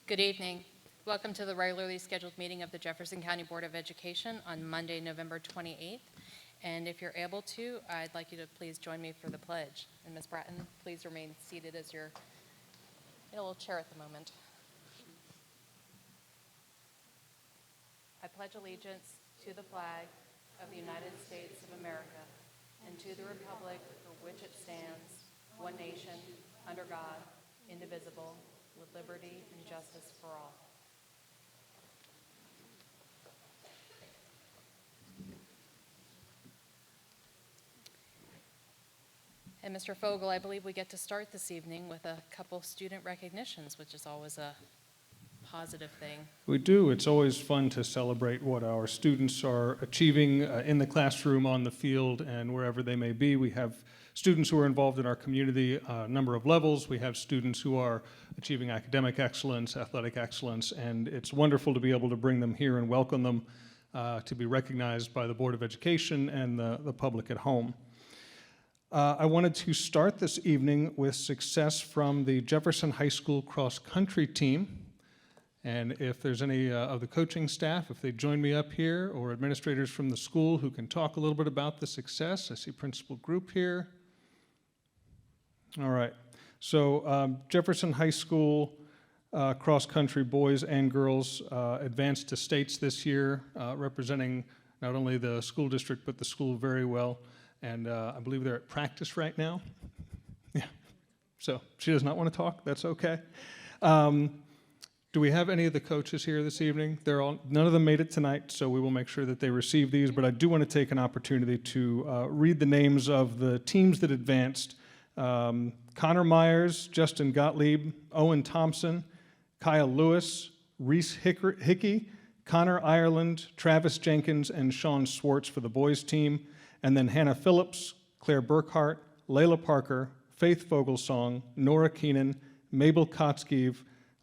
Good evening. Welcome to the regularly scheduled meeting of the Jefferson County Board of Education on Monday, November 28th. And if you're able to, I'd like you to please join me for the pledge. And Ms. Bratton, please remain seated as you're in a little chair at the moment. I pledge allegiance to the flag of the United States of America and to the republic for which it stands, one nation, under God, indivisible, with liberty and justice for all. And Mr. Fogel, I believe we get to start this evening with a couple student recognitions, which is always a positive thing. We do. It's always fun to celebrate what our students are achieving in the classroom, on the field, and wherever they may be. We have students who are involved in our community a number of levels. We have students who are achieving academic excellence, athletic excellence, and it's wonderful to be able to bring them here and welcome them to be recognized by the Board of Education and the public at home. I wanted to start this evening with success from the Jefferson High School cross-country team. And if there's any of the coaching staff, if they join me up here, or administrators from the school who can talk a little bit about the success. I see Principal Group here. All right, so Jefferson High School cross-country boys and girls advanced to states this year, representing not only the school district, but the school very well. And I believe they're at practice right now. Yeah, so she does not want to talk, that's okay. Do we have any of the coaches here this evening? None of them made it tonight, so we will make sure that they receive these, but I do want to take an opportunity to read the names of the teams that advanced. Connor Myers, Justin Gottlieb, Owen Thompson, Kyle Lewis, Reese Hickey, Connor Ireland, Travis Jenkins, and Sean Swartz for the boys team, and then Hannah Phillips, Claire Burkhart, Layla Parker, Faith Vogelsong, Nora Keenan, Mabel Kotzkeev,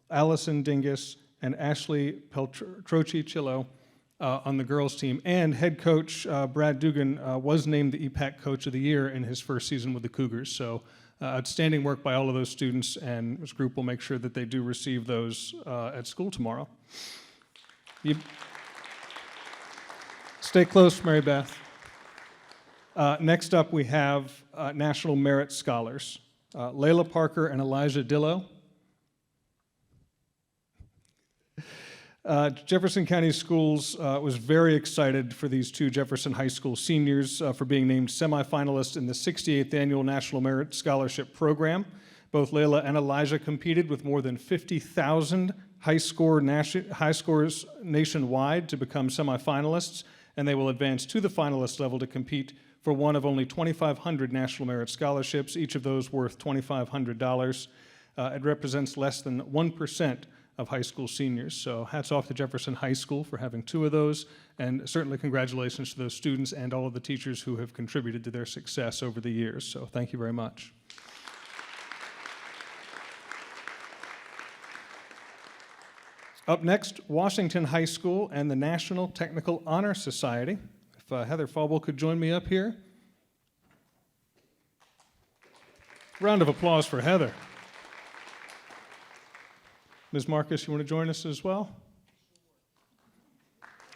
Allison Dingus, and Ashley Peltrochi-Chillo on the girls team. And head coach Brad Dugan was named the EPAC Coach of the Year in his first season with the Cougars. So outstanding work by all of those students, and this group will make sure that they do receive those at school tomorrow. Stay close, Mary Beth. Next up, we have National Merit Scholars, Layla Parker and Elijah Dillo. Jefferson County Schools was very excited for these two Jefferson High School seniors for being named semifinalists in the 68th Annual National Merit Scholarship Program. Both Layla and Elijah competed with more than 50,000 high scores nationwide to become semifinalists, and they will advance to the finalist level to compete for one of only 2,500 National Merit Scholarships, each of those worth $2,500. It represents less than 1% of high school seniors. So hats off to Jefferson High School for having two of those, and certainly congratulations to those students and all of the teachers who have contributed to their success over the years. So thank you very much. Up next, Washington High School and the National Technical Honor Society. If Heather Fauble could join me up here. Round of applause for Heather. Ms. Marcus, you want to join us as well?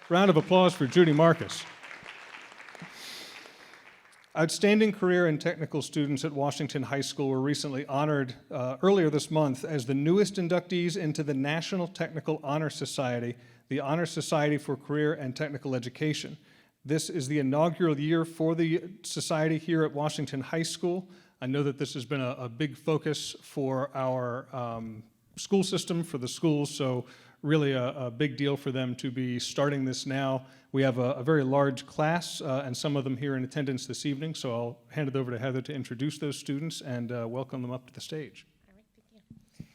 Round of applause for Judy Marcus. Outstanding career and technical students at Washington High School were recently honored earlier this month as the newest inductees into the National Technical Honor Society, the Honor Society for Career and Technical Education. This is the inaugural year for the society here at Washington High School. I know that this has been a big focus for our school system, for the schools, so really a big deal for them to be starting this now. We have a very large class and some of them here in attendance this evening, so I'll hand it over to Heather to introduce those students and welcome them up to the stage. All right, thank you.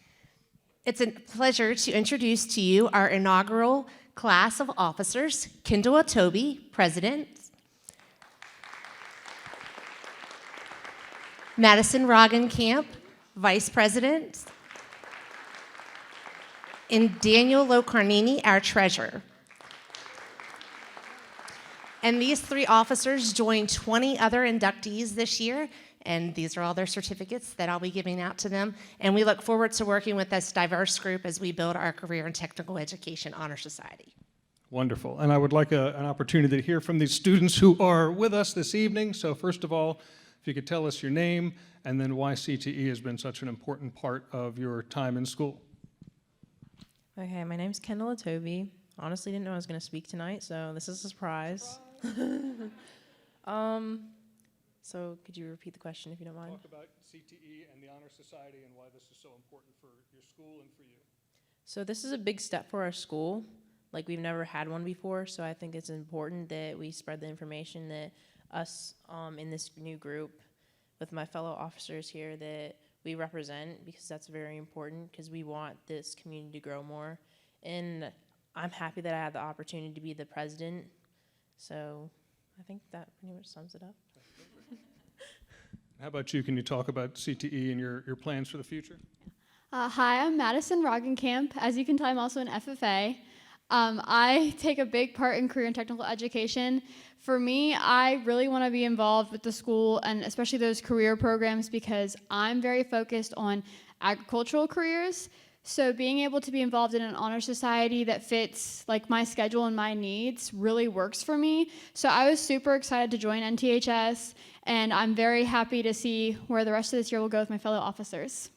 It's a pleasure to introduce to you our inaugural class of officers: Kendall Atobi, President; Madison Roggenkamp, Vice President; and Daniel Locarnini, our Treasurer. And these 3 officers joined 20 other inductees this year, and these are all their certificates that I'll be giving out to them. And we look forward to working with this diverse group as we build our Career and Technical Education Honor Society. Wonderful. And I would like an opportunity to hear from these students who are with us this evening. So first of all, if you could tell us your name and then why CTE has been such an important part of your time in school. Okay, my name's Kendall Toby. Honestly, didn't know I was going to speak tonight, so this is a surprise. So could you repeat the question if you don't mind? Talk about CTE and the Honor Society and why this is so important for your school and for you. So this is a big step for our school. Like, we've never had one before, so I think it's important that we spread the information that us in this new group with my fellow officers here that we represent, because that's very important, because we want this community to grow more. And I'm happy that I had the opportunity to be the president. So I think that pretty much sums it up. How about you? Can you talk about CTE and your plans for the future? Hi, I'm Madison Roggenkamp. As you can tell, I'm also an FFA. I take a big part in career and technical education. For me, I really want to be involved with the school and especially those career programs because I'm very focused on agricultural careers. So being able to be involved in an honor society that fits like my schedule and my needs really works for me. So I was super excited to join NTHS, and I'm very happy to see where the rest of this year will go with my fellow officers.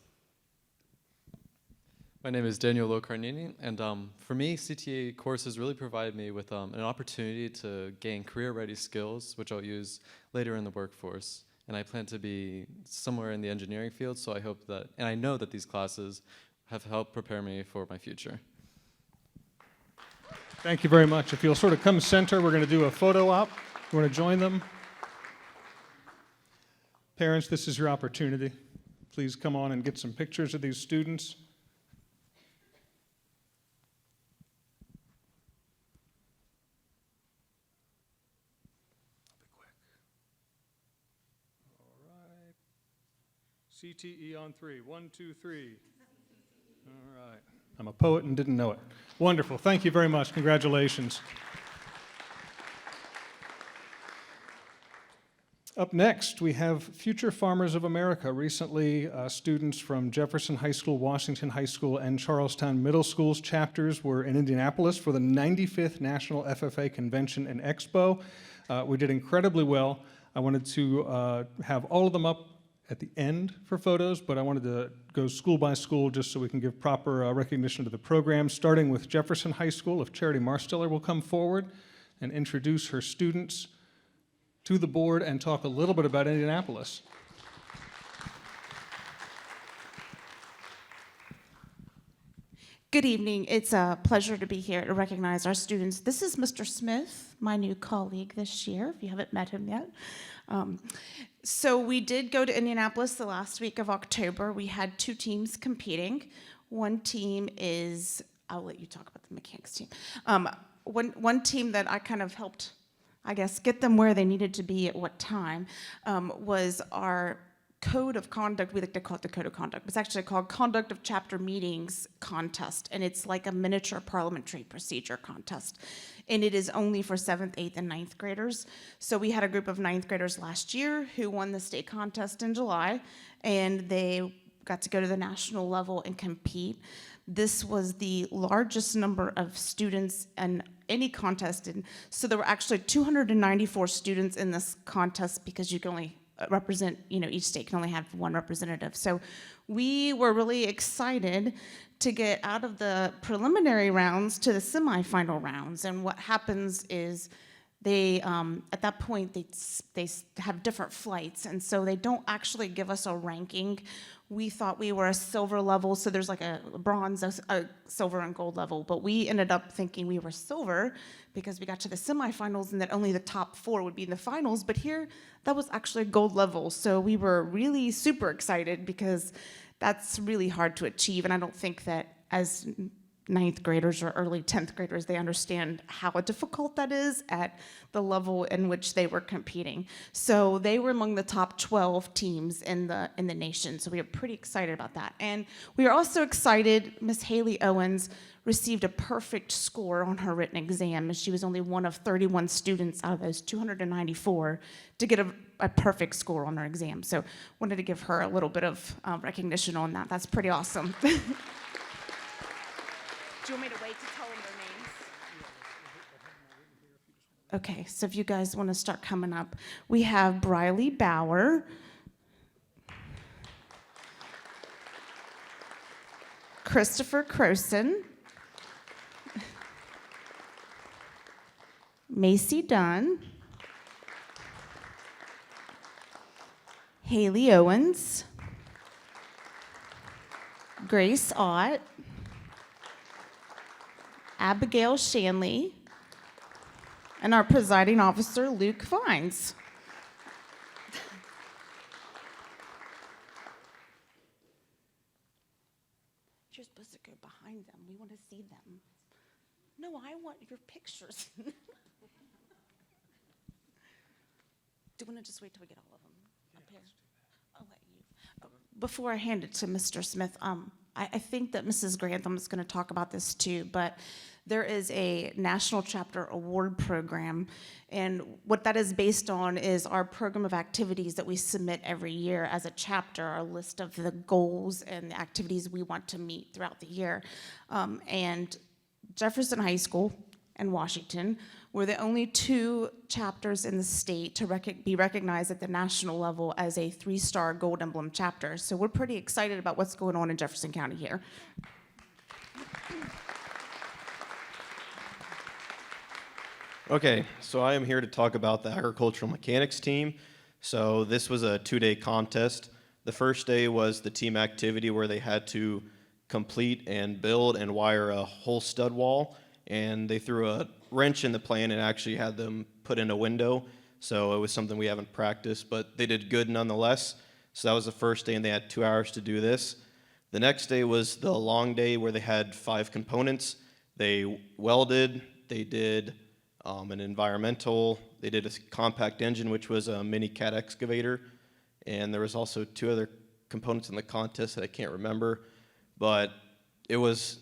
My name is Daniel Locarnini, and for me, CTA courses really provide me with an opportunity to gain career-ready skills, which I'll use later in the workforce. And I plan to be somewhere in the engineering field, so I hope that, and I know that these classes have helped prepare me for my future. Thank you very much. If you'll sort of come center, we're going to do a photo op. You want to join them? Parents, this is your opportunity. Please come on and get some pictures of these students. CTE on 3. 1, 2, 3. All right. I'm a poet and didn't know it. Wonderful. Thank you very much. Congratulations. Up next, we have Future Farmers of America. Recently, students from Jefferson High School, Washington High School, and Charlestown Middle School's chapters were in Indianapolis for the 95th National FFA Convention and Expo. We did incredibly well. I wanted to have all of them up at the end for photos, but I wanted to go school by school just so we can give proper recognition to the program, starting with Jefferson High School. If Charity Marsteller will come forward and introduce her students to the board and talk a little bit about Indianapolis. Good evening. It's a pleasure to be here to recognize our students. This is Mr. Smith, my new colleague this year, if you haven't met him yet. So we did go to Indianapolis the last week of October. We had 2 teams competing. One team is, I'll let you talk about the mechanics team. One team that I kind of helped, I guess, get them where they needed to be at what time was our Code of Conduct. We like to call it the Code of Conduct. It's actually called Conduct of Chapter Meetings Contest, and it's like a miniature parliamentary procedure contest. And it is only for 7th, 8th, and 9th graders. So we had a group of 9th graders last year who won the state contest in July, and they got to go to the national level and compete. This was the largest number of students in any contest. And so there were actually 294 students in this contest because you can only represent, each state can only have 1 representative. So we were really excited to get out of the preliminary rounds to the semifinal rounds. And what happens is they, at that point, they have different flights. And so they don't actually give us a ranking. We thought we were a silver level, so there's like a bronze, a silver, and gold level. But we ended up thinking we were silver because we got to the semifinals and that only the top 4 would be in the finals. But here, that was actually a gold level. So we were really super excited because that's really hard to achieve. And I don't think that as ninth graders or early 10th graders, they understand how difficult that is at the level in which they were competing. So they were among the top 12 teams in the nation. So we are pretty excited about that. And we are also excited, Miss Haley Owens received a perfect score on her written exam. She was only one of 31 students out of those 294 to get a perfect score on her exam. So wanted to give her a little bit of recognition on that. That's pretty awesome. Do you want me to wait to tell them their names? Okay, so if you guys want to start coming up, we have Briley Bauer, Christopher Croson, Macy Dunn, Haley Owens, Grace Ott, Abigail Shanley, and our presiding officer, Luke Vines. You're supposed to go behind them. We want to see them. No, I want your pictures. Do you want to just wait till we get all of them up here? I'll let you. Before I hand it to Mr. Smith, I think that Mrs. Grantham is going to talk about this too, but there is a National Chapter Award Program, and what that is based on is our program of activities that we submit every year as a chapter, our list of the goals and the activities we want to meet throughout the year. And Jefferson High School and Washington were the only two chapters in the state to be recognized at the national level as a 3-star Gold Emblem chapter. So we're pretty excited about what's going on in Jefferson County here. Okay, so I am here to talk about the agricultural mechanics team. So this was a 2-day contest. The first day was the team activity where they had to complete and build and wire a whole stud wall, and they threw a wrench in the plan and actually had them put in a window. So it was something we haven't practiced, but they did good nonetheless. So that was the first day, and they had 2 hours to do this. The next day was the long day where they had 5 components. They welded, they did an environmental, they did a compact engine, which was a mini cat excavator, and there was also 2 other components in the contest that I can't remember, but it was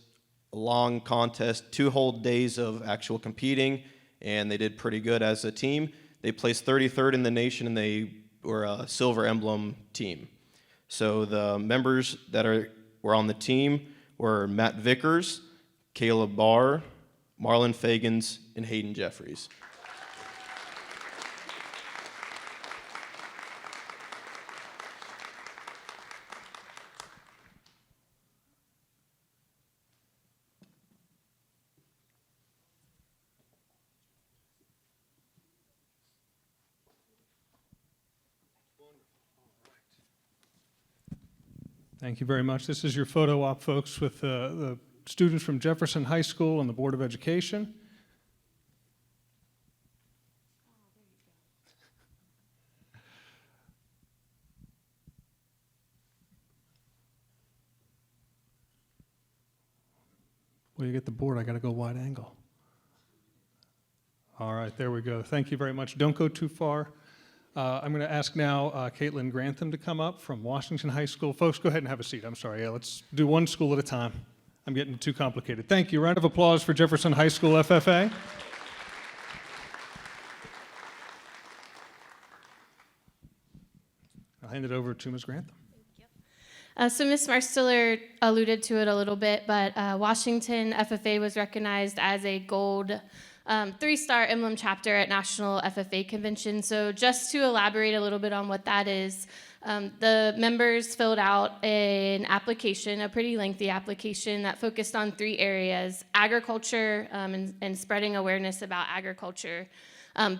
a long contest, 2 whole days of actual competing, and they did pretty good as a team. They placed 33rd in the nation, and they were a silver emblem team. So the members that were on the team were Matt Vickers, Caleb Barr, Marlon Fagans, and Hayden Jeffries. Thank you very much. This is your photo op, folks, with the students from Jefferson High School and the Board of Education. Well, you get the board, I got to go wide angle. All right, there we go. Thank you very much. Don't go too far. I'm going to ask now Caitlin Grantham to come up from Washington High School. Folks, go ahead and have a seat. I'm sorry. Yeah, let's do one school at a time. I'm getting too complicated. Thank you. Round of applause for Jefferson High School FFA. I'll hand it over to Ms. Grantham. So Ms. Marstiller alluded to it a little bit, but Washington FFA was recognized as a gold 3-star emblem chapter at National FFA Convention. So just to elaborate a little bit on what that is, the members filled out an application, a pretty lengthy application that focused on 3 areas: agriculture and spreading awareness about agriculture,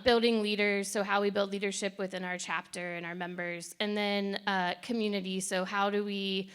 building leaders, so how we build leadership within our chapter and our members, and then community, so how do we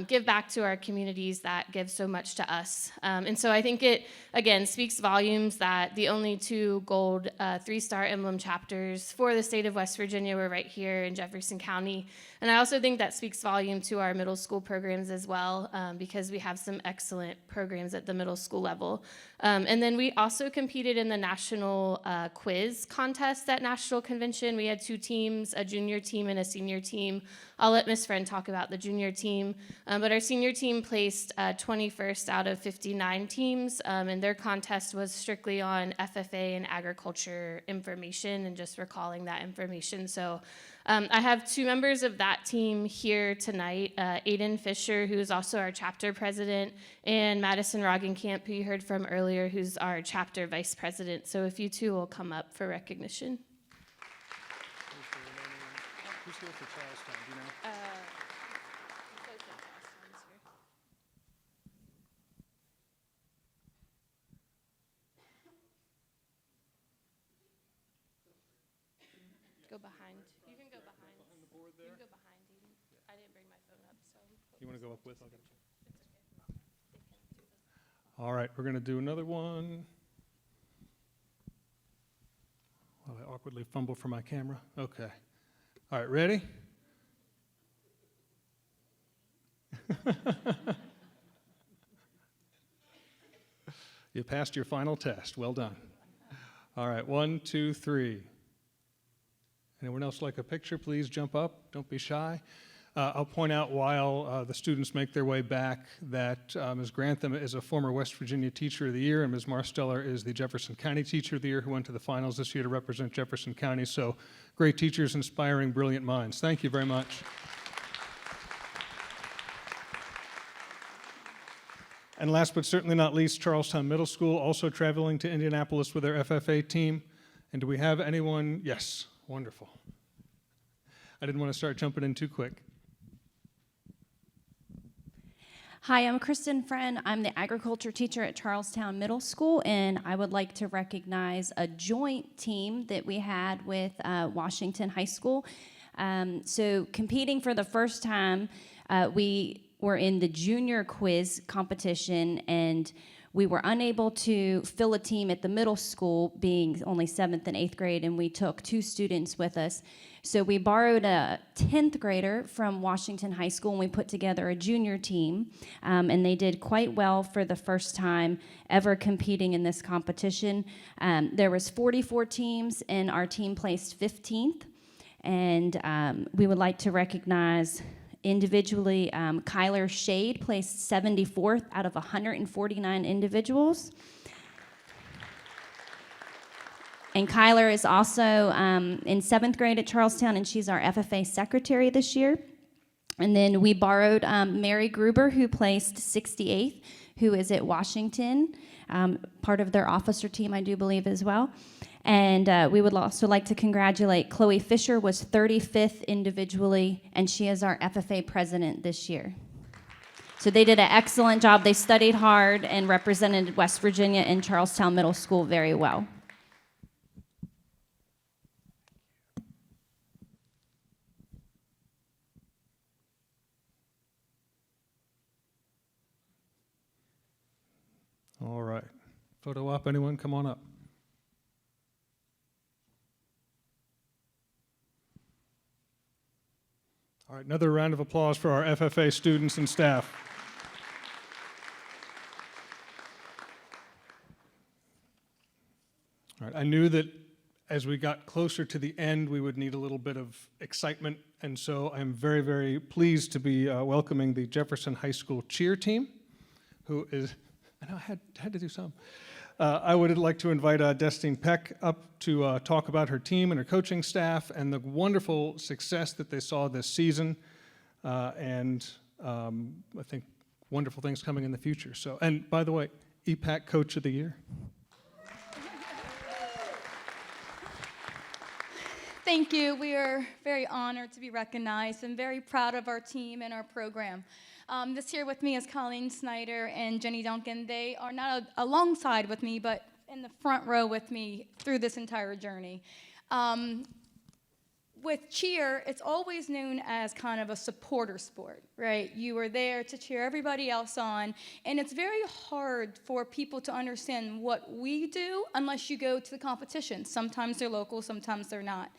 give back to our communities that give so much to us. And so I think it, again, speaks volumes that the only 2 gold 3-star emblem chapters for the state of West Virginia were right here in Jefferson County. And I also think that speaks volume to our middle school programs as well, because we have some excellent programs at the middle school level. And then we also competed in the national quiz contest at National Convention. We had 2 teams, a junior team and a senior team. I'll let Ms. Friend talk about the junior team. But our senior team placed 21st out of 59 teams, and their contest was strictly on FFA and agriculture information and just recalling that information. So I have 2 members of that team here tonight, Aiden Fisher, who's also our chapter president, and Madison Roggenkamp, who you heard from earlier, who's our chapter vice president. So if you 2 will come up for recognition. Who's here for Charlestown, do you know? Go behind. You can go behind. Behind the board there? You can go behind, Eden. I didn't bring my phone up, so. You want to go up with? I'll get you. All right, we're going to do another one. While I awkwardly fumble for my camera. Okay. All right, ready? You passed your final test. Well done. All right, 1, 2, 3. Anyone else like a picture? Please jump up. Don't be shy. I'll point out while the students make their way back that Ms. Grantham is a former West Virginia Teacher of the Year, and Ms. Marsteller is the Jefferson County Teacher of the Year who went to the finals this year to represent Jefferson County. So great teachers, inspiring, brilliant minds. Thank you very much. And last but certainly not least, Charlestown Middle School, also traveling to Indianapolis with their FFA team. And do we have anyone? Yes, wonderful. I didn't want to start jumping in too quick. Hi, I'm Kristen Friend. I'm the agriculture teacher at Charlestown Middle School, and I would like to recognize a joint team that we had with Washington High School. So competing for the first time, we were in the junior quiz competition, and we were unable to fill a team at the middle school, being only 7th and 8th grade, and we took 2 students with us. So we borrowed a 10th grader from Washington High School, and we put together a junior team, and they did quite well for the first time ever competing in this competition. There was 44 teams, and our team placed 15th, and we would like to recognize individually, Kyler Shade placed 74th out of 149 individuals. And Kyler is also in 7th grade at Charlestown, and she's our FFA secretary this year. And then we borrowed Mary Gruber, who placed 68th, who is at Washington, part of their officer team, I do believe, as well. And we would also like to congratulate Chloe Fisher, was 35th individually, and she is our FFA president this year. So they did an excellent job. They studied hard and represented West Virginia and Charlestown Middle School very well. All right. Photo op, anyone? Come on up. All right, another round of applause for our FFA students and staff. All right, I knew that as we got closer to the end, we would need a little bit of excitement, and so I'm very, very pleased to be welcoming the Jefferson High School cheer team, who is, I know I had to do some. I would like to invite Destine Peck up to talk about her team and her coaching staff and the wonderful success that they saw this season, and I think wonderful things coming in the future. So, and by the way, EPAC Coach of the Year. Thank you. We are very honored to be recognized and very proud of our team and our program. This here with me is Colleen Snyder and Jenny Duncan. They are not alongside with me, but in the front row with me through this entire journey. When with cheer, it's always known as kind of a supporter sport, right? You are there to cheer everybody else on, and it's very hard for people to understand what we do unless you go to the competition. Sometimes they're local, sometimes they're not.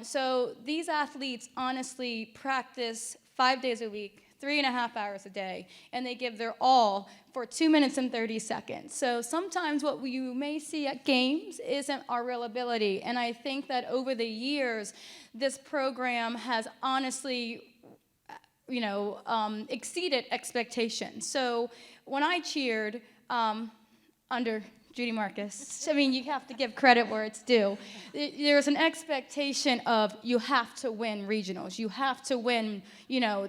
So these athletes honestly practice 5 days a week, 3.5 hours a day, and they give their all for 2 minutes and 30 seconds. So sometimes what you may see at games isn't our real ability, and I think that over the years, this program has honestly, exceeded expectations. So when I cheered under Judy Marcus, I mean, you have to give credit where it's due. There's an expectation of you have to win regionals. You have to win,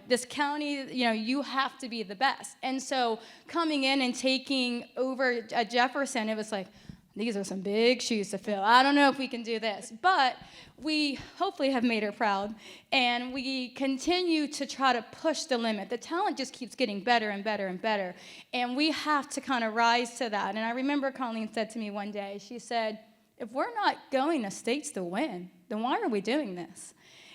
this county, you have to be the best. And so coming in and taking over at Jefferson, it was like, these are some big shoes to fill. I don't know if we can do this. But we hopefully have made her proud, and we continue to try to push the limit. The talent just keeps getting better and better and better, and we have to kind of rise to that. And I remember Colleen said to me one day, she said, if we're not going to states to win, then why are we doing this?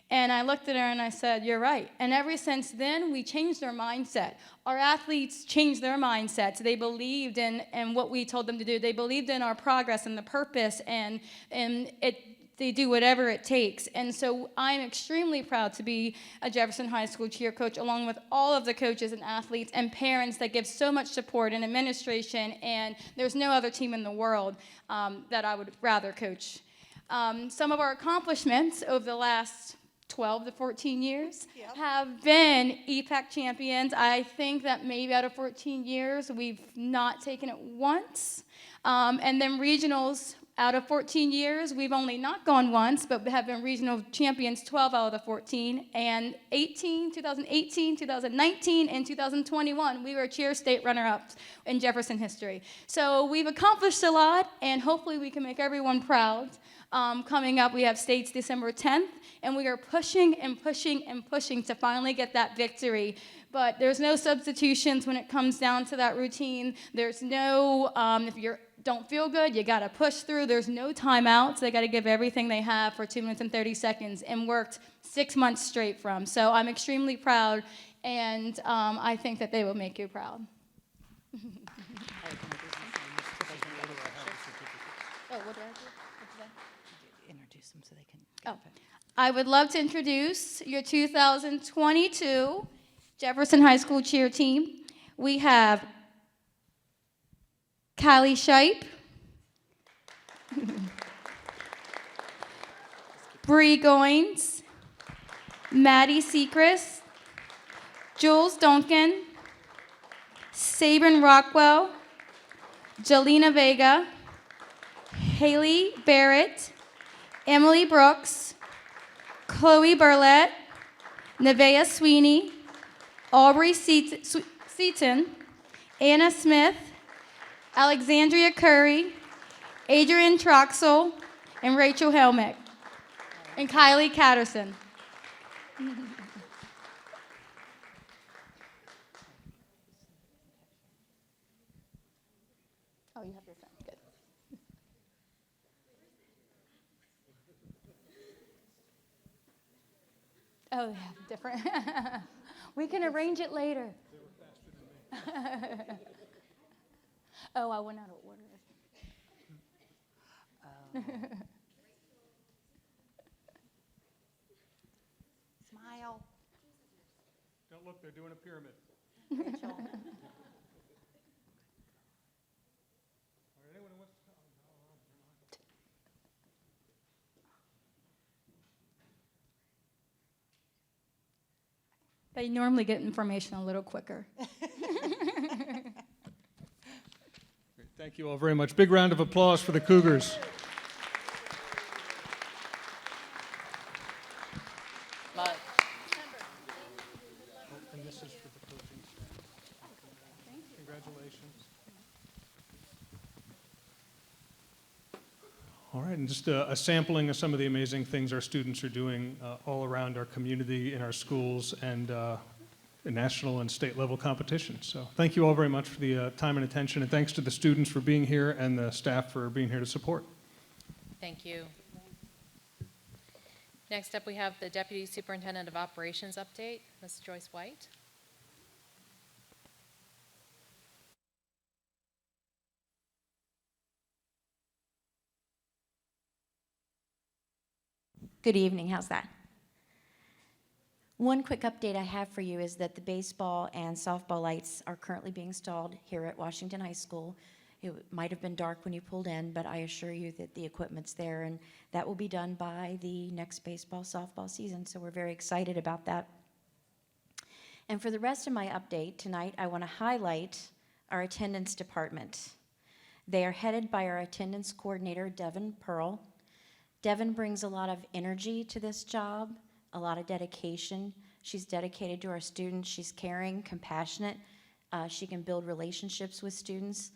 And I looked at her and I said, you're right. And ever since then, we changed our mindset. Our athletes changed their mindsets. They believed in what we told them to do. They believed in our progress and the purpose, and they do whatever it takes. And so I'm extremely proud to be a Jefferson High School cheer coach, along with all of the coaches and athletes and parents that give so much support, and administration, and there's no other team in the world that I would rather coach. Some of our accomplishments over the last 12 to 14 years have been EPAC champions. I think that maybe out of 14 years, we've not taken it once. And then regionals, out of 14 years, we've only not gone once, but have been regional champions 12 out of the 14. And 2018, 2019, and 2021, we were cheer state runner-ups in Jefferson history. So we've accomplished a lot, and hopefully we can make everyone proud. Coming up, we have states December 10th, and we are pushing and pushing and pushing to finally get that victory. But there's no substitutions when it comes down to that routine. There's no, if you don't feel good, you got to push through. There's no timeouts. They got to give everything they have for 2 minutes and 30 seconds, and worked 6 months straight from. So I'm extremely proud, and I think that they will make you proud. Oh, what did I do? Introduce them so they can. I would love to introduce your 2022 Jefferson High School cheer team. We have Callie Shipe, Bree Goins, Maddie Sechrist, Jules Duncan, Sabin Rockwell, Jelena Vega, Haley Barrett, Emily Brooks, Chloe Burlett, Nevaeh Sweeney, Aubrey Seaton, Anna Smith, Alexandria Curry, Adrian Troxel, and Rachel Helmick, and Kylie Catterson. Oh, you have your phone. Good. Oh, yeah, different. We can arrange it later. Oh, I went out of order. Smile. Don't look, they're doing a pyramid. Rachel. All right, anyone who wants to They normally get information a little quicker. Great. Thank you all very much. Big round of applause for the Cougars. And this is for the coaching staff. Congratulations. All right, and just a sampling of some of the amazing things our students are doing all around our community, in our schools, and in national and state level competitions. So thank you all very much for the time and attention, and thanks to the students for being here and the staff for being here to support. Thank you. Next up, we have the Deputy Superintendent of Operations update, Ms. Joyce White. Good evening, how's that? One quick update I have for you is that the baseball and softball lights are currently being installed here at Washington High School. It might have been dark when you pulled in, but I assure you that the equipment's there, and that will be done by the next baseball, softball season, so we're very excited about that. And for the rest of my update tonight, I want to highlight our attendance department. They are headed by our attendance coordinator, Devin Pearl. Devin brings a lot of energy to this job, a lot of dedication. She's dedicated to our students. She's caring, compassionate. She can build relationships with students.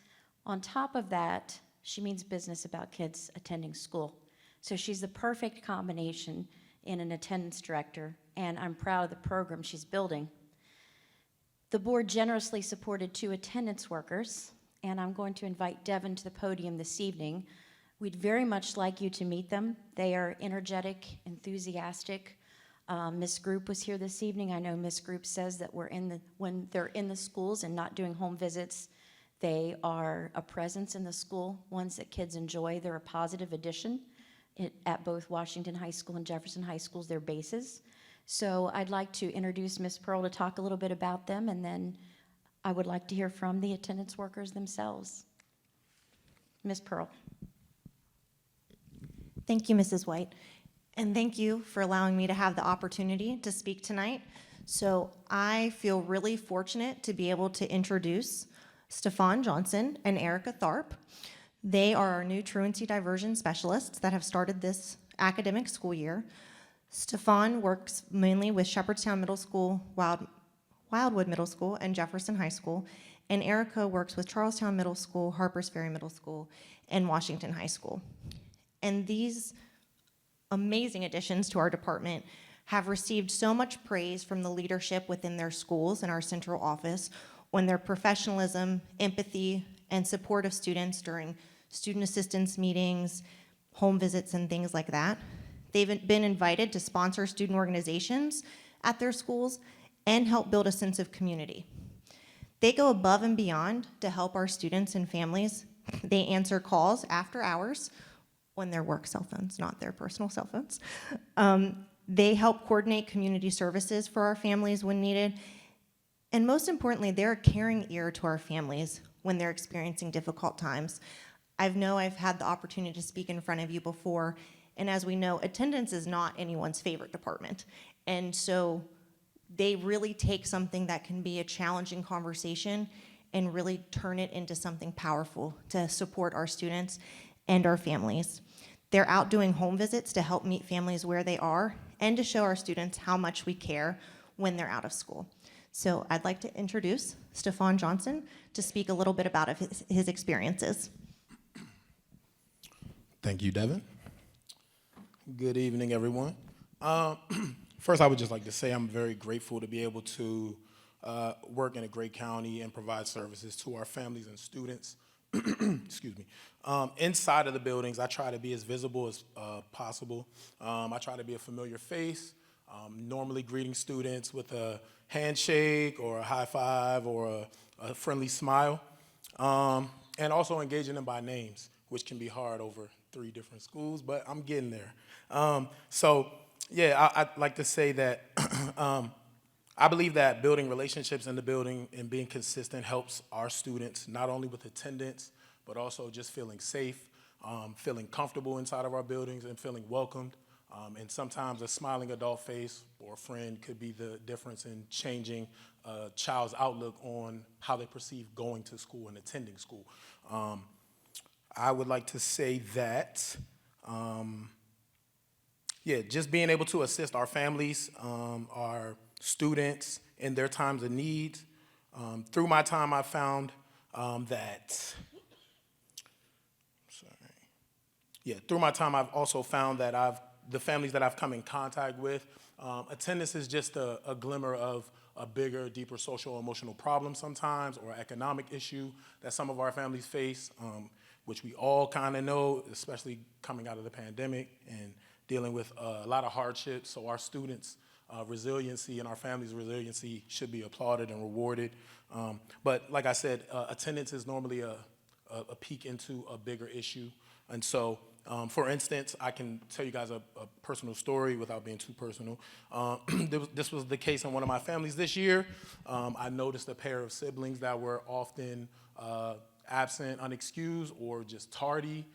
On top of that, she means business about kids attending school. So she's the perfect combination in an attendance director, and I'm proud of the program she's building. The board generously supported 2 attendance workers, and I'm going to invite Devin to the podium this evening. We'd very much like you to meet them. They are energetic, enthusiastic. Miss Group was here this evening. I know Miss Group says that when they're in the schools and not doing home visits, they are a presence in the school, ones that kids enjoy. They're a positive addition at both Washington High School and Jefferson High Schools, their bases. So I'd like to introduce Ms. Pearl to talk a little bit about them, and then I would like to hear from the attendance workers themselves. Ms. Pearl. Thank you, Mrs. White, and thank you for allowing me to have the opportunity to speak tonight. So I feel really fortunate to be able to introduce Stefan Johnson and Erica Tharp. They are our new truancy diversion specialists that have started this academic school year. Stefan works mainly with Shepherdstown Middle School, Wildwood Middle School, and Jefferson High School, and Erica works with Charlestown Middle School, Harpers Ferry Middle School, and Washington High School. And these amazing additions to our department have received so much praise from the leadership within their schools and our central office on their professionalism, empathy, and support of students during student assistance meetings, home visits, and things like that. They've been invited to sponsor student organizations at their schools and help build a sense of community. They go above and beyond to help our students and families. They answer calls after hours on their work cell phones, not their personal cell phones. They help coordinate community services for our families when needed. And most importantly, they're a caring ear to our families when they're experiencing difficult times. I've had the opportunity to speak in front of you before, and as we know, attendance is not anyone's favorite department. And so they really take something that can be a challenging conversation and really turn it into something powerful to support our students and our families. They're out doing home visits to help meet families where they are and to show our students how much we care when they're out of school. So I'd like to introduce Stefan Johnson to speak a little bit about his experiences. Thank you, Devin. Good evening, everyone. First, I would just like to say I'm very grateful to be able to work in a great county and provide services to our families and students. Excuse me. Inside of the buildings, I try to be as visible as possible. I try to be a familiar face, normally greeting students with a handshake or a high five or a friendly smile, and also engaging them by names, which can be hard over 3 different schools, but I'm getting there. I'd like to say that I believe that building relationships in the building and being consistent helps our students, not only with attendance, but also just feeling safe, feeling comfortable inside of our buildings and feeling welcomed. And sometimes a smiling adult face or a friend could be the difference in changing a child's outlook on how they perceive going to school and attending school. I would like to say that, just being able to assist our families, our students in their times of need. Through my time, I found through my time, I've also found that the families that I've come in contact with, attendance is just a glimmer of a bigger, deeper social emotional problem sometimes, or economic issue that some of our families face, which we all kind of know, especially coming out of the pandemic and dealing with a lot of hardships. So our students' resiliency and our families' resiliency should be applauded and rewarded. But like I said, attendance is normally a peek into a bigger issue. And so, for instance, I can tell you guys a personal story without being too personal. This was the case in one of my families this year. I noticed a pair of siblings that were often absent, unexcused, or just tardy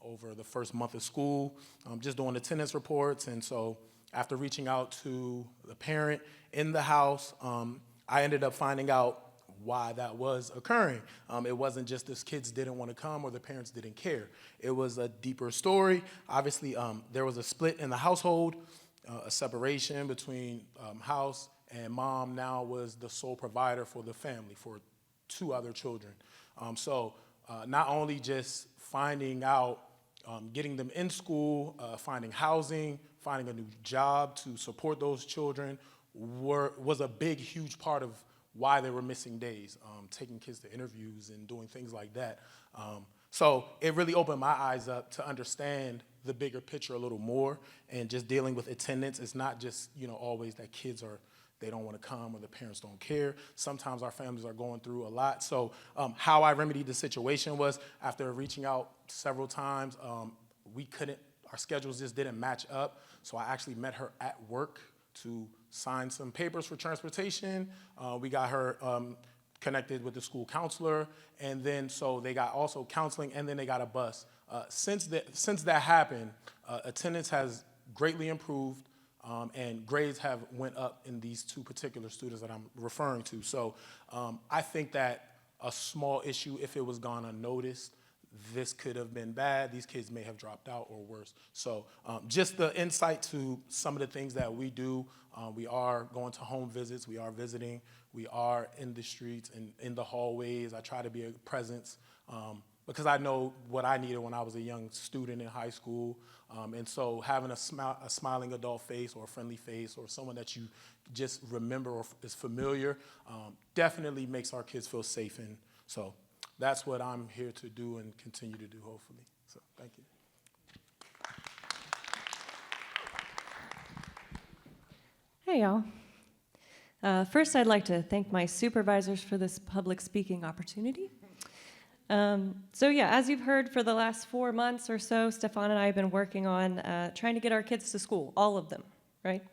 over the first month of school, just doing attendance reports. And so after reaching out to the parent in the house, I ended up finding out why that was occurring. It wasn't just the kids didn't want to come or the parents didn't care. It was a deeper story. Obviously, there was a split in the household, a separation between house and mom now was the sole provider for the family, for 2 other children. So not only just finding out, getting them in school, finding housing, finding a new job to support those children was a big, huge part of why they were missing days, taking kids to interviews and doing things like that. So it really opened my eyes up to understand the bigger picture a little more, and just dealing with attendance. It's not just, always that kids they don't want to come or the parents don't care. Sometimes our families are going through a lot. So how I remedied the situation was, after reaching out several times, our schedules just didn't match up. So I actually met her at work to sign some papers for transportation. We got her connected with the school counselor, and then so they got also counseling, and then they got a bus. Since that happened, attendance has greatly improved, and grades have went up in these 2 particular students that I'm referring to. So I think that a small issue, if it was gone unnoticed, this could have been bad. These kids may have dropped out or worse. So just the insight to some of the things that we do. We are going to home visits. We are visiting. We are in the streets and in the hallways. I try to be a presence because I know what I needed when I was a young student in high school. And so having a smiling adult face or a friendly face or someone that you just remember or is familiar definitely makes our kids feel safe. And so that's what I'm here to do and continue to do, hopefully. So thank you. Hey, y'all. First, I'd like to thank my supervisors for this public speaking opportunity. So yeah, as you've heard, for the last 4 months or so, Stefan and I have been working on trying to get our kids to school, all of them, right?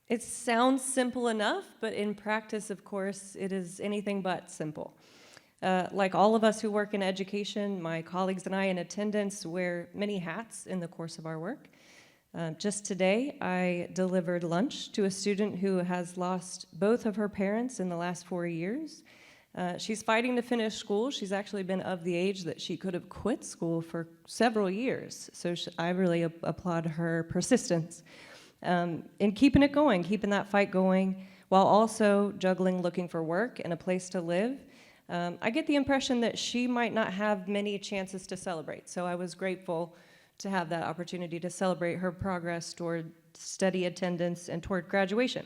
It sounds simple enough, but in practice, of course, it is anything but simple. Like all of us who work in education, my colleagues and I in attendance wear many hats in the course of our work. Just today, I delivered lunch to a student who has lost both of her parents in the last 4 years. She's fighting to finish school. She's actually been of the age that she could have quit school for several years. So I really applaud her persistence in keeping it going, keeping that fight going, while also juggling looking for work and a place to live. I get the impression that she might not have many chances to celebrate. So I was grateful to have that opportunity to celebrate her progress toward steady attendance and toward graduation.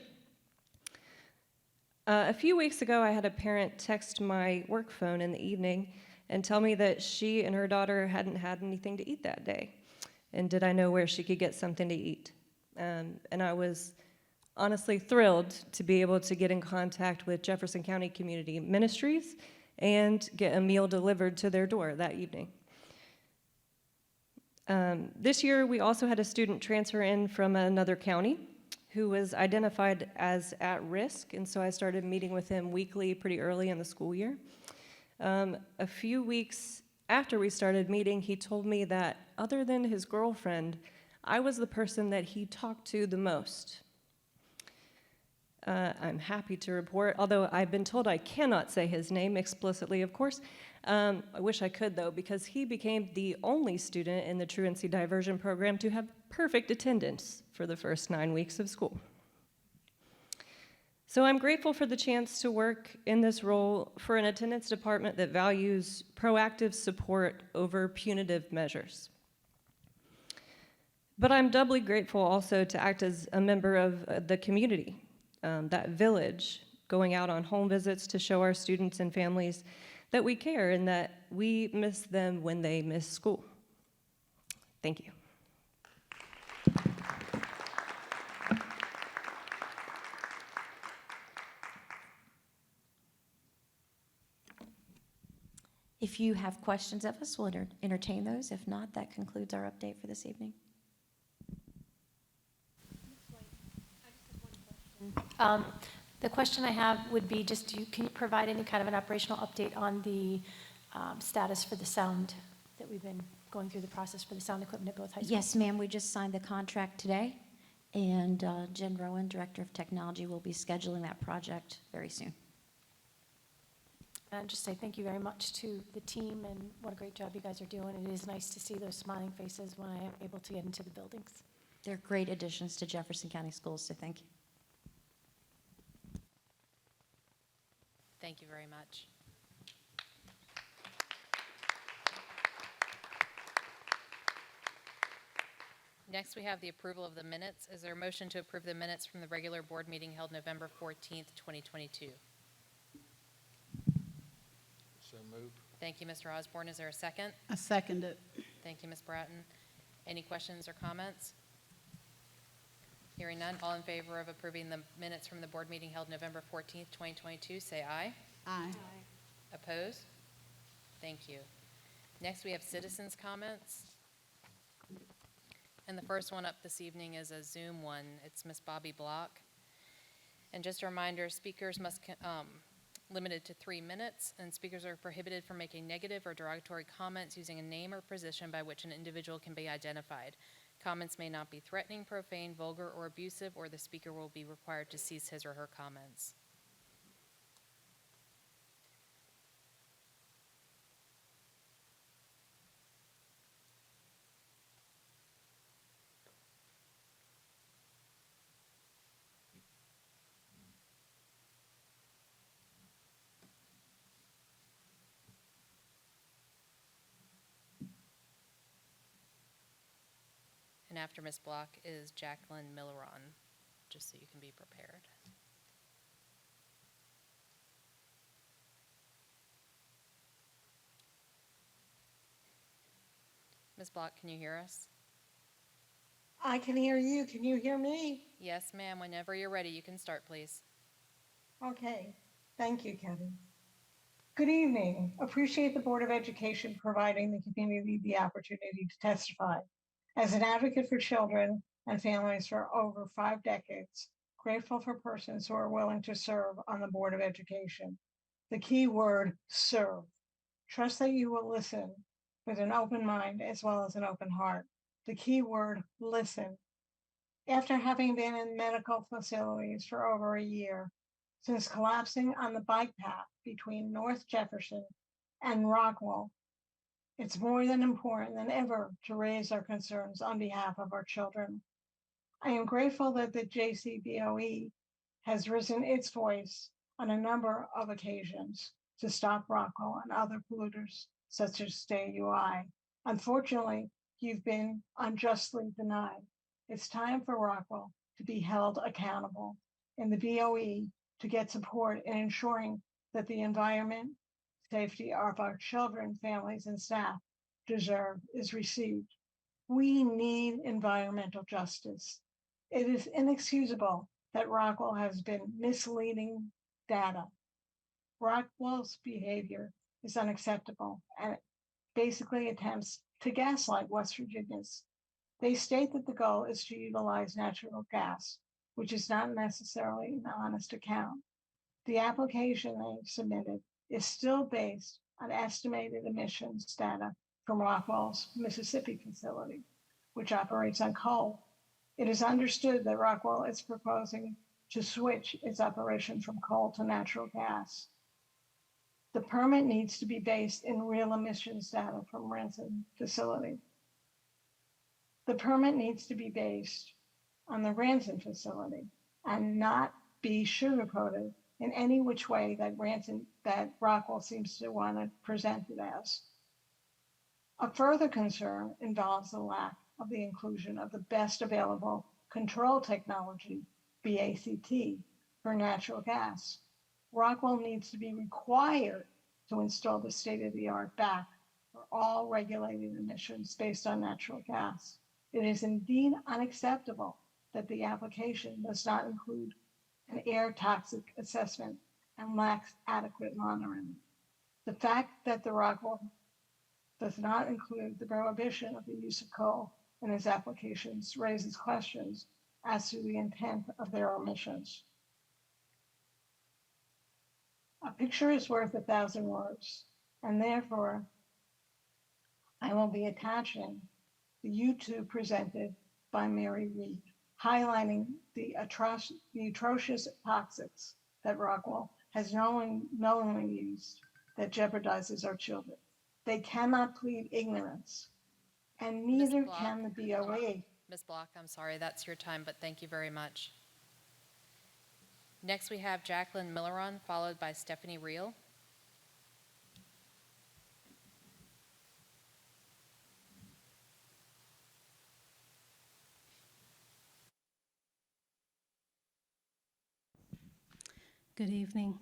A few weeks ago, I had a parent text my work phone in the evening and tell me that she and her daughter hadn't had anything to eat that day, and did I know where she could get something to eat. And I was honestly thrilled to be able to get in contact with Jefferson County Community Ministries and get a meal delivered to their door that evening. This year, we also had a student transfer in from another county who was identified as at risk, and so I started meeting with him weekly pretty early in the school year. A few weeks after we started meeting, he told me that other than his girlfriend, I was the person that he talked to the most. I'm happy to report, although I've been told I cannot say his name explicitly, of course. I wish I could, though, because he became the only student in the truancy diversion program to have perfect attendance for the first 9 weeks of school. So I'm grateful for the chance to work in this role for an attendance department that values proactive support over punitive measures. But I'm doubly grateful also to act as a member of the community, that village, going out on home visits to show our students and families that we care and that we miss them when they miss school. Thank you. If you have questions of us, we'll entertain those. If not, that concludes our update for this evening. The question I have would be just, can you provide any kind of an operational update on the status for the sound that we've been going through the process for the sound equipment at both high schools? Yes, ma'am, we just signed the contract today, and Jen Rowan, Director of Technology, will be scheduling that project very soon. And just say thank you very much to the team, and what a great job you guys are doing. It is nice to see those smiling faces when I am able to get into the buildings. They're great additions to Jefferson County Schools, so thank you. Thank you very much. Next, we have the approval of the minutes. Is there a motion to approve the minutes from the regular board meeting held November 14th, 2022? So moved. Thank you, Mr. Osborne. Is there a second? I second it. Thank you, Ms. Bratton. Any questions or comments? Hearing none, all in favor of approving the minutes from the board meeting held November 14th, 2022, say aye. Aye. Opposed? Thank you. Next, we have citizens' comments. And the first one up this evening is a Zoom one. It's Ms. Bobby Block. And just a reminder, speakers must limited to 3 minutes, and speakers are prohibited from making negative or derogatory comments using a name or position by which an individual can be identified. Comments may not be threatening, profane, vulgar, or abusive, or the speaker will be required to cease his or her comments. And after Ms. Block is Jacqueline Milleron, just so you can be prepared. Ms. Block, can you hear us? I can hear you. Can you hear me? Yes, ma'am. Whenever you're ready, you can start, please. Okay. Thank you, Kevin. Good evening. Appreciate the Board of Education providing the community the opportunity to testify. As an advocate for children and families for over 5 decades, grateful for persons who are willing to serve on the Board of Education. The key word, serve. Trust that you will listen with an open mind as well as an open heart. The key word, listen. After having been in medical facilities for over a year, since collapsing on the bike path between North Jefferson and Rockwell, it's more than important than ever to raise our concerns on behalf of our children. I am grateful that the JCBoE has risen its voice on a number of occasions to stop Rockwell and other polluters, such as Stay UI. Unfortunately, you've been unjustly denied. It's time for Rockwell to be held accountable and the BoE to get support in ensuring that the environment, safety of our children, families, and staff deserve is received. We need environmental justice. It is inexcusable that Rockwell has been misleading data. Rockwell's behavior is unacceptable and basically attempts to gaslight West Virginians. They state that the goal is to utilize natural gas, which is not necessarily an honest account. The application they submitted is still based on estimated emissions data from Rockwell's Mississippi facility, which operates on coal. It is understood that Rockwell is proposing to switch its operation from coal to natural gas. The permit needs to be based in real emissions data from Ransom facility. The permit needs to be based on the Ransom facility and not be sugar-coated in any which way that Rockwell seems to want to present it as. A further concern involves the lack of the inclusion of the best available control technology, BACT, for natural gas. Rockwell needs to be required to install the state-of-the-art BAC for all regulated emissions based on natural gas. It is indeed unacceptable that the application does not include an air toxic assessment and lacks adequate monitoring. The fact that the Rockwell does not include the prohibition of the use of coal in its applications raises questions as to the intent of their omissions. A picture is worth 1,000 words, and therefore I will be attaching the YouTube presented by Mary Reed, highlighting the atrocious toxics that Rockwell has knowingly used that jeopardizes our children. They cannot plead ignorance, and neither can the BoE. Ms. Block, I'm sorry, that's your time, but thank you very much. Next, we have Jacqueline Milleron, followed by Stephanie Reel. Good evening.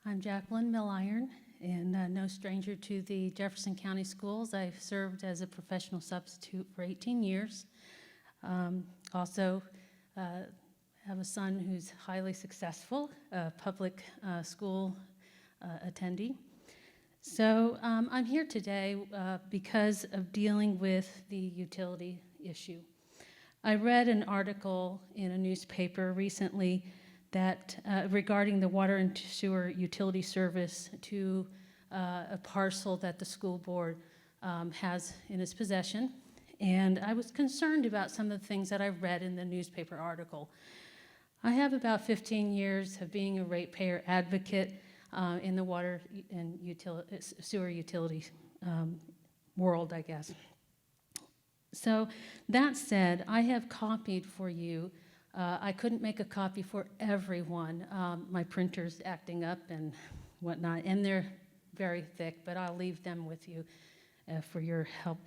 I'm Jacqueline Milliron, and no stranger to the Jefferson County Schools. I've served as a professional substitute for 18 years. Also, have a son who's highly successful, a public school attendee. So I'm here today because of dealing with the utility issue. I read an article in a newspaper recently that regarding the water and sewer utility service to a parcel that the school board has in its possession. And I was concerned about some of the things that I read in the newspaper article. I have about 15 years of being a ratepayer advocate in the water and sewer utility world, I guess. So that said, I have copied for you. I couldn't make a copy for everyone. My printer's acting up and whatnot, and they're very thick, but I'll leave them with you for your help.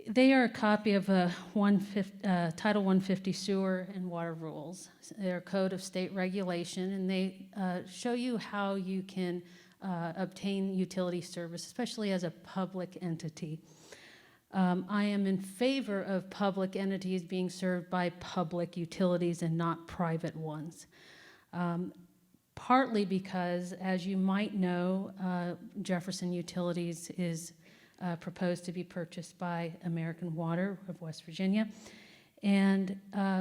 They are a copy of Title 150 Sewer and Water Rules. They're a code of state regulation, and they show you how you can obtain utility service, especially as a public entity. I am in favor of public entities being served by public utilities and not private ones. Partly because, as you might know, Jefferson Utilities is proposed to be purchased by American Water of West Virginia, and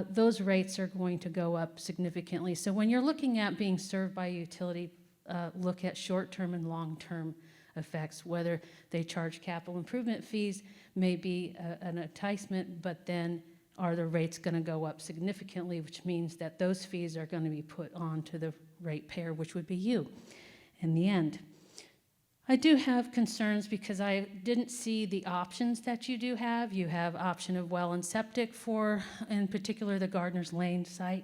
those rates are going to go up significantly. So when you're looking at being served by a utility, look at short-term and long-term effects. Whether they charge capital improvement fees may be an enticement, but then are the rates going to go up significantly, which means that those fees are going to be put on to the ratepayer, which would be you in the end. I do have concerns because I didn't see the options that you do have. You have option of well and septic for, in particular, the Gardner's Lane site.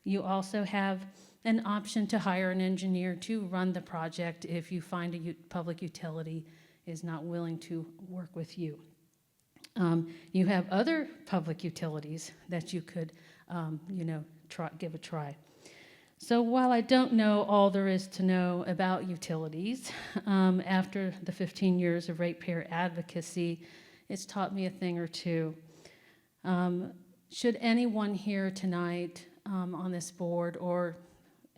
You also have an option to hire an engineer to run the project if you find a public utility is not willing to work with you. You have other public utilities that you could, give a try. So while I don't know all there is to know about utilities, after the 15 years of ratepayer advocacy, it's taught me a thing or two. Should anyone here tonight on this board or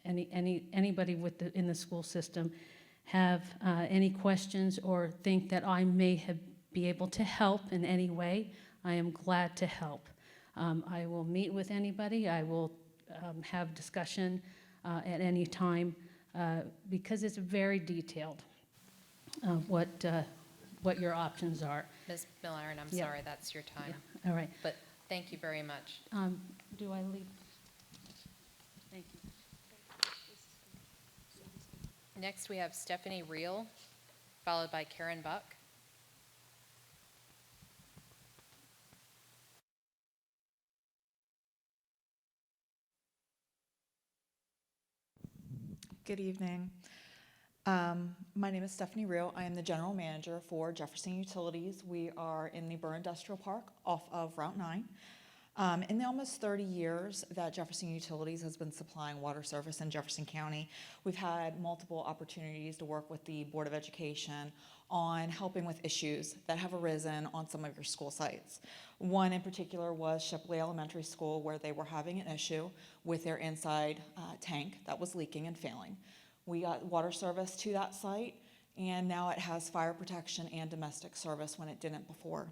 anybody in the school system have any questions or think that I may be able to help in any way, I am glad to help. I will meet with anybody. I will have discussion at any time because it's very detailed what your options are. Ms. Milliron, I'm Yeah. sorry, that's your time. Yeah. All right. But thank you very much. Do I leave? Thank you. Next, we have Stephanie Reel, followed by Karen Buck. Good evening. My name is Stephanie Reel. I am the general manager for Jefferson Utilities. We are in the Burr Industrial Park off of Route 9. In the almost 30 years that Jefferson Utilities has been supplying water service in Jefferson County, we've had multiple opportunities to work with the Board of Education on helping with issues that have arisen on some of your school sites. One in particular was Shipley Elementary School, where they were having an issue with their inside tank that was leaking and failing. We got water service to that site, and now it has fire protection and domestic service when it didn't before.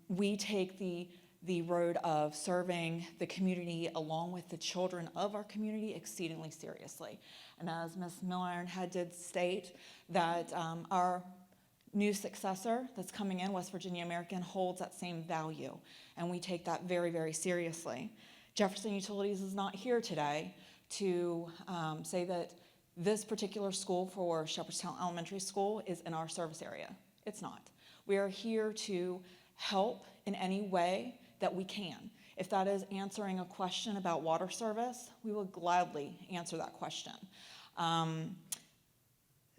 We take the road of serving the community along with the children of our community exceedingly seriously. And as Ms. Milliron did state, that our new successor that's coming in, West Virginia American, holds that same value, and we take that very, very seriously. Jefferson Utilities is not here today to say that this particular school for Shepherdstown Elementary School is in our service area. It's not. We are here to help in any way that we can. If that is answering a question about water service, we will gladly answer that question.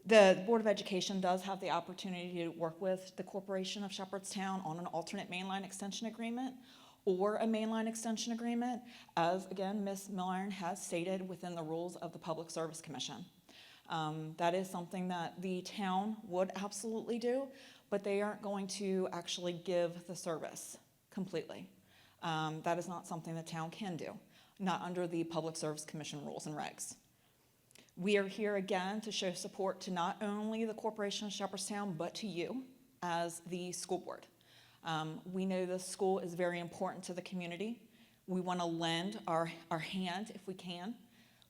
The Board of Education does have the opportunity to work with the Corporation of Shepherdstown on an alternate mainline extension agreement or a mainline extension agreement, as again, Ms. Milliron has stated within the rules of the Public Service Commission. That is something that the town would absolutely do, but they aren't going to actually give the service completely. That is not something the town can do, not under the Public Service Commission rules and regs. We are here again to show support to not only the Corporation of Shepherdstown, but to you as the school board. We know this school is very important to the community. We want to lend our hand if we can.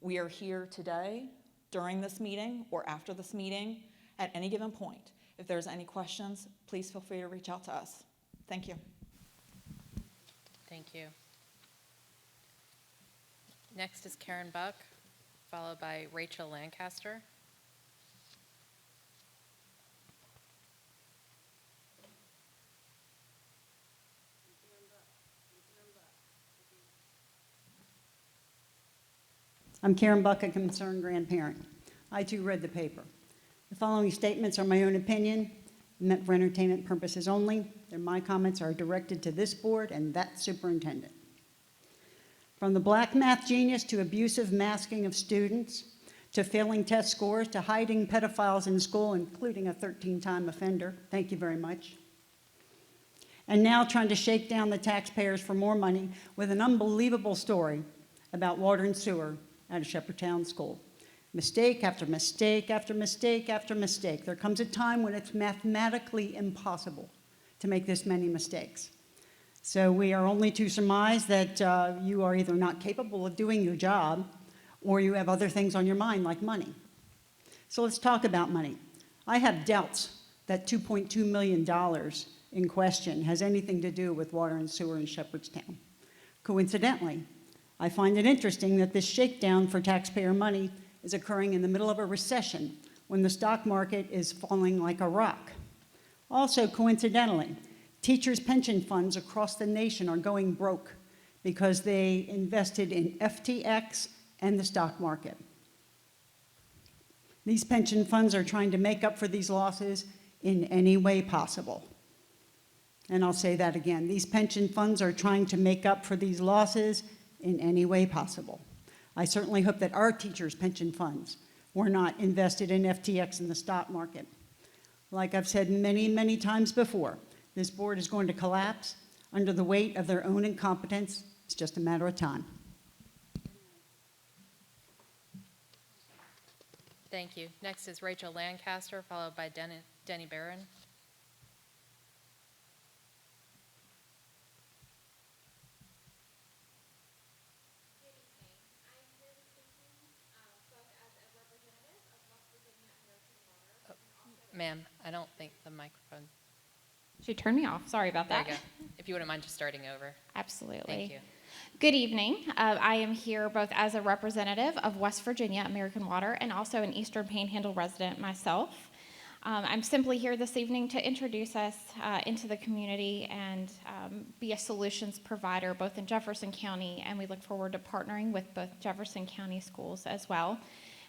We are here today during this meeting or after this meeting at any given point. If there's any questions, please feel free to reach out to us. Thank you. Thank you. Next is Karen Buck, followed by Rachel Lancaster. I'm Karen Buck, a concerned grandparent. I too read the paper. The following statements are my own opinion, meant for entertainment purposes only. My comments are directed to this board and that superintendent. From the black math genius to abusive masking of students, to failing test scores, to hiding pedophiles in school, including a 13-time offender. Thank you very much. And now trying to shake down the taxpayers for more money with an unbelievable story about water and sewer at a Shepherdstown school. Mistake after mistake after mistake after mistake. There comes a time when it's mathematically impossible to make this many mistakes. So we are only to surmise that you are either not capable of doing your job or you have other things on your mind like money. So let's talk about money. I have doubts that $2.2 million in question has anything to do with water and sewer in Shepherdstown. Coincidentally, I find it interesting that this shakedown for taxpayer money is occurring in the middle of a recession when the stock market is falling like a rock. Also, coincidentally, teachers' pension funds across the nation are going broke because they invested in FTX and the stock market. These pension funds are trying to make up for these losses in any way possible. And I'll say that again. These pension funds are trying to make up for these losses in any way possible. I certainly hope that our teachers' pension funds were not invested in FTX and the stock market. Like I've said many, many times before, this board is going to collapse under the weight of their own incompetence. It's just a matter of time. Thank you. Next is Rachel Lancaster, followed by Denny Barron. Ma'am, I don't think the microphone. She turned me off. Sorry about that. There you go. If you wouldn't mind just starting over. Absolutely. Thank you. Good evening. I am here both as a representative of West Virginia American Water and also an Eastern Panhandle resident myself. I'm simply here this evening to introduce us into the community and be a solutions provider both in Jefferson County, and we look forward to partnering with both Jefferson County schools as well.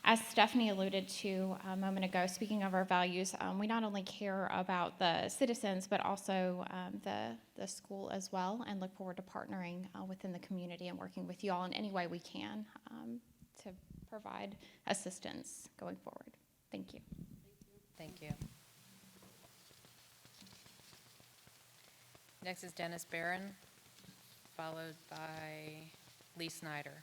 As Stephanie alluded to a moment ago, speaking of our values, we not only care about the citizens, but also the school as well, and look forward to partnering within the community and working with you all in any way we can to provide assistance going forward. Thank you. Thank you. Next is Dennis Barron, followed by Lee Snyder.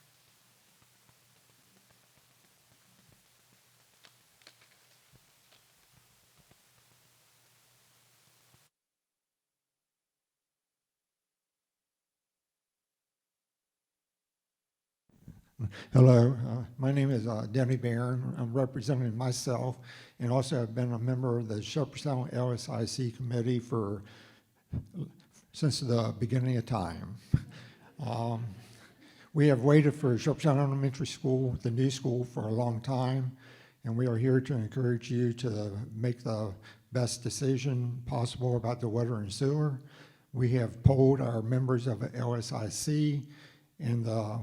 Hello, my name is Debbie Barron. I'm representing myself and also have been a member of the Jefferson LSIC committee since the beginning of time. We have waited for Jefferson Elementary School, the new school, for a long time, and we are here to encourage you to make the best decision possible about the water and sewer. We have polled our members of LSIC, and the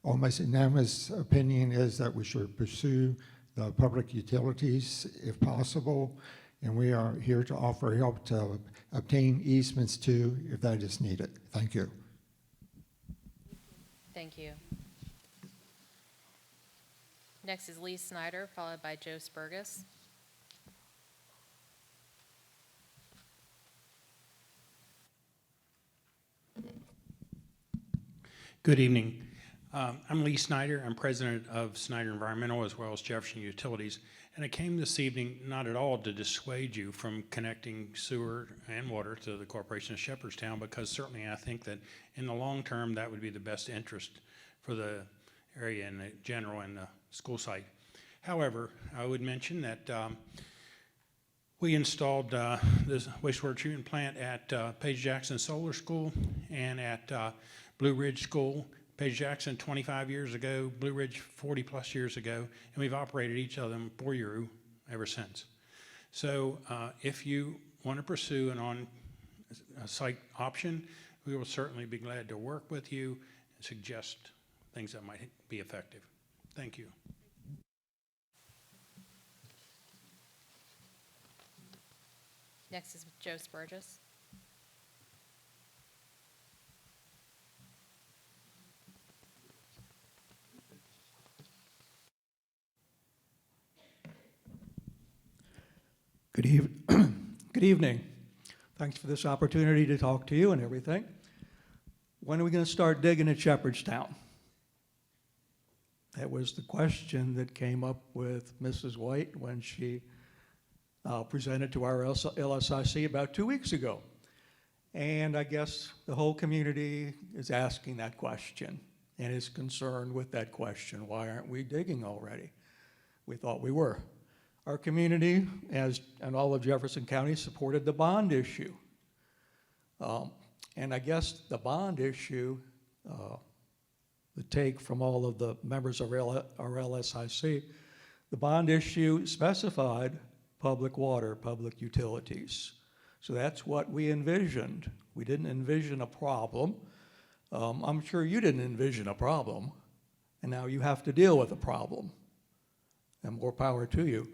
almost unanimous opinion is that we should pursue the public utilities if possible, and we are here to offer help to obtain easements too if that is needed. Thank you. Thank you. Next is Lee Snyder, followed by Joe Spurgis. Good evening. I'm Lee Snyder. I'm president of Snyder Environmental as well as Jefferson Utilities. And I came this evening not at all to dissuade you from connecting sewer and water to the Corporation of Shepherdstown, because certainly I think that in the long term that would be the best interest for the area in general and the school site. However, I would mention that we installed this wastewater treatment plant at Page Jackson Solar School and at Blue Ridge School. Page Jackson 25 years ago, Blue Ridge 40 plus years ago, and we've operated each of them for you ever since. So if you want to pursue an on-site option, we will certainly be glad to work with you and suggest things that might be effective. Thank you. Next is Joe Spurgis. Good evening. Thanks for this opportunity to talk to you and everything. When are we going to start digging at Shepherdstown? That was the question that came up with Mrs. White when she presented to our LSIC about 2 weeks ago. And I guess the whole community is asking that question and is concerned with that question. Why aren't we digging already? We thought we were. Our community, and all of Jefferson County, supported the bond issue. And I guess the bond issue, the take from all of the members of our LSIC, the bond issue specified public water, public utilities. So that's what we envisioned. We didn't envision a problem. I'm sure you didn't envision a problem, and now you have to deal with a problem. And more power to you.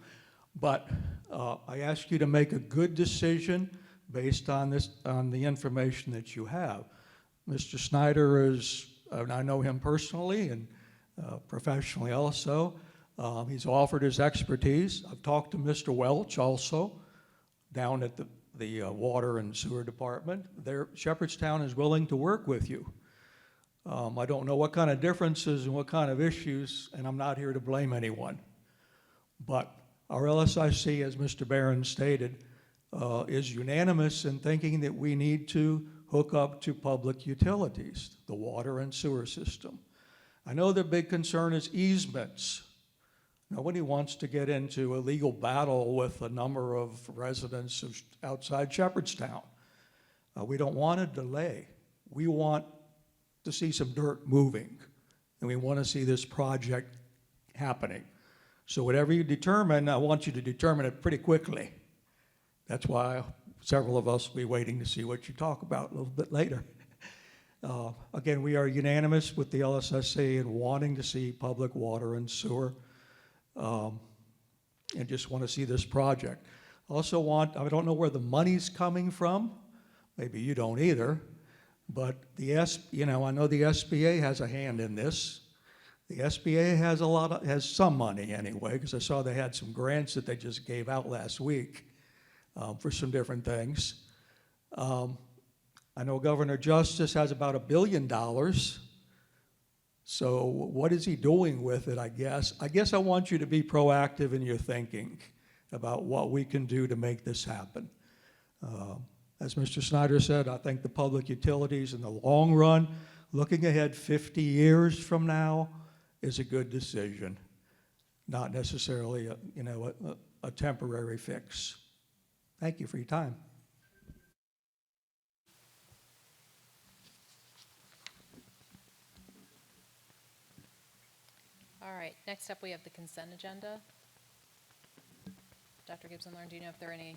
But I ask you to make a good decision based on the information that you have. Mr. Snyder is, and I know him personally and professionally also. He's offered his expertise. I've talked to Mr. Welch also down at the water and sewer department. Shepherdstown is willing to work with you. I don't know what kind of differences and what kind of issues, and I'm not here to blame anyone. But our LSIC, as Mr. Barron stated, is unanimous in thinking that we need to hook up to public utilities, the water and sewer system. I know the big concern is easements. Nobody wants to get into a legal battle with a number of residents outside Shepherdstown. We don't want a delay. We want to see some dirt moving, and we want to see this project happening. So whatever you determine, I want you to determine it pretty quickly. That's why several of us will be waiting to see what you talk about a little bit later. Again, we are unanimous with the LSSC in wanting to see public water and sewer, and just want to see this project. Also I don't know where the money's coming from. Maybe you don't either. But I know the SBA has a hand in this. The SBA has some money anyway, because I saw they had some grants that they just gave out last week for some different things. I know Governor Justice has about $1 billion. So what is he doing with it, I guess? I guess I want you to be proactive in your thinking about what we can do to make this happen. As Mr. Snyder said, I think the public utilities in the long run, looking ahead 50 years from now, is a good decision, not necessarily a temporary fix. Thank you for your time. All right, next up, we have the consent agenda. Dr. Gibson-Learn, do you know if there are any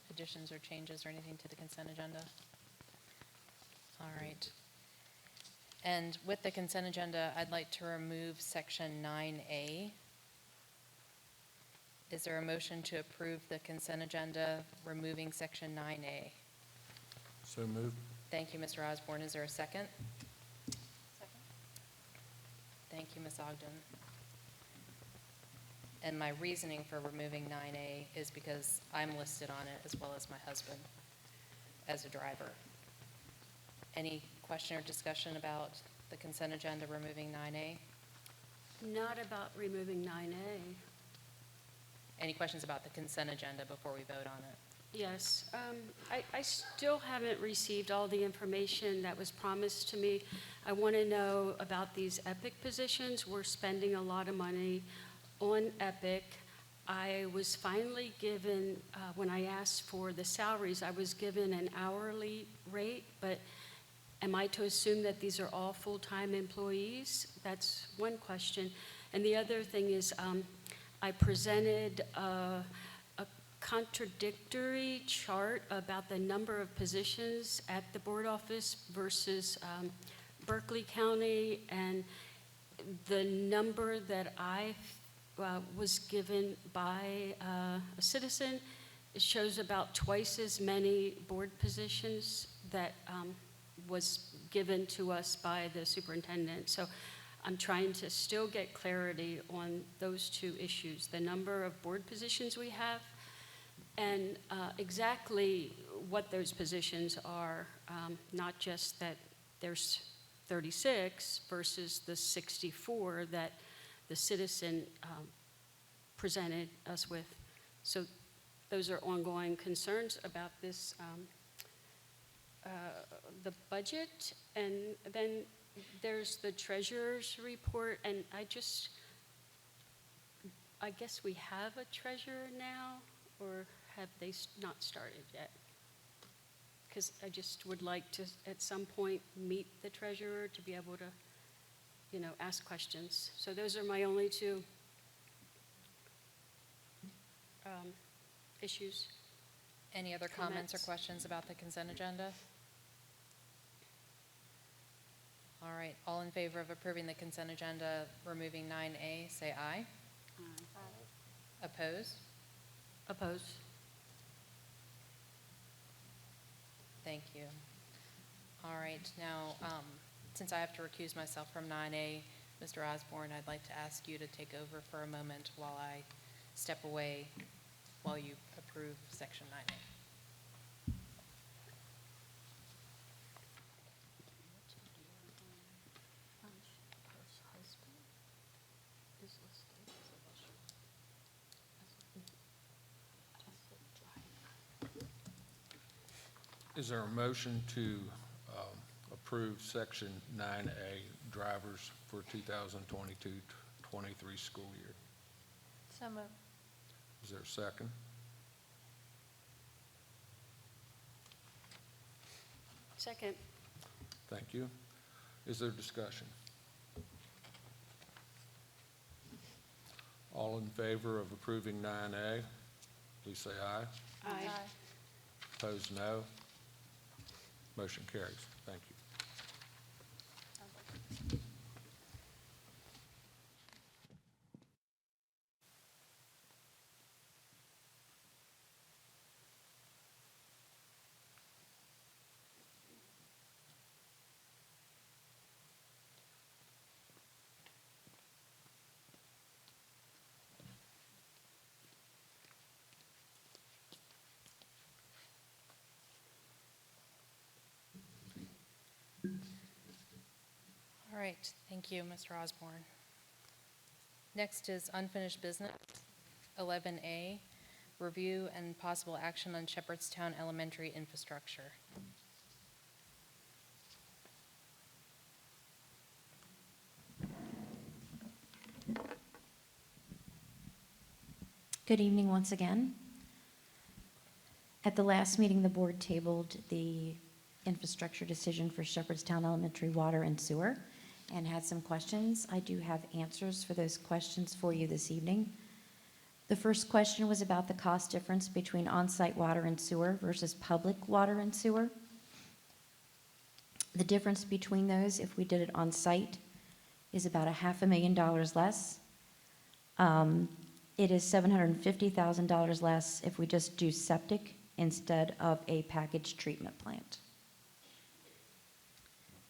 additions or changes or anything to the consent agenda? All right. And with the consent agenda, I'd like to remove section 9A. Is there a motion to approve the consent agenda, removing section 9A? So moved. Thank you, Mr. Osborne. Is there a second? Thank you, Ms. Ogden. And my reasoning for removing 9A is because I'm listed on it as well as my husband as a driver. Any question or discussion about the consent agenda removing 9A? Not about removing 9A. Any questions about the consent agenda before we vote on it? Yes. I still haven't received all the information that was promised to me. I want to know about these EPIC positions. We're spending a lot of money on EPIC. I was finally given, when I asked for the salaries, I was given an hourly rate, but am I to assume that these are all full-time employees? That's one question. And the other thing is, I presented a contradictory chart about the number of positions at the board office versus Berkeley County, and the number that I was given by a citizen, it shows about twice as many board positions that was given to us by the superintendent. So I'm trying to still get clarity on those two issues, the number of board positions we have and exactly what those positions are, not just that there's 36 versus the 64 that the citizen presented us with. So those are ongoing concerns about this, the budget. And then there's the treasurer's report, and I guess we have a treasurer now, or have they not started yet? Because I just would like to, at some point, meet the treasurer to be able to, ask questions. So those are my only two issues. Any other comments or questions about the consent agenda? All right, all in favor of approving the consent agenda, removing 9A, say aye. Aye. Oppose? Oppose. Thank you. All right, now, since I have to recuse myself from 9A, Mr. Osborne, I'd like to ask you to take over for a moment while I step away while you approve section 9A. Is there a motion to approve section 9A drivers for 2022-23 school year? So moved. Is there a second? Second. Thank you. Is there discussion? All in favor of approving 9A, please say aye. Aye. Opposed, no. Motion carries. Thank you. All right, thank you, Mr. Osborne. Next is unfinished business, 11A, review and possible action on Shepherdstown Elementary infrastructure. Good evening once again. At the last meeting, the board tabled the infrastructure decision for Shepherdstown Elementary water and sewer and had some questions. I do have answers for those questions for you this evening. The first question was about the cost difference between on-site water and sewer versus public water and sewer. The difference between those, if we did it on-site, is about $500,000 less. It is $750,000 less if we just do septic instead of a packaged treatment plant.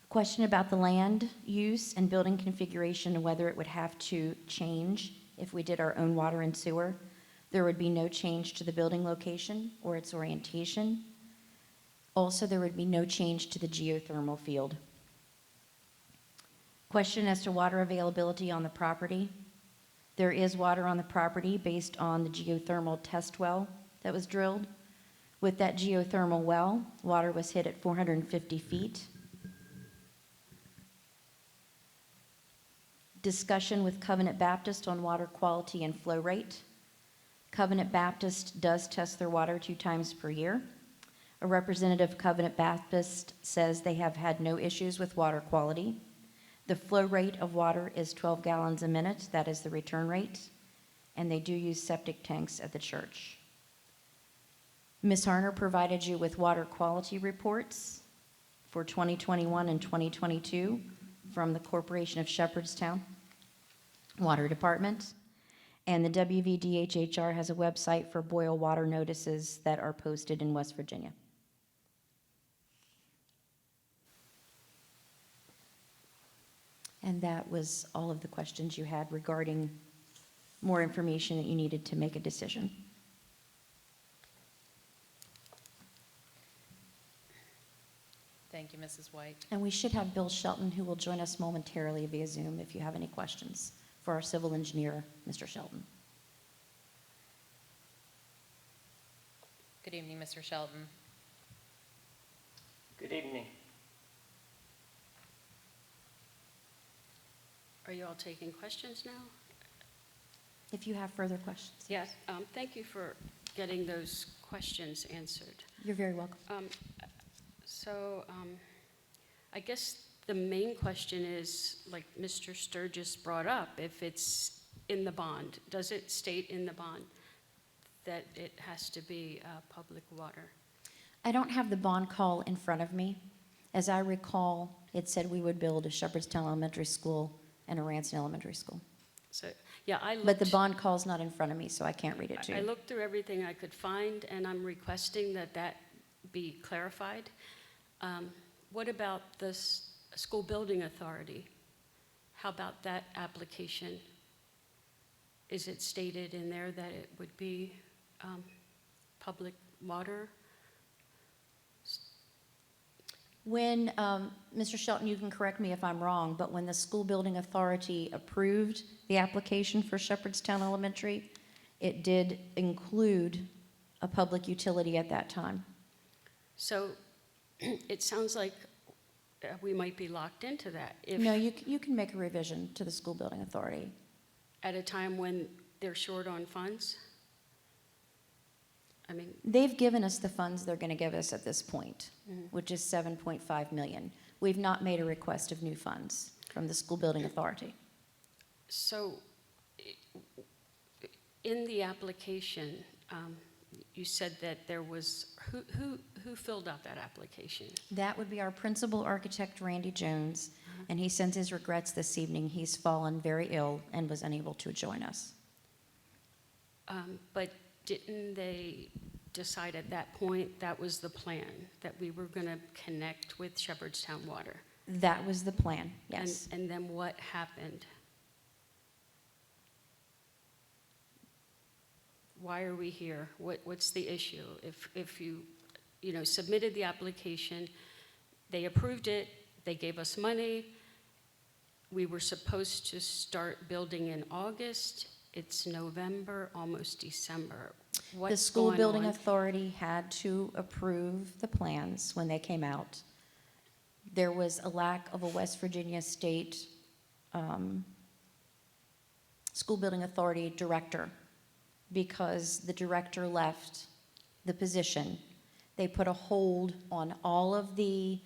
Question about the land use and building configuration and whether it would have to change if we did our own water and sewer. There would be no change to the building location or its orientation. Also, there would be no change to the geothermal field. Question as to water availability on the property. There is water on the property based on the geothermal test well that was drilled. With that geothermal well, water was hit at 450 feet. Discussion with Covenant Baptist on water quality and flow rate. Covenant Baptist does test their water 2 times per year. A representative of Covenant Baptist says they have had no issues with water quality. The flow rate of water is 12 gallons a minute. That is the return rate. And they do use septic tanks at the church. Ms. Harner provided you with water quality reports for 2021 and 2022 from the Corporation of Shepherdstown Water Department. And the WVDHHR has a website for boil water notices that are posted in West Virginia. And that was all of the questions you had regarding more information that you needed to make a decision. Thank you, Mrs. White. And we should have Bill Shelton, who will join us momentarily via Zoom if you have any questions for our civil engineer, Mr. Shelton. Good evening, Mr. Shelton. Good evening. Are you all taking questions now? If you have further questions. Yes. Thank you for getting those questions answered. You're very welcome. I guess the main question is, like Mr. Sturgis brought up, if it's in the bond, does it state in the bond that it has to be public water? I don't have the bond call in front of me. As I recall, it said we would build a Shepherdstown Elementary School and a Ranson Elementary School. So, yeah, I looked. But the bond call's not in front of me, so I can't read it to you. I looked through everything I could find, and I'm requesting that that be clarified. What about the school building authority? How about that application? Is it stated in there that it would be public water? When, Mr. Shelton, you can correct me if I'm wrong, but when the school building authority approved the application for Shepherdstown Elementary, it did include a public utility at that time. So it sounds like we might be locked into that. No, you can make a revision to the school building authority. At a time when they're short on funds? I mean, They've given us the funds they're going to give us at this point, which is $7.5 million. We've not made a request of new funds from the school building authority. so in the application, you said that there was, who filled out that application? That would be our principal architect, Randy Jones, and he sends his regrets this evening. He's fallen very ill and was unable to join us. But didn't they decide at that point that was the plan, that we were going to connect with Shepherdstown Water? That was the plan, yes. And then what happened? Why are we here? What's the issue? If you submitted the application, they approved it, they gave us money, we were supposed to start building in August, it's November, almost December. What's The school going building on? authority had to approve the plans when they came out. There was a lack of a West Virginia State School Building Authority director because the director left the position. They put a hold on all of the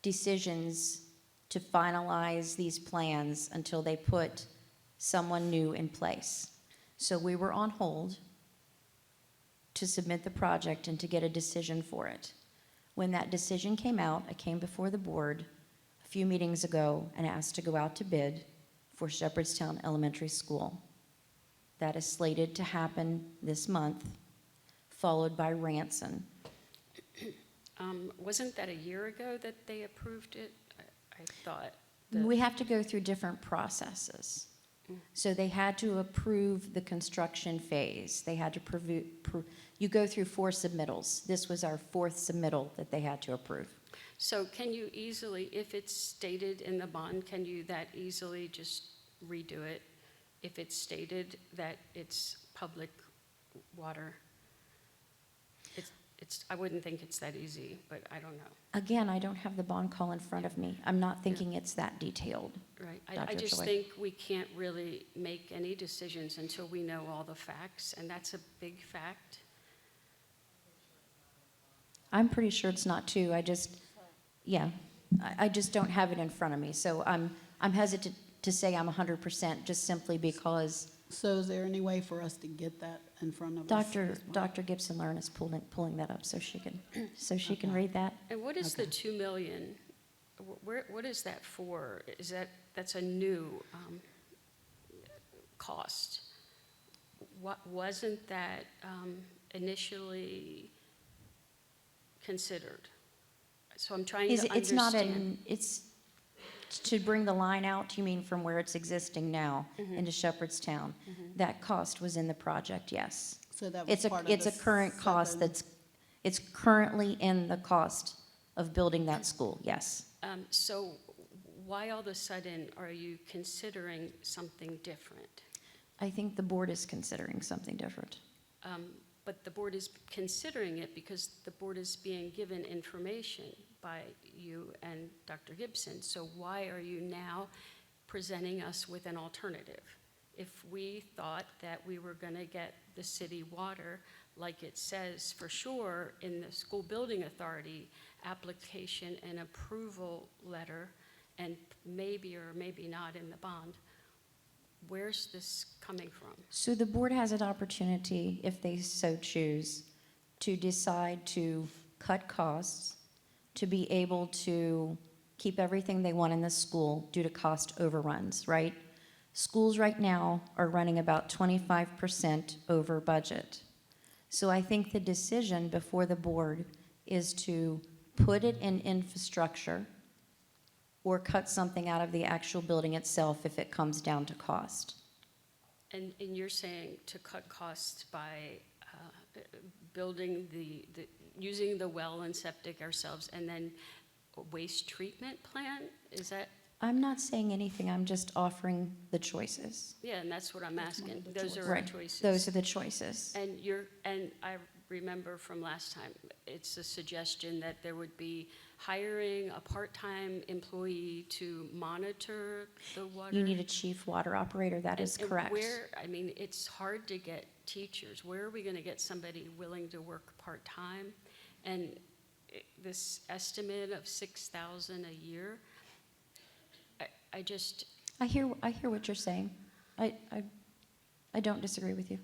decisions to finalize these plans until they put someone new in place. So we were on hold to submit the project and to get a decision for it. When that decision came out, I came before the board a few meetings ago and asked to go out to bid for Shepherdstown Elementary School. That is slated to happen this month, followed by Ranson. Wasn't that a year ago that they approved it? I thought. We have to go through different processes. So they had to approve the construction phase. They had to you go through 4 submittals. This was our 4th submittal that they had to approve. So can you easily, if it's stated in the bond, can you that easily just redo it? If it's stated that it's public water? I wouldn't think it's that easy, but I don't know. Again, I don't have the bond call in front of me. I'm not thinking it's that detailed. Right. I Dr. just Joy. think we can't really make any decisions until we know all the facts, and that's a big fact. I'm pretty sure it's not too. I just don't have it in front of me. So I'm hesitant to say I'm 100% just simply because. So is there any way for us to get that in front of us? Dr. Gibson Learn is pulling that up so she can read that. And what is the 2 million? What is that for? That's a new cost? Wasn't that initially considered? So I'm trying to understand. It's not it's to bring the line out, you mean from where it's existing now into Shepherdstown. That cost was in the project, yes. So that was It's a current cost it's currently in the cost of building that school, yes. So why all of a sudden are you considering something different? I think the board is considering something different. But the board is considering it because the board is being given information by you and Dr. Gibson. So why are you now presenting us with an alternative? If we thought that we were going to get the city water, like it says for sure in the school building authority application and approval letter, and maybe or maybe not in the bond, where's this coming from? So the board has an opportunity, if they so choose, to decide to cut costs, to be able to keep everything they want in the school due to cost overruns, right? Schools right now are running about 25% over budget. So I think the decision before the board is to put it in infrastructure or cut something out of the actual building itself if it comes down to cost. And you're saying to cut costs by building using the well and septic ourselves and then a waste treatment plant? Is that? I'm not saying anything, I'm just offering the choices. Yeah, and that's what I'm asking. Those are our Right, choices. those are the choices. And I remember from last time, it's a suggestion that there would be hiring a part-time employee to monitor the water. You need a chief water operator, that is correct. It's hard to get teachers. Where are we going to get somebody willing to work part-time? And this estimate of $6,000 a year, I hear what you're saying. I don't disagree with you.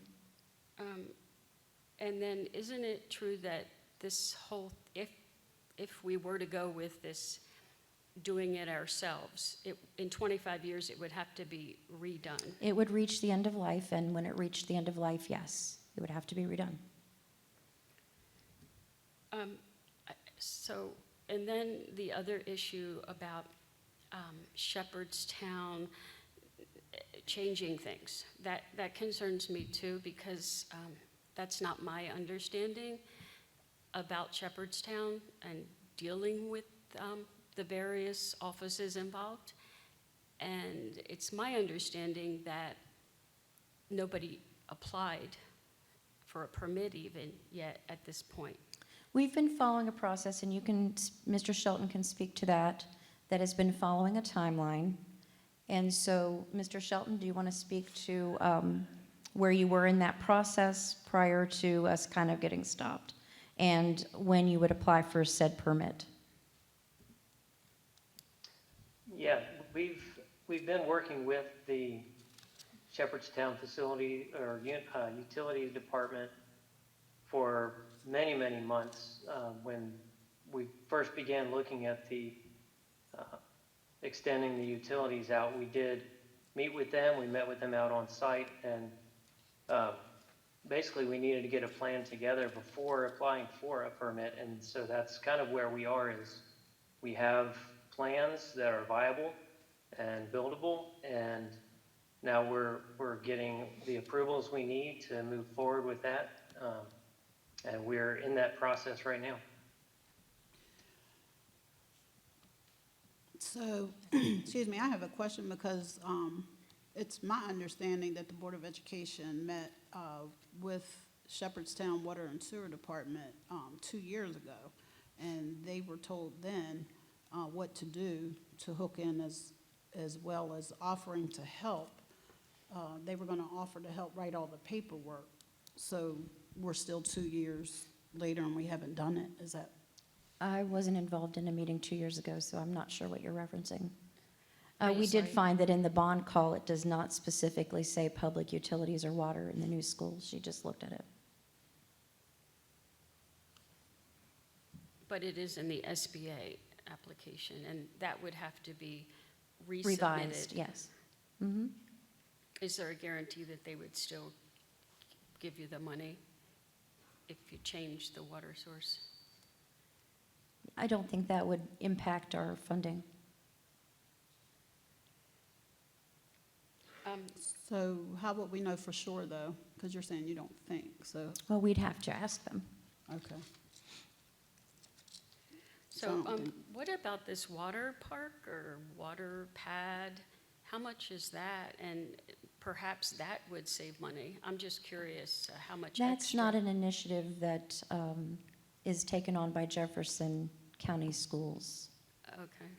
And then isn't it true that this whole, if we were to go with this, doing it ourselves, in 25 years it would have to be redone? It would reach the end of life, and when it reached the end of life, yes, it would have to be redone. So, and then the other issue about Shepherdstown changing things, that concerns me too, because that's not my understanding about Shepherdstown and dealing with the various offices involved. And it's my understanding that nobody applied for a permit even yet at this point. We've been following a process, and Mr. Shelton can speak to that has been following a timeline. And so, Mr. Shelton, do you want to speak to where you were in that process prior to us kind of getting stopped, and when you would apply for said permit. Yeah, we've been working with the Shepherdstown facility or utilities department for many, many months. When we first began looking at the extending the utilities out, we did meet with them. We met with them out on site, and basically we needed to get a plan together before applying for a permit. And so that's kind of where we are, is we have plans that are viable and buildable, and now we're getting the approvals we need to move forward with that, and we're in that process right now. So, excuse me, I have a question because it's my understanding that the Board of Education met with Shepherdstown Water and Sewer Department 2 years ago, and they were told then what to do to hook in as well as offering to help. They were going to offer to help write all the paperwork. So we're still 2 years later and we haven't done it. Is that? I wasn't involved in a meeting 2 years ago, so I'm not sure what you're referencing. Are you We did sorry? find that in the bond call, it does not specifically say public utilities or water in the new schools. She just looked at it. But it is in the SBA application, and that would have to be resubmitted. Revised, yes. Mhm. Is there a guarantee that they would still give you the money if you change the water source? I don't think that would impact our funding. So how would we know for sure though? Because you're saying you don't think, so, Well, we'd have to ask them. okay. So I don't think- what about this water park or water pad? How much is that? And perhaps that would save money. I'm just curious how much That's extra. not an initiative that is taken on by Jefferson County Schools. Okay.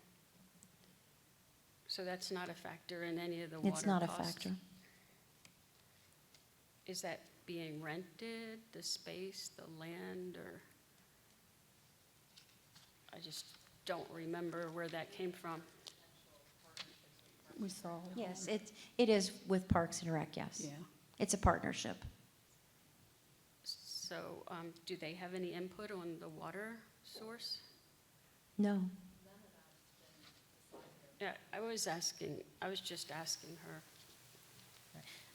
So that's not a factor in any of the water costs? It's not a factor. Is that being rented, the space, the land, or? I just don't remember where that came from. We saw. Yes, it is with Parks and Rec, yes. Yeah. It's a partnership. So do they have any input on the water source? No. Yeah, I was just asking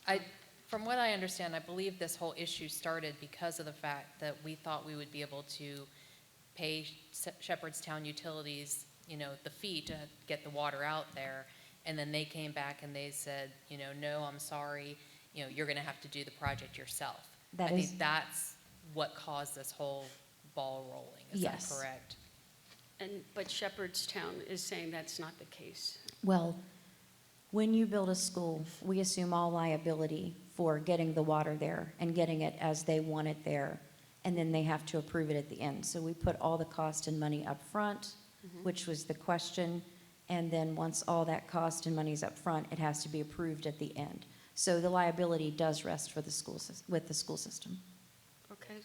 her. From what I understand, I believe this whole issue started because of the fact that we thought we would be able to pay Shepherdstown Utilities, the fee to get the water out there. And then they came back and they said, no, I'm sorry, you're going to have to do the project yourself. I think that's what caused this whole ball rolling. Is that correct? But Shepherdstown is saying that's not the case. Well, when you build a school, we assume all liability for getting the water there and getting it as they want it there, and then they have to approve it at the end. So we put all the cost and money up front, which was the question, and then once all that cost and money's up front, it has to be approved at the end. So the liability does rest for the with the school system. Okay.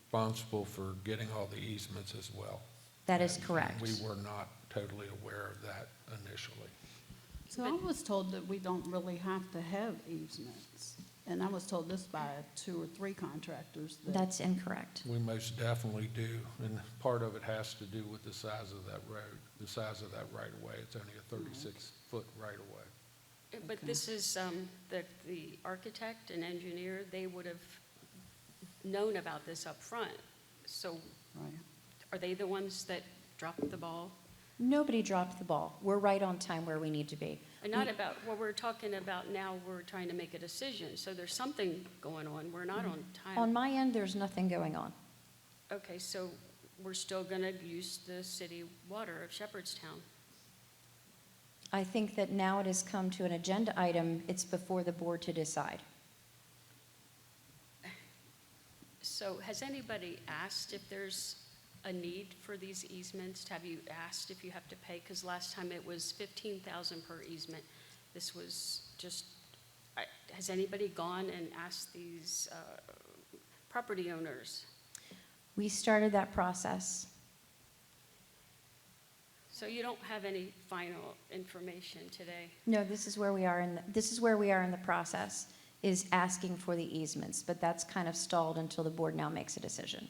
Responsible for getting all the easements as well. That is correct. We were not totally aware of that initially. So I was told that we don't really have to have easements. And I was told this by 2 or 3 contractors. That's incorrect. We most definitely do, and part of it has to do with the size of that road, the size of that right-of-way. It's only a 36-foot right-of-way. But this is the architect and engineer, they would have known about this up front. So are they the ones that dropped the ball? Nobody dropped the ball. We're right on time where we need to be. And not about what we're talking about now, we're trying to make a decision. So there's something going on. We're not on time. On my end, there's nothing going on. Okay, so we're still going to use the city water of Shepherdstown. I think that now it has come to an agenda item. It's before the board to decide. So has anybody asked if there's a need for these easements? Have you asked if you have to pay? Because last time it was $15,000 per easement. This was just Has anybody gone and asked these property owners? We started that process. So you don't have any final information today? No, this is where we are in the process, is asking for the easements, but that's kind of stalled until the board now makes a decision.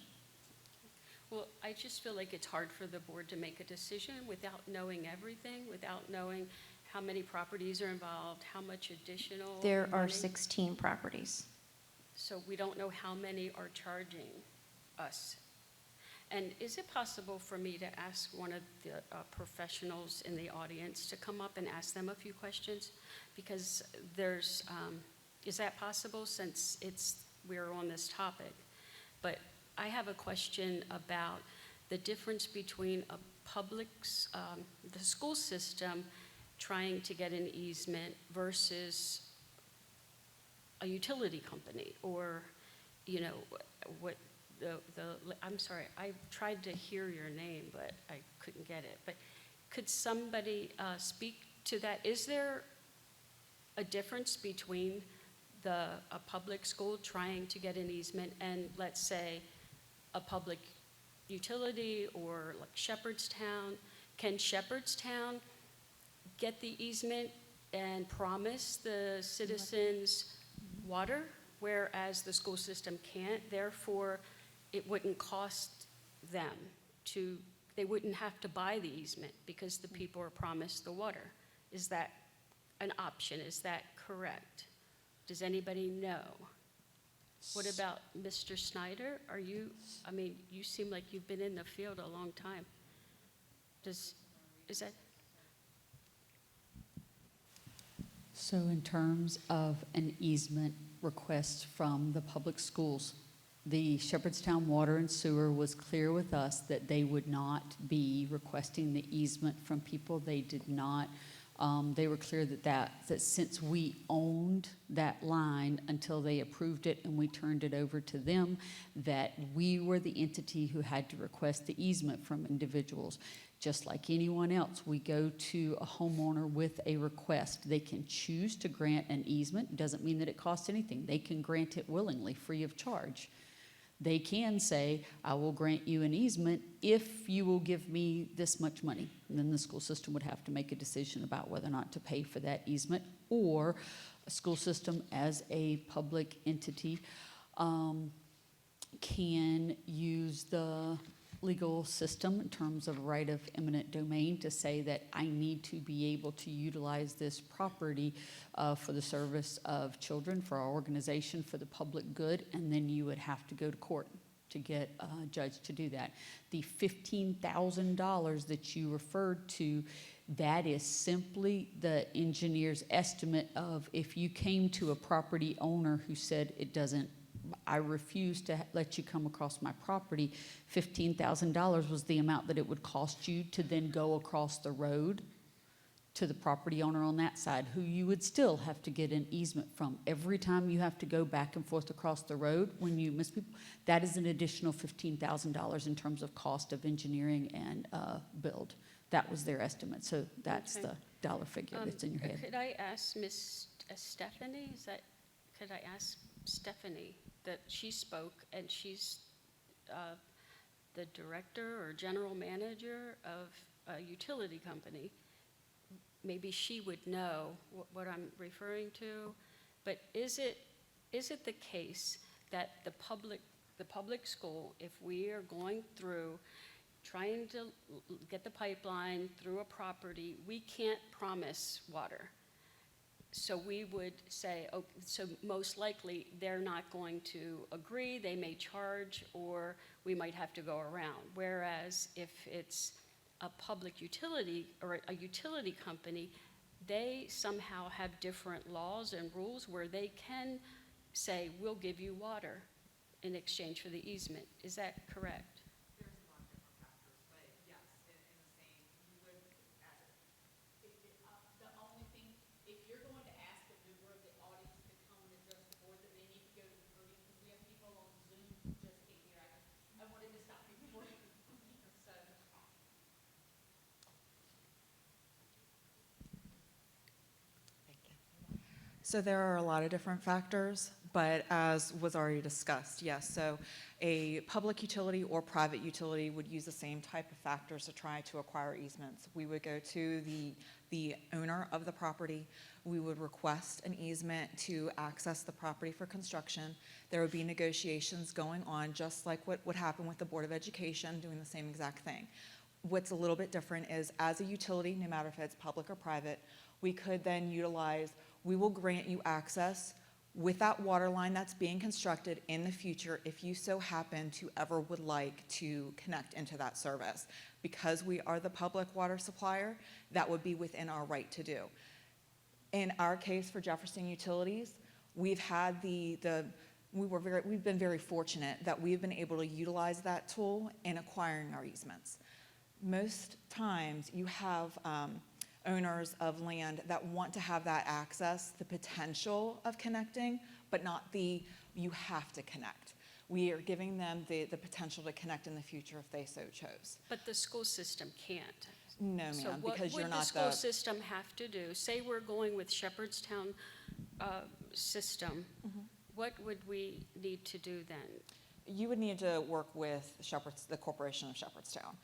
Well, I just feel like it's hard for the board to make a decision without knowing everything, without knowing how many properties are involved, how much additional There are money. 16 properties. So we don't know how many are charging us. And is it possible for me to ask one of the professionals in the audience to come up and ask them a few questions? Because there's, is that possible since we're on this topic? But I have a question about the difference between the school system trying to get an easement versus a utility company, or, you know, what I'm sorry, I tried to hear your name, but I couldn't get it. But could somebody speak to that? Is there a difference between a public school trying to get an easement and, let's say, a public utility or like Shepherdstown? Can Shepherdstown get the easement and promise the citizens water, whereas the school system can't? Therefore, it wouldn't cost them they wouldn't have to buy the easement because the people are promised the water. Is that an option? Is that correct? Does anybody know? What about Mr. Snyder? You seem like you've been in the field a long time. Is that? So in terms of an easement request from the public schools, the Shepherdstown Water and Sewer was clear with us that they would not be requesting the easement from people. They did not. They were clear that since we owned that line until they approved it and we turned it over to them, that we were the entity who had to request the easement from individuals. Just like anyone else, we go to a homeowner with a request. They can choose to grant an easement. Doesn't mean that it costs anything. They can grant it willingly, free of charge. They can say, I will grant you an easement if you will give me this much money. And then the school system would have to make a decision about whether or not to pay for that easement, or a school system as a public entity can use the legal system in terms of right of eminent domain to say that I need to be able to utilize this property for the service of children, for our organization, for the public good, and then you would have to go to court to get a judge to do that. The $15,000 that you referred to, that is simply the engineer's estimate of if you came to a property owner who said I refuse to let you come across my property, $15,000 was the amount that it would cost you to then go across the road to the property owner on that side, who you would still have to get an easement from. Every time you have to go back and forth across the road when you miss people, that is an additional $15,000 in terms of cost of engineering and build. That was their estimate, so that's Okay. the dollar figure that's in your head. Could I ask Miss Stephanie? Could I ask Stephanie that she spoke, and she's the director or general manager of a utility company. Maybe she would know what I'm referring to. But is it the case that the public school, if we are going through trying to get the pipeline through a property, we can't promise water? So we would say, oh, so most likely they're not going to agree, they may charge, or we might have to go around. Whereas if it's a public utility or a utility company, they somehow have different laws and rules where they can say, we'll give you water in exchange for the easement. Is that correct? So there are a lot of different factors, but as was already discussed, yes. So a public utility or private utility would use the same type of factors to try to acquire easements. We would go to the owner of the property. We would request an easement to access the property for construction. There would be negotiations going on, just like what would happen with the Board of Education, doing the same exact thing. What's a little bit different is, as a utility, no matter if it's public or private, we could then utilize, we will grant you access with that water line that's being constructed in the future if you so happen to ever would like to connect into that service. Because we are the public water supplier, that would be within our right to do. In our case for Jefferson Utilities, we've had we've been very fortunate that we've been able to utilize that tool in acquiring our easements. Most times you have owners of land that want to have that access, the potential of connecting, but not the you have to connect. We are giving them the potential to connect in the future if they so chose. But the school system can't. No, ma'am, So because you're what would not the school system have to do? Say we're going with Shepherdstown system, what would we need to do then? You would need to work with the Corporation of Shepherdstown.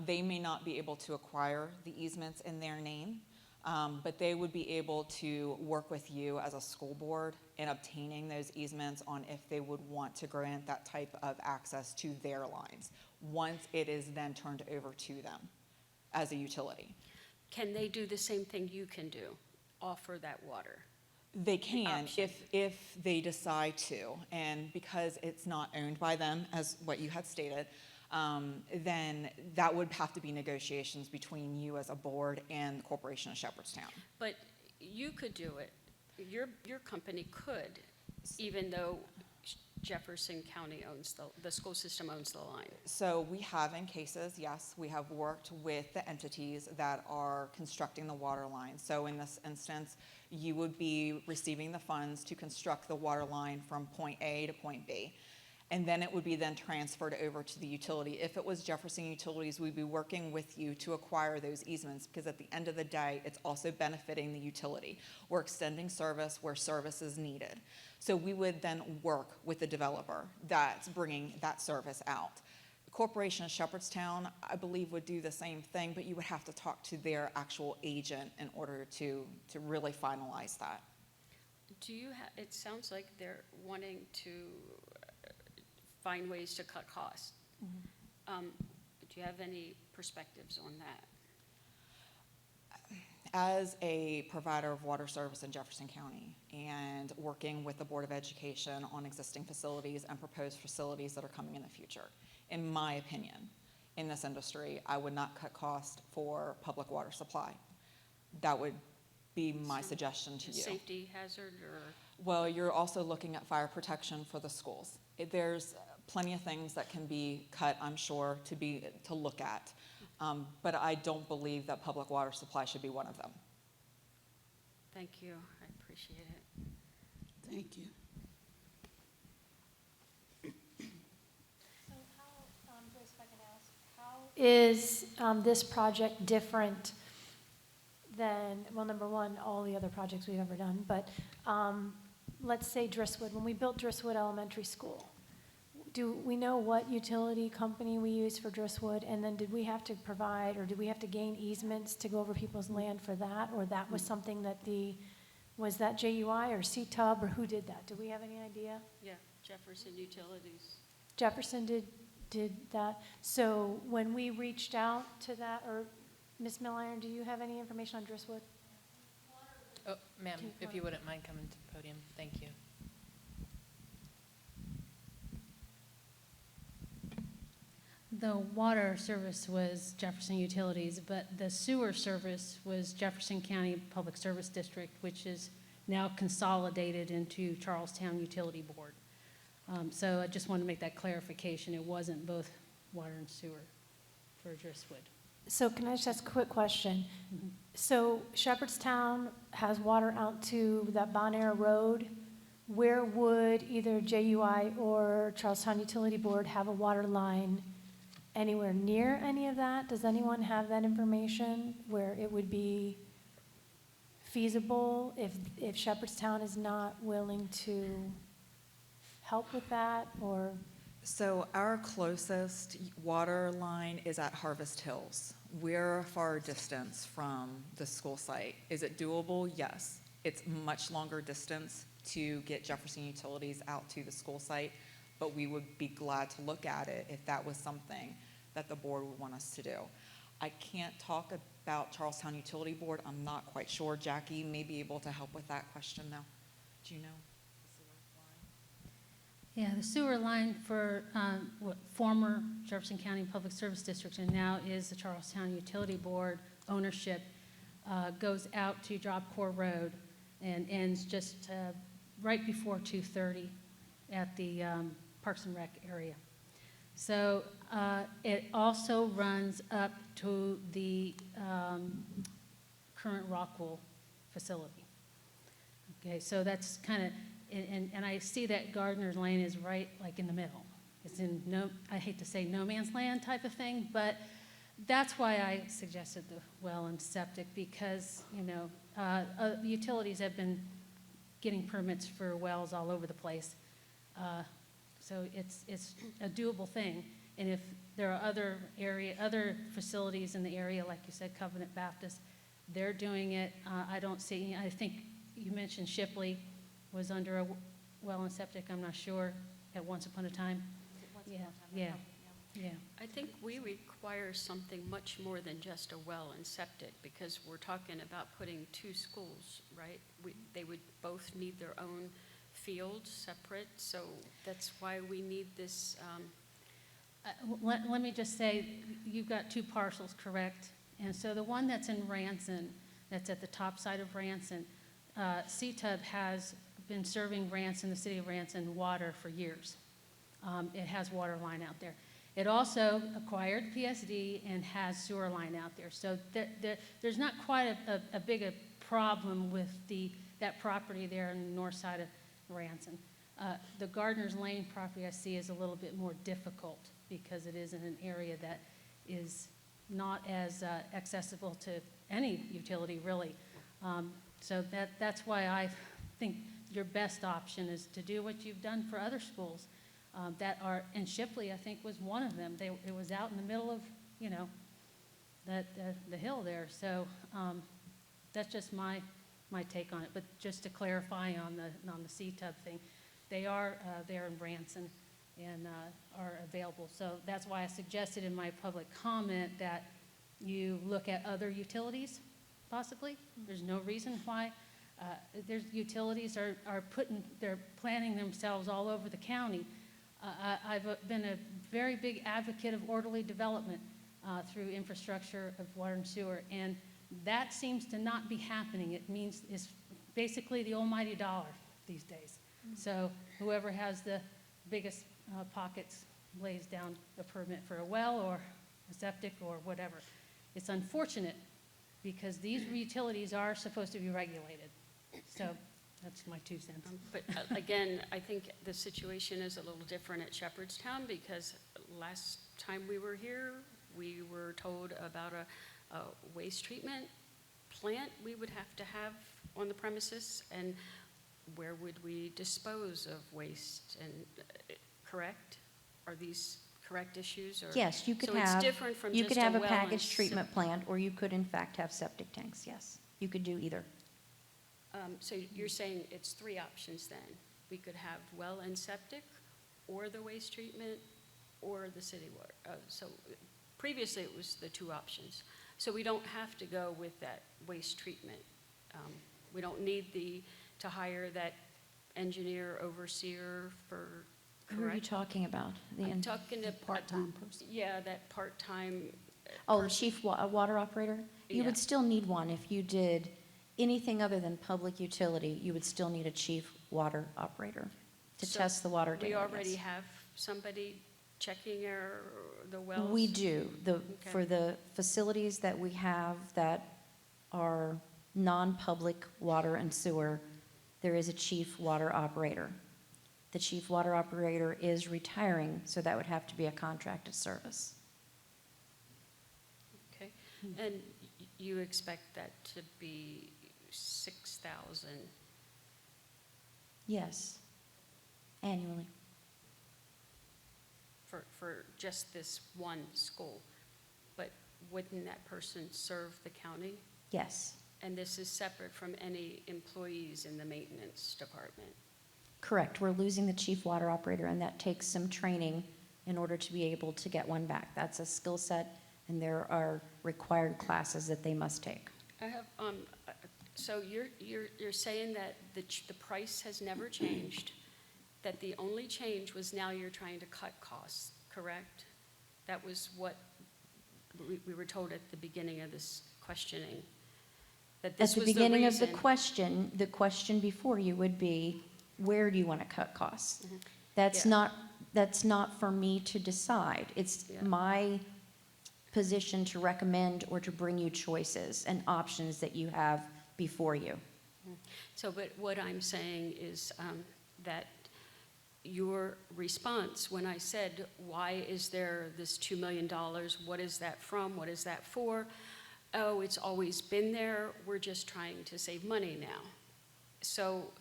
They may not be able to acquire the easements in their name, but they would be able to work with you as a school board in obtaining those easements on if they would want to grant that type of access to their lines, once it is then turned over to them as a utility. Can they do the same thing you can do, offer that water? They can Option. if they decide to, and because it's not owned by them, as what you had stated, then that would have to be negotiations between you as a board and the Corporation of Shepherdstown. But you could do it. Your company could, even though Jefferson County owns the school system owns the line. So we have in cases, yes, we have worked with the entities that are constructing the water line. So in this instance, you would be receiving the funds to construct the water line from point A to point B. And then it would be then transferred over to the utility. If it was Jefferson Utilities, we'd be working with you to acquire those easements, because at the end of the day, it's also benefiting the utility. We're extending service where service is needed. So we would then work with the developer that's bringing that service out. The Corporation of Shepherdstown, I believe, would do the same thing, but you would have to talk to their actual agent in order to really finalize that. It sounds like they're wanting to find ways to cut costs. Do you have any perspectives on that? As a provider of water service in Jefferson County and working with the Board of Education on existing facilities and proposed facilities that are coming in the future, in my opinion, in this industry, I would not cut cost for public water supply. That would be my suggestion to you. Safety hazard or? Well, you're also looking at fire protection for the schools. There's plenty of things that can be cut, I'm sure, to look at. But I don't believe that public water supply should be one of them. Thank you, I appreciate it. Thank you. So how, Joyce, if I can ask, how is this project different than, well, number one, all the other projects we've ever done, but let's say Drisswood, when we built Drisswood Elementary School, do we know what utility company we used for Drisswood? And then did we have to provide, or did we have to gain easements to go over people's land for that? Or that was something that was that JUI or CTUB, or who did that? Do we have any idea? Yeah, Jefferson Utilities. Jefferson did that. So when we reached out to that, or Ms. Milliron, do you have any information on Drisswood? Oh, ma'am, if you wouldn't mind coming to the podium, thank you. The water service was Jefferson Utilities, but the sewer service was Jefferson County Public Service District, which is now consolidated into Charlestown Utility Board. So I just wanted to make that clarification. It wasn't both water and sewer for Drisswood. So can I just ask a quick question? So Shepherdstown has water out to that Bon Air Road. Where would either JUI or Charlestown Utility Board have a water line anywhere near any of that? Does anyone have that information where it would be feasible if Shepherdstown is not willing to help with that, or? So our closest water line is at Harvest Hills. We're a far distance from the school site. Is it doable? Yes. It's much longer distance to get Jefferson Utilities out to the school site, but we would be glad to look at it if that was something that the board would want us to do. I can't talk about Charlestown Utility Board. I'm not quite sure. Jackie may be able to help with that question though. Do you know? Yeah, the sewer line for what former Jefferson County Public Service District and now is the Charlestown Utility Board ownership goes out to Job Corps Road and ends just right before 230 at the Parks and Rec area. So it also runs up to the current Rockwool facility. Okay, so that's kind of, and I see that Gardner's Lane is right like in the middle. It's in no, I hate to say no man's land type of thing, but that's why I suggested the well and septic, because, you know, utilities have been getting permits for wells all over the place. So it's a doable thing. And if there are other facilities in the area, like you said, Covenant Baptist, they're doing it. I don't see, I think you mentioned Shipley was under a well and septic, I'm not sure, at once upon a time. Yeah. I think we require something much more than just a well and septic, because we're talking about putting two schools, right? They would both need their own fields separate, so that's why we need this. Let me just say, you've got two parcels, correct? And so the one that's in Ranson, that's at the top side of Ranson, CTUB has been serving Ranson, the city of Ranson, water for years. It has water line out there. It also acquired PSD and has sewer line out there. So there's not quite a big a problem with that property there on the north side of Ranson. The Gardner's Lane property I see is a little bit more difficult because it is in an area that is not as accessible to any utility, really. So that's why I think your best option is to do what you've done for other schools that are, and Shipley, I think, was one of them. It was out in the middle of, you know, the hill there. So that's just my take on it. But just to clarify on the CTUB thing, they are there in Branson and are available. So that's why I suggested in my public comment that you look at other utilities, possibly. There's no reason why. There's utilities they're planning themselves all over the county. I've been a very big advocate of orderly development through infrastructure of water and sewer, and that seems to not be happening. It means it's basically the almighty dollar these days. So whoever has the biggest pockets lays down a permit for a well or a septic or whatever. It's unfortunate because these utilities are supposed to be regulated. So that's my 2 cents. But again, I think the situation is a little different at Shepherdstown, because last time we were here, we were told about a waste treatment plant we would have to have on the premises, and where would we dispose of waste? And correct? Are these correct issues? Or? Yes, you could so have. It's different from you just could have a well packaged treatment plant, or you could in fact have septic tanks. Yes, you could do either. So you're saying it's 3 options then? We could have well and septic, or the waste treatment, or the city water. So previously it was the 2 options. So we don't have to go with that waste treatment. We don't need to hire that engineer overseer for. Correct? Who are you talking about? I'm talking to part-time person. Yeah, that part-time. Oh, the chief water operator? You Yeah. would still need one if you did anything other than public utility. You would still need a chief water operator to So test the water data. We already yes. have somebody checking the wells? We do. For the facilities that we have that are non-public water and sewer, there is a chief water operator. The chief water operator is retiring, so that would have to be a contracted service. Okay, and you expect that to be 6,000. Yes, annually. For just this one school. But wouldn't that person serve the county? Yes, And this is separate from any employees in the maintenance department? correct. We're losing the chief water operator, and that takes some training in order to be able to get one back. That's a skill set, and there are required classes that they must take. I have, so you're saying that the price has never changed, that the only change was now you're trying to cut costs, correct? That was what we were told at the beginning of this questioning, that this At the was the beginning of the reason. question before you would be, where do you want to cut costs? Mhm. That's Yeah. not for me to decide. It's Yeah. my position to recommend or to bring you choices and options that you have before you. So, but what I'm saying is that your response when I said, why is there this $2 million? What is that from? What is that for? Oh, it's always been there. We're just trying to save money now. So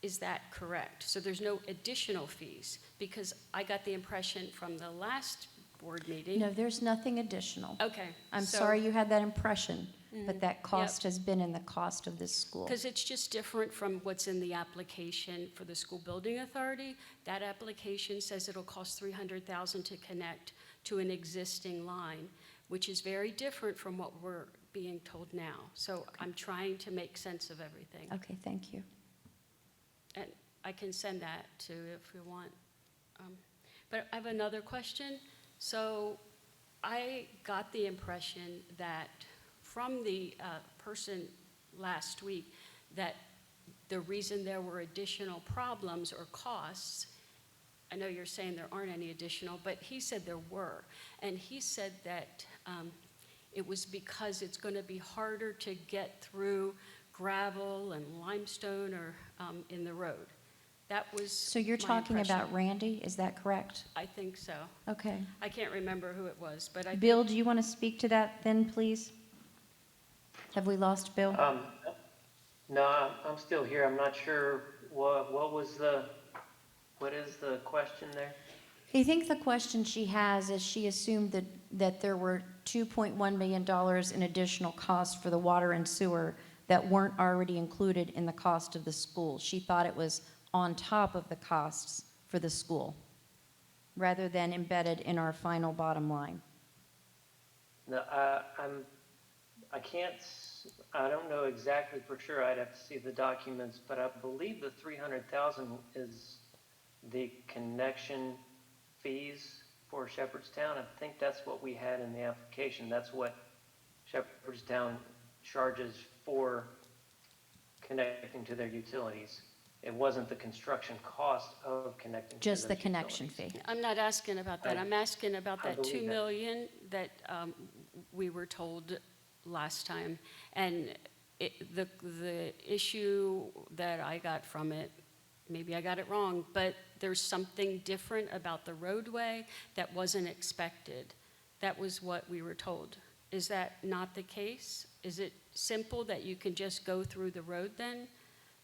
is that correct? So there's no additional fees? Because I got the impression from the last board meeting. No, there's nothing additional. Okay. I'm so- sorry you had that impression, but Mhm. that cost Yep. has been in the cost of this school. Because it's just different from what's in the application for the school building authority. That application says it'll cost $300,000 to connect to an existing line, which is very different from what we're being told now. So I'm trying to make sense of everything. Okay, thank you. And I can send that to if you want. But I have another question. So I got the impression that from the person last week that the reason there were additional problems or costs, I know you're saying there aren't any additional, but he said there were. And he said that it was because it's going to be harder to get through gravel and limestone or in the road. That was So you're my talking impression. about Randy, is that correct? I think so. Okay. I can't remember who it was, but I Bill, do you want to speak to that then, please? Have we lost Bill? No, I'm still here. I'm not sure what is the question there? I think the question she has is she assumed that there were $2.1 million in additional costs for the water and sewer that weren't already included in the cost of the school. She thought it was on top of the costs for the school, rather than embedded in our final bottom line. No, I don't know exactly for sure. I'd have to see the documents, but I believe the 300,000 is the connection fees for Shepherdstown. I think that's what we had in the application. That's what Shepherdstown charges for connecting to their utilities. It wasn't the construction cost of connecting to Just the those connection utilities. fee. I'm not asking about that. I'm asking about I that believe 2 that. million that we were told last time. And the issue that I got from it, maybe I got it wrong, but there's something different about the roadway that wasn't expected. That was what we were told. Is that not the case? Is it simple that you can just go through the road then?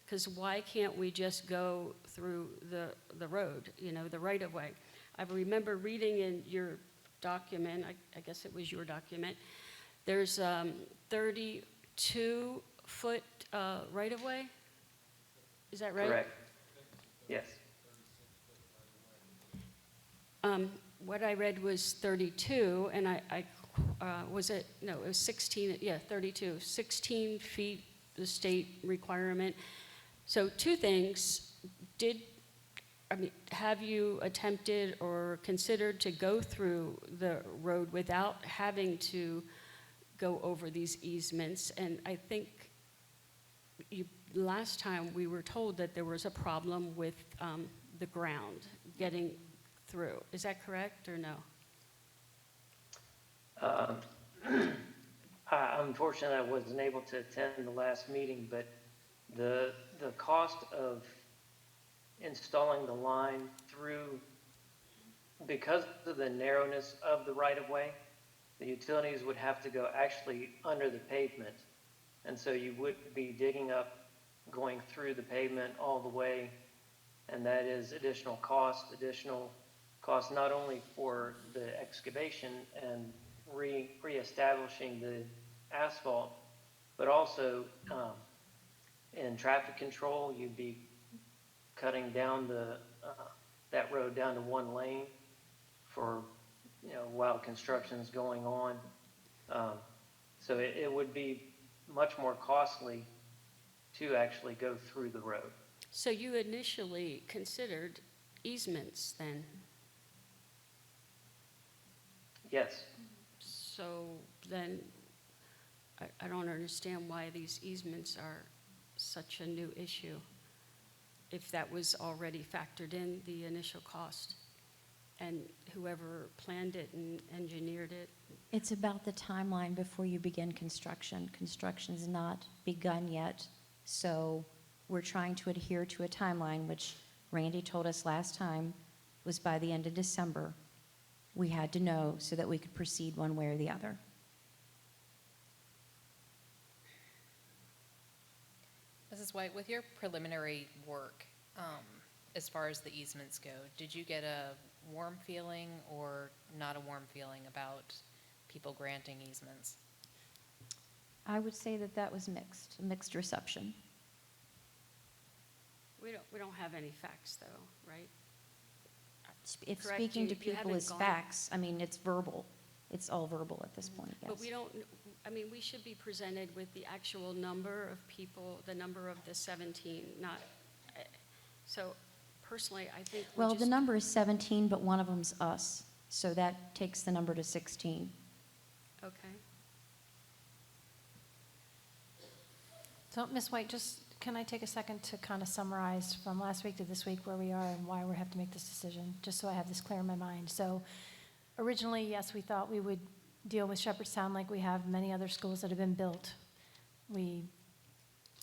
Because why can't we just go through the road, the right-of-way? I remember reading in your document, I guess it was your document, there's 32-foot right-of-way? Is that right? Correct. Yes. What I read was 32, and was it, no, it was 16, yeah, 32, 16 feet, the state requirement. So two things, have you attempted or considered to go through the road without having to go over these easements? And I think last time we were told that there was a problem with the ground getting through. Is that correct or no? Unfortunately, I wasn't able to attend the last meeting, but the cost of installing the line through, because of the narrowness of the right-of-way, the utilities would have to go actually under the pavement. And so you would be digging up, going through the pavement all the way, and that is additional cost not only for the excavation and reestablishing the asphalt, but also in traffic control, you'd be cutting down that road down to one lane for, while construction's going on. So it would be much more costly to actually go through the road. So you initially considered easements then? Yes. So then, I don't understand why these easements are such a new issue, if that was already factored in the initial cost, and whoever planned it and engineered it. It's about the timeline before you begin construction. Construction's not begun yet, so we're trying to adhere to a timeline, which Randy told us last time was by the end of December. We had to know so that we could proceed one way or the other. Mrs. White, with your preliminary work, as far as the easements go, did you get a warm feeling or not a warm feeling about people granting easements? I would say that that was mixed, a mixed reception. We don't have any facts though, right? If Correct, speaking to you people haven't is gone- facts, I mean, it's verbal. It's all verbal at this point, yes. But we don't, we should be presented with the actual number of people, the number of the 17, not, so personally, I think we Well, just. the number is 17, but one of them's us, so that takes the number to 16. Okay. So, Ms. White, can I take a second to kind of summarize from last week to this week where we are and why we have to make this decision, just so I have this clear in my mind. So originally, yes, we thought we would deal with Shepherdstown like we have many other schools that have been built. We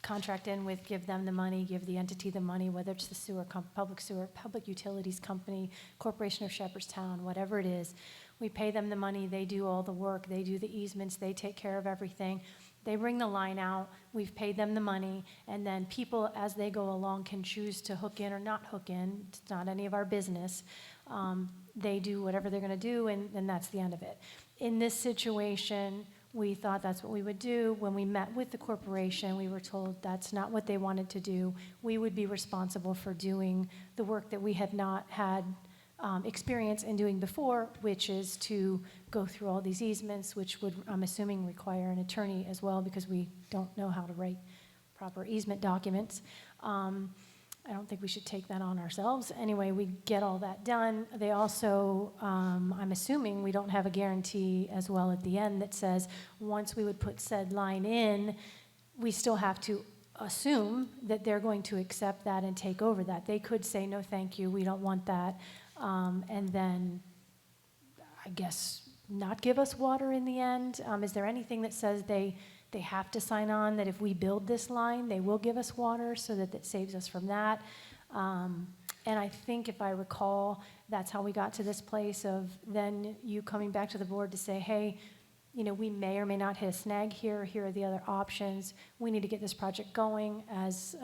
contract in with, give them the money, give the entity the money, whether it's the public utilities company, Corporation of Shepherdstown, whatever it is. We pay them the money, they do all the work, they do the easements, they take care of everything. They bring the line out, we've paid them the money, and then people, as they go along, can choose to hook in or not hook in. It's not any of our business. They do whatever they're gonna do, and that's the end of it. In this situation, we thought that's what we would do. When we met with the corporation, we were told that's not what they wanted to do. We would be responsible for doing the work that we had not had experience in doing before, which is to go through all these easements, which would, I'm assuming, require an attorney as well, because we don't know how to write proper easement documents. I don't think we should take that on ourselves. Anyway, we get all that done. They also, I'm assuming, we don't have a guarantee as well at the end that says once we would put said line in, we still have to assume that they're going to accept that and take over that. They could say, no, thank you, we don't want that. And then, I guess, not give us water in the end? Is there anything that says they have to sign on that if we build this line, they will give us water so that it saves us from that? And I think if I recall, that's how we got to this place of then you coming back to the board to say, hey, we may or may not hit a snag here. Here are the other options. We need to get this project going. As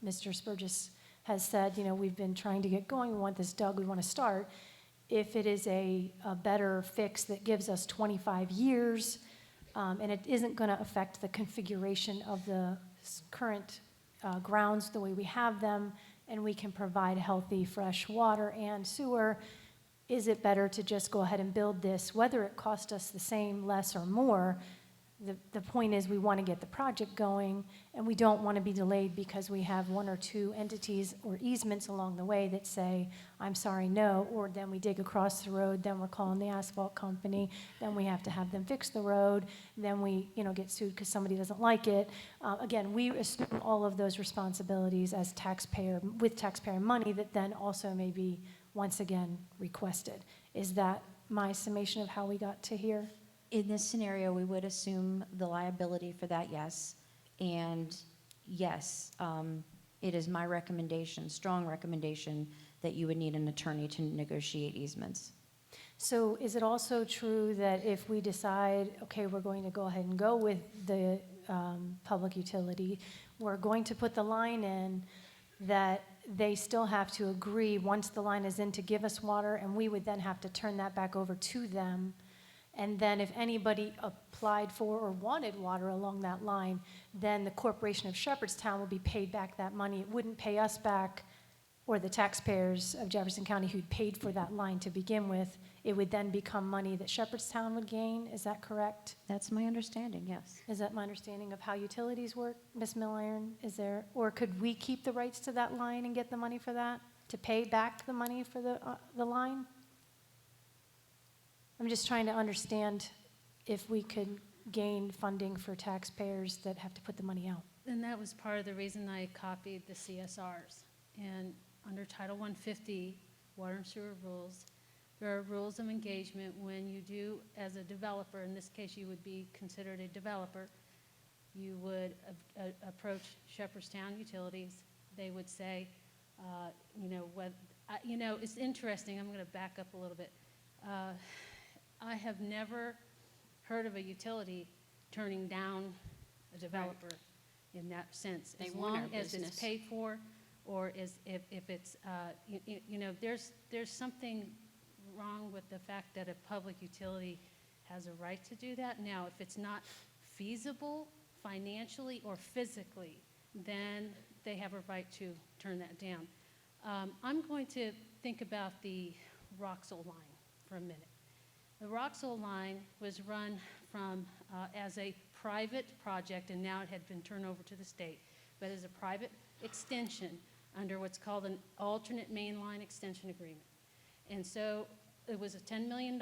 Mr. Spurgis has said, we've been trying to get going. We want this dug. We want to start. If it is a better fix that gives us 25 years, and it isn't going to affect the configuration of the current grounds the way we have them, and we can provide healthy, fresh water and sewer, is it better to just go ahead and build this, whether it cost us the same, less, or more? The point is we want to get the project going, and we don't want to be delayed because we have one or two entities or easements along the way that say, I'm sorry, no, or then we dig across the road, then we're calling the asphalt company, then we have to have them fix the road, then we get sued because somebody doesn't like it. Again, we assume all of those responsibilities as taxpayer, with taxpayer money that then also may be once again requested. Is that my summation of how we got to here? In this scenario, we would assume the liability for that, yes. And yes, it is my recommendation, strong recommendation, that you would need an attorney to negotiate easements. So is it also true that if we decide, okay, we're going to go ahead and go with the public utility, we're going to put the line in, that they still have to agree, once the line is in, to give us water, and we would then have to turn that back over to them. And then if anybody applied for or wanted water along that line, then the Corporation of Shepherdstown would be paid back that money. It wouldn't pay us back, or the taxpayers of Jefferson County who'd paid for that line to begin with. It would then become money that Shepherdstown would gain. Is that correct? That's my understanding, yes. Is that my understanding of how utilities work, Ms. Milliron? Is there, or could we keep the rights to that line and get the money for that, to pay back the money for the line? I'm just trying to understand if we could gain funding for taxpayers that have to put the money out. And that was part of the reason I copied the CSRs. And under Title 150, water and sewer rules, there are rules of engagement when you do, as a developer, in this case you would be considered a developer, you would approach Shepherdstown Utilities. They would say, it's interesting, I'm going to back up a little bit. I have never heard of a utility turning down a developer in that sense. They as want long our as it's business. paid for, or if it's, there's something wrong with the fact that a public utility has a right to do that. Now, if it's not feasible financially or physically, then they have a right to turn that down. I'm going to think about the Roxel line for a minute. The Roxel line was run from as a private project, and now it had been turned over to the state, but as a private extension under what's called an alternate mainline extension agreement. And so it was a $10 million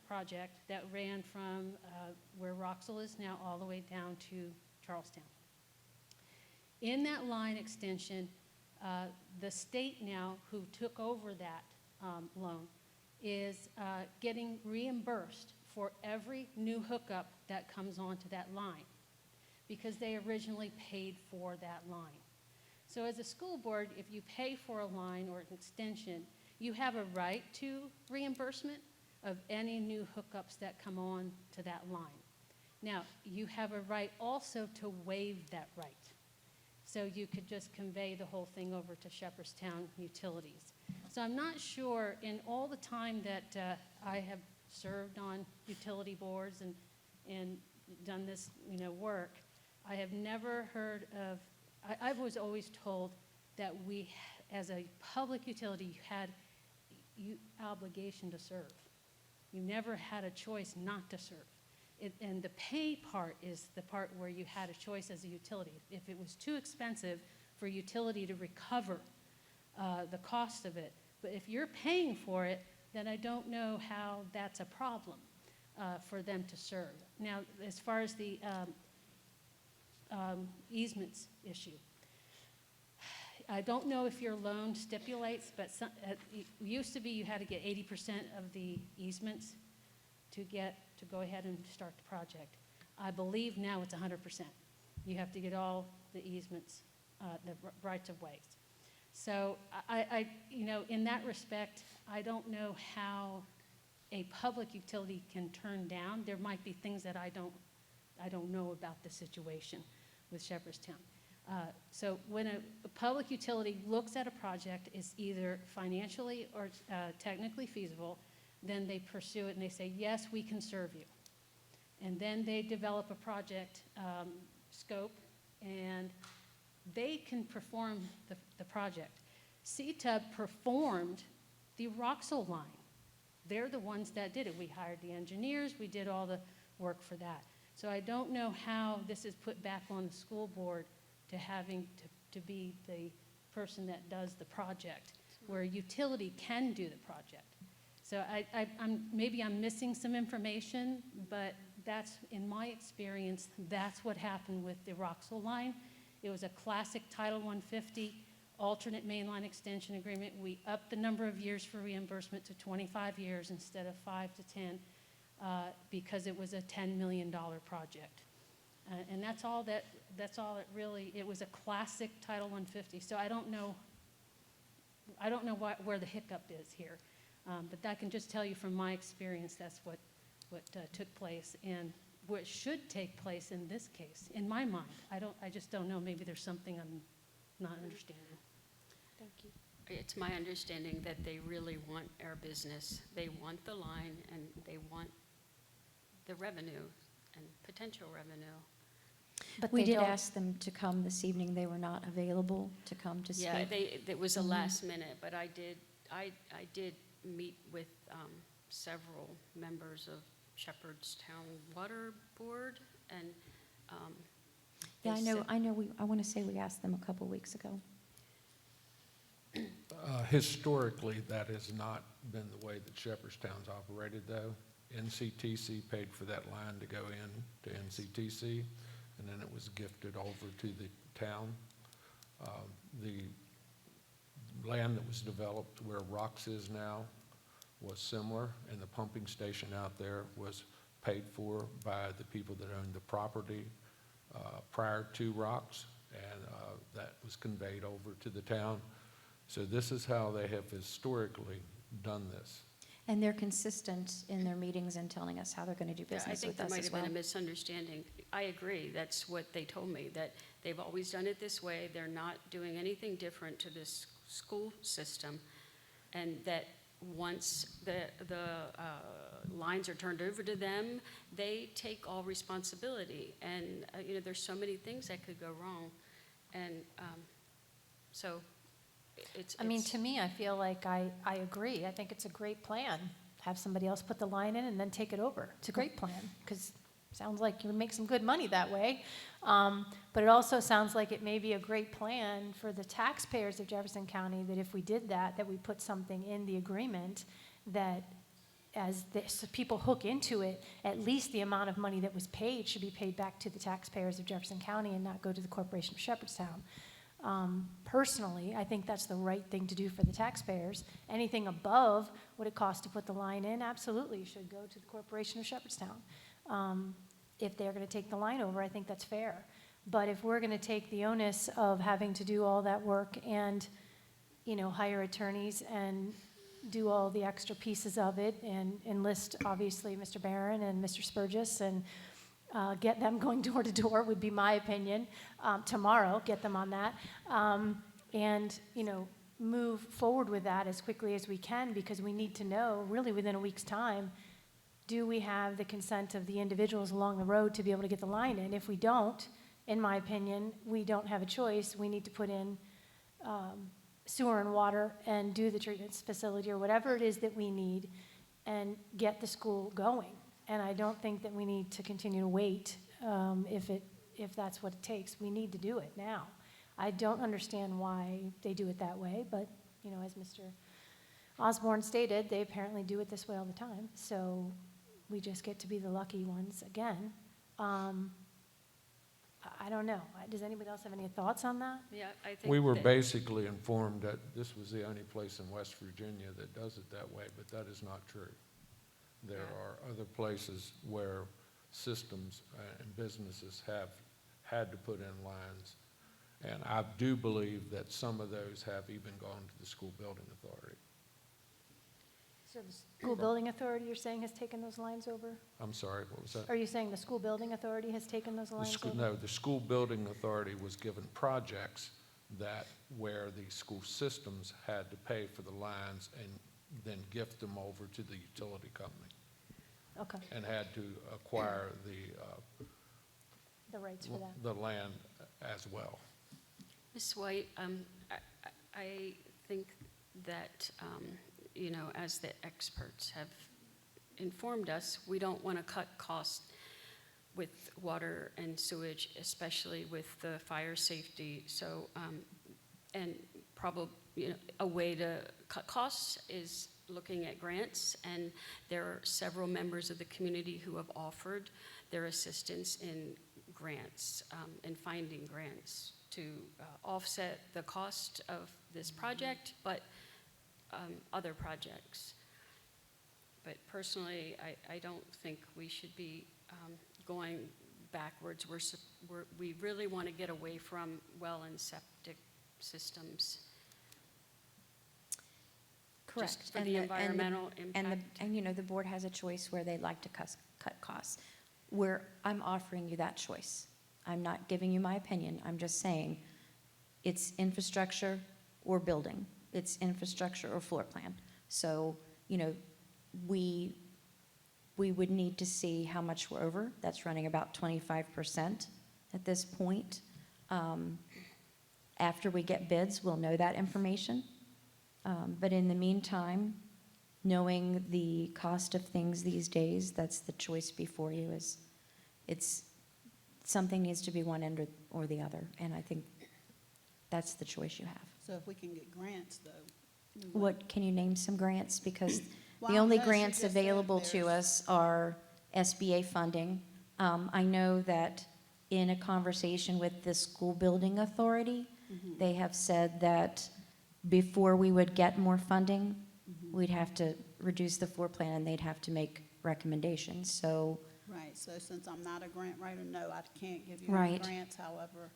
project that ran from where Roxel is now all the way down to Charlestown. In that line extension, the state now, who took over that loan, is getting reimbursed for every new hookup that comes onto that line, because they originally paid for that line. So as a school board, if you pay for a line or an extension, you have a right to reimbursement of any new hookups that come on to that line. Now, you have a right also to waive that right. So you could just convey the whole thing over to Shepherdstown Utilities. So I'm not sure, in all the time that I have served on utility boards and done this work, I have never heard of, I was always told that we, as a public utility, you had obligation to serve. You never had a choice not to serve. And the pay part is the part where you had a choice as a utility. If it was too expensive for a utility to recover the cost of it, but if you're paying for it, then I don't know how that's a problem for them to serve. Now, as far as the easements issue, I don't know if your loan stipulates, but it used to be you had to get 80% of the easements to go ahead and start the project. I believe now it's 100%. You have to get all the easements, the rights of ways. So I in that respect, I don't know how a public utility can turn down. There might be things that I don't know about the situation with Shepherdstown. So when a public utility looks at a project, it's either financially or technically feasible, then they pursue it and they say, yes, we can serve you. And then they develop a project scope, and they can perform the project. CTUB performed the Roxel line. They're the ones that did it. We hired the engineers, we did all the work for that. So I don't know how this is put back on the school board to having to be the person that does the project, where a utility can do the project. So maybe I'm missing some information, but that's, in my experience, that's what happened with the Roxel line. It was a classic Title 150 alternate mainline extension agreement. We upped the number of years for reimbursement to 25 years instead of 5 to 10 because it was a $10 million project. And that's all it really, it was a classic Title 150. So I don't know where the hiccup is here. But I can just tell you from my experience, that's what took place. And what should take place in this case, in my mind. I just don't know, maybe there's something I'm not understanding. Thank you. It's my understanding that they really want our business. They want the line, and they want the revenue and potential revenue. But we did ask them to come this evening. They were not available to come to speak. Yeah, it was a last minute, but I did meet with several members of Shepherdstown Water Board, and Yeah, they said- I know, I want to say we asked them a couple weeks ago. Historically, that has not been the way that Shepherdstown's operated, though. NCTC paid for that line to go in to NCTC, and then it was gifted over to the town. The land that was developed where Rocks is now was similar, and the pumping station out there was paid for by the people that owned the property prior to Rocks, and that was conveyed over to the town. So this is how they have historically done this. And they're consistent in their meetings and telling us how they're going to do Yeah, I business think with there us might as have well. been a misunderstanding. I agree, that's what they told me, that they've always done it this way, they're not doing anything different to this school system, and that once the lines are turned over to them, they take all responsibility. And, there's so many things that could go wrong. And so it's... I mean, to me, I feel like I agree. I think it's a great plan. Have somebody else put the line in and then take it over. It's a great plan, because it sounds like you would make some good money that way. But it also sounds like it may be a great plan for the taxpayers of Jefferson County, that if we did that we put something in the agreement that as people hook into it, at least the amount of money that was paid should be paid back to the taxpayers of Jefferson County and not go to the Corporation of Shepherdstown. Personally, I think that's the right thing to do for the taxpayers. Anything above what it costs to put the line in, absolutely should go to the Corporation of Shepherdstown. If they're going to take the line over, I think that's fair. But if we're going to take the onus of having to do all that work and, hire attorneys and do all the extra pieces of it and enlist, obviously, Mr. Barron and Mr. Spurgis and get them going door to door would be my opinion. Tomorrow, get them on that. And, move forward with that as quickly as we can, because we need to know, really within a week's time, do we have the consent of the individuals along the road to be able to get the line in? If we don't, in my opinion, we don't have a choice. We need to put in sewer and water and do the treatment facility or whatever it is that we need and get the school going. And I don't think that we need to continue to wait if that's what it takes. We need to do it now. I don't understand why they do it that way, but, as Mr. Osborne stated, they apparently do it this way all the time. So we just get to be the lucky ones again. I don't know. Does anybody else have any thoughts on that? Yeah, I think We were that- basically informed that this was the only place in West Virginia that does it that way, but that is not true. There are other places where systems and businesses have had to put in lines. And I do believe that some of those have even gone to the school building authority. So the school building authority, you're saying, has taken those lines over? I'm sorry, what was that? Are you saying the school building authority has taken those lines over? No, the school building authority was given projects where the school systems had to pay for the lines and then gift them over to the utility company. Okay. And had to acquire The rights for that. the land as well. Ms. White, I think that, as the experts have informed us, we don't want to cut costs with water and sewage, especially with the fire safety. So, and probably, a way to cut costs is looking at grants, and there are several members of the community who have offered their assistance in grants, and finding grants to offset the cost of this project, but other projects. But personally, I don't think we should be going backwards. We really want to get away from well and septic systems. Correct. Just for the environmental impact. And the board has a choice where they'd like to cut costs. where I'm offering you that choice. I'm not giving you my opinion. I'm just saying it's infrastructure or building. It's infrastructure or floor plan. So, you know, we would need to see how much we're over. That's running about 25% at this point. After we get bids, we'll know that information. But in the meantime, knowing the cost of things these days, that's the choice before you. Is it's something needs to be one end or the other, and I think that's the choice you have. So if we can get grants, though. we would- What, can you name some grants? Because Well, the only no, she grants just said available to us are SBA funding. I know that in a conversation with the school building authority, Mhm. they have said that before we would get more funding, Mhm. we'd have to reduce the floor plan and they'd have to make recommendations. So, Right, so since I'm not a grant writer, no, I can't give you any Right. grants. However,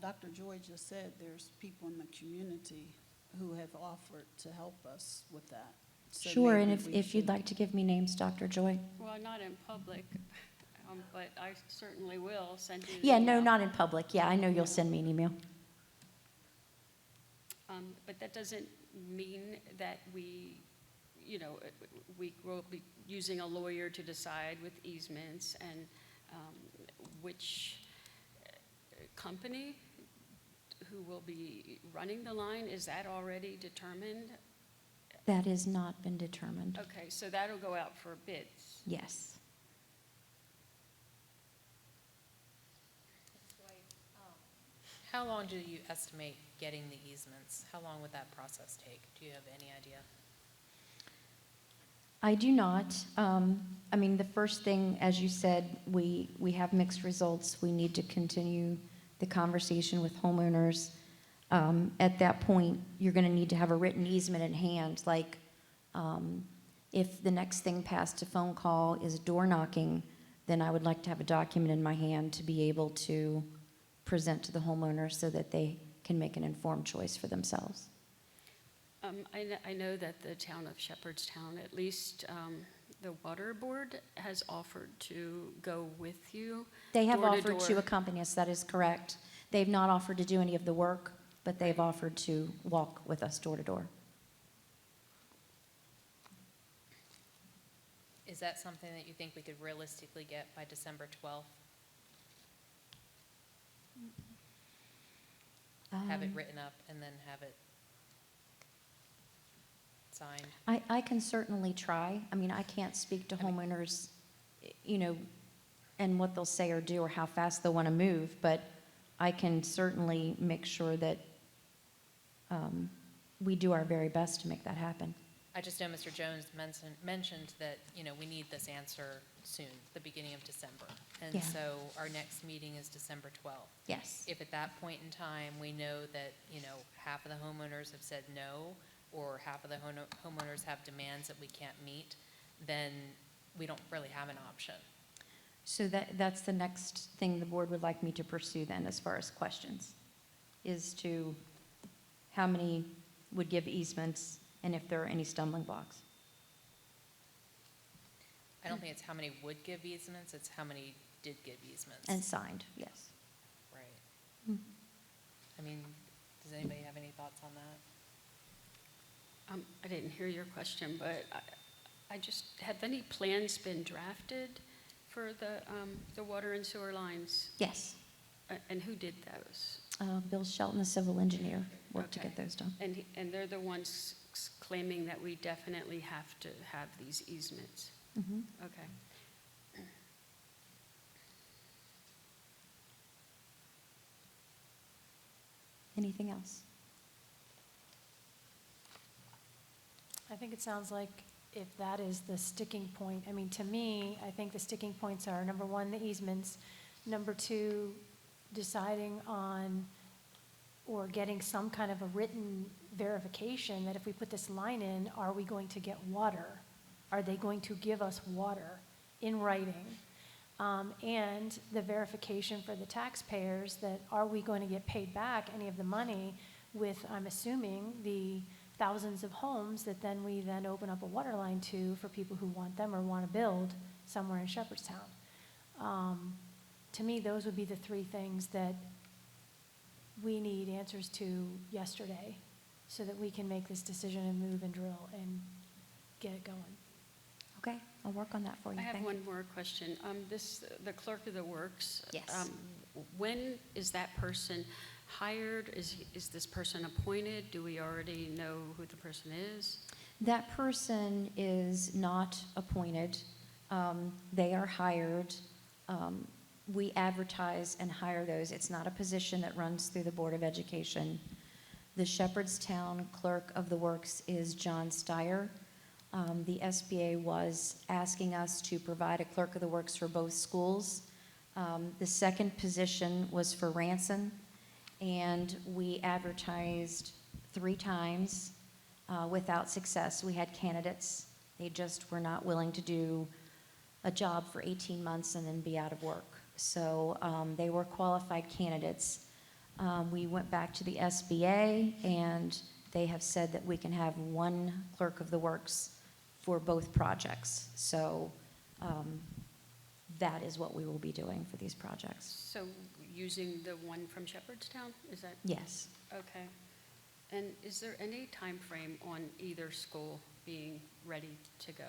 Dr. Joy just said there's people in the community who have offered to help us with that. So sure, and maybe we if you'd should- like to give me names, Dr. Joy. Well, not in public, but I certainly will send you the Yeah, no, email. not in public. Yeah, I know you'll send me an email. But that doesn't mean that we, you know, we will be using a lawyer to decide with easements and which company who will be running the line, is that already determined? That has not been determined. Okay, so that'll go out for bids. Yes. How long do you estimate getting the easements? How long would that process take? Do you have any idea? I do not. I mean, the first thing, as you said, we have mixed results. We need to continue the conversation with homeowners. At that point, you're going to need to have a written easement in hand. Like, if the next thing past a phone call is door knocking, then I would like to have a document in my hand to be able to present to the homeowner so that they can make an informed choice for themselves. I know that the town of Shepherdstown, at least the water board, has offered to go with you. They have door offered to door. accompany us, that is correct. They've not offered to do any of the work, but they've offered to walk with us door to door. Is that something that you think we could realistically get by December 12th? Have it written up and then have it signed? I can certainly try. I mean, I can't speak to homeowners, you know, and what they'll say or do or how fast they'll want to move, but I can certainly make sure that we do our very best to make that happen. I just know Mr. Jones mentioned that, you know, we need this answer soon, the beginning of December. And Yeah. so our next meeting is December 12th. Yes. If at that point in time, we know that, you know, half of the homeowners have said no, or half of the homeowners have demands that we can't meet, then we don't really have an option. So that's the next thing the board would like me to pursue then, as far as questions, is to how many would give easements and if there are any stumbling blocks. I don't think it's how many would give easements, it's how many did give easements. And signed, yes. Right. I mean, does anybody have any thoughts on that? I didn't hear your question, but I just, have any plans been drafted for the water and sewer lines? Yes. And who did those? Bill Shelton, the civil engineer, worked to Okay. get those done. And they're the ones claiming that we definitely have to have these easements? Mhm. Okay. Anything else? I think it sounds like if that is the sticking point, I mean, to me, I think the sticking points are, number one, the easements, number two, deciding on or getting some kind of a written verification that if we put this line in, are we going to get water? Are they going to give us water in writing? And the verification for the taxpayers that are we going to get paid back any of the money with, I'm assuming, the thousands of homes that then we then open up a water line to for people who want them or want to build somewhere in Shepherdstown. To me, those would be the three things that we need answers to yesterday so that we can make this decision and move and drill and get it going. Okay, I'll work on that for you. I have Thank you. one more question. The clerk of the works. Yes. When is that person hired? Is this person appointed? Do we already know who the person is? That person is not appointed. They are hired. We advertise and hire those. It's not a position that runs through the Board of Education. The Shepherdstown Clerk of the Works is John Steyer. The SBA was asking us to provide a Clerk of the Works for both schools. The second position was for Ranson, and we advertised 3 times without success. We had candidates. They just were not willing to do a job for 18 months and then be out of work. So they were qualified candidates. We went back to the SBA, and they have said that we can have 1 Clerk of the Works for both projects. So that is what we will be doing for these projects. So using the one from Shepherdstown, is that? Yes. Okay. And is there any time frame on either school being ready to go?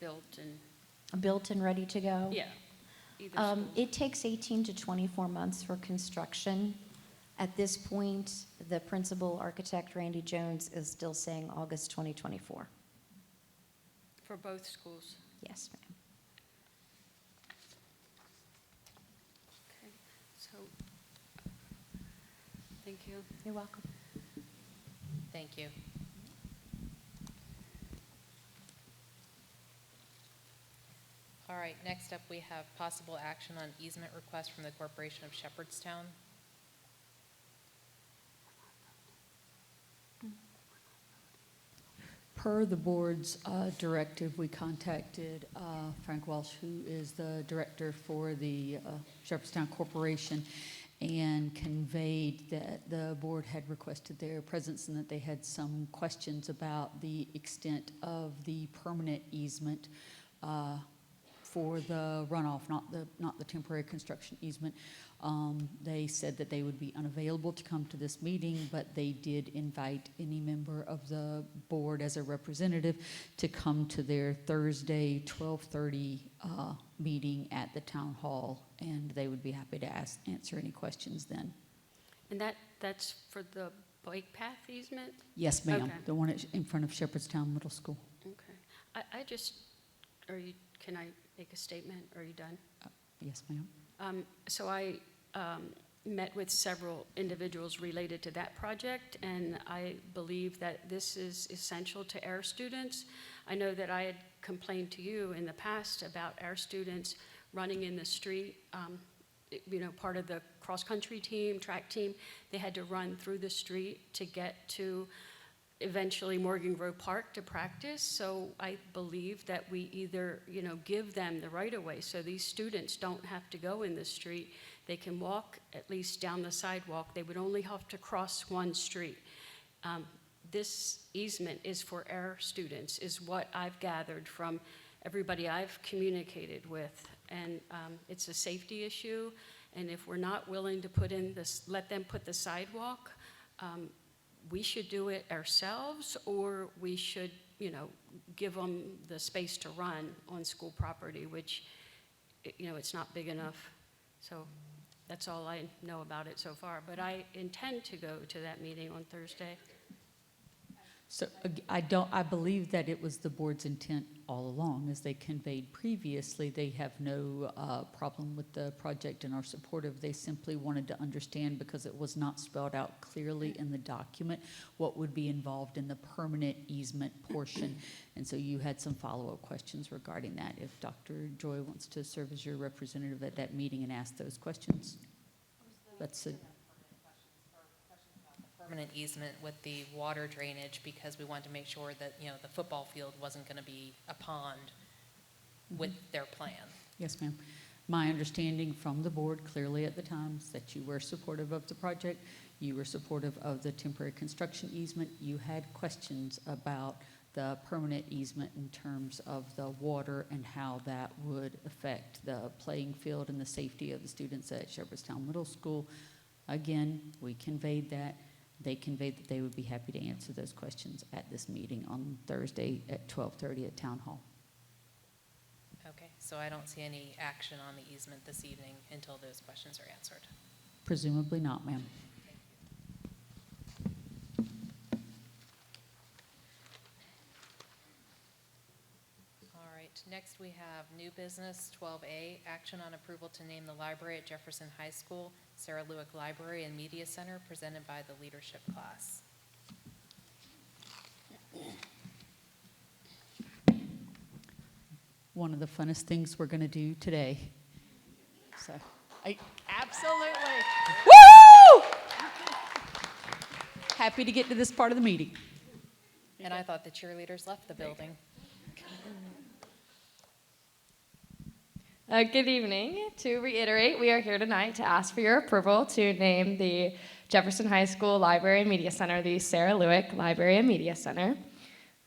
Built and? Built and ready to go? Yeah, either school. It takes 18 to 24 months for construction. At this point, the principal architect, Randy Jones, is still saying August 2024. For both schools? Yes, ma'am. Okay, so, thank you. You're welcome. Thank you. All right, next up, we have possible action on easement request from the Corporation of Shepherdstown. Per the board's directive, we contacted Frank Walsh, who is the director for the Shepherdstown Corporation, and conveyed that the board had requested their presence and that they had some questions about the extent of the permanent easement for the runoff, not the temporary construction easement. They said that they would be unavailable to come to this meeting, but they did invite any member of the board as a representative to come to their Thursday 12:30 meeting at the town hall, and they would be happy to answer any questions then. And that's for the bike path easement? Yes, ma'am. Okay. The one in front of Shepherdstown Middle School. Okay. I just, can I make a statement? Are you done? Yes, ma'am. So I met with several individuals related to that project, and I believe that this is essential to our students. I know that I had complained to you in the past about our students running in the street. Part of the cross-country team, track team, they had to run through the street to get to eventually Morgan Grove Park to practice. So I believe that we either, give them the right-of-way so these students don't have to go in the street. They can walk at least down the sidewalk. They would only have to cross one street. This easement is for our students, is what I've gathered from everybody I've communicated with. And it's a safety issue. And if we're not willing to let them put the sidewalk, we should do it ourselves, or we should, give them the space to run on school property, which, it's not big enough. So that's all I know about it so far. But I intend to go to that meeting on Thursday. So I believe that it was the board's intent all along, as they conveyed previously. They have no problem with the project and are supportive. They simply wanted to understand, because it was not spelled out clearly in the document, what would be involved in the permanent easement portion. And so you had some follow-up questions regarding that. If Dr. Joy wants to serve as your representative at that meeting and ask those questions. That's it. Permanent easement with the water drainage, because we wanted to make sure that, the football field wasn't going to be a pond with their plan. Yes, ma'am. My understanding from the board clearly at the time is that you were supportive of the project. You were supportive of the temporary construction easement. You had questions about the permanent easement in terms of the water and how that would affect the playing field and the safety of the students at Shepherdstown Middle School. Again, we conveyed that. They conveyed that they would be happy to answer those questions at this meeting on Thursday at 12:30 at Town Hall. Okay, so I don't see any action on the easement this evening until those questions are answered. Presumably not, ma'am. All right, next we have new business 12A, action on approval to name the library at Jefferson High School, Sarah Lewick Library and Media Center, presented by the leadership class. One of the funnest things we're going to do today. So, absolutely. Woo! Happy to get to this part of the meeting. And I thought the cheerleaders left the building. Good evening. To reiterate, we are here tonight to ask for your approval to name the Jefferson High School Library and Media Center the Sarah Lewick Library and Media Center.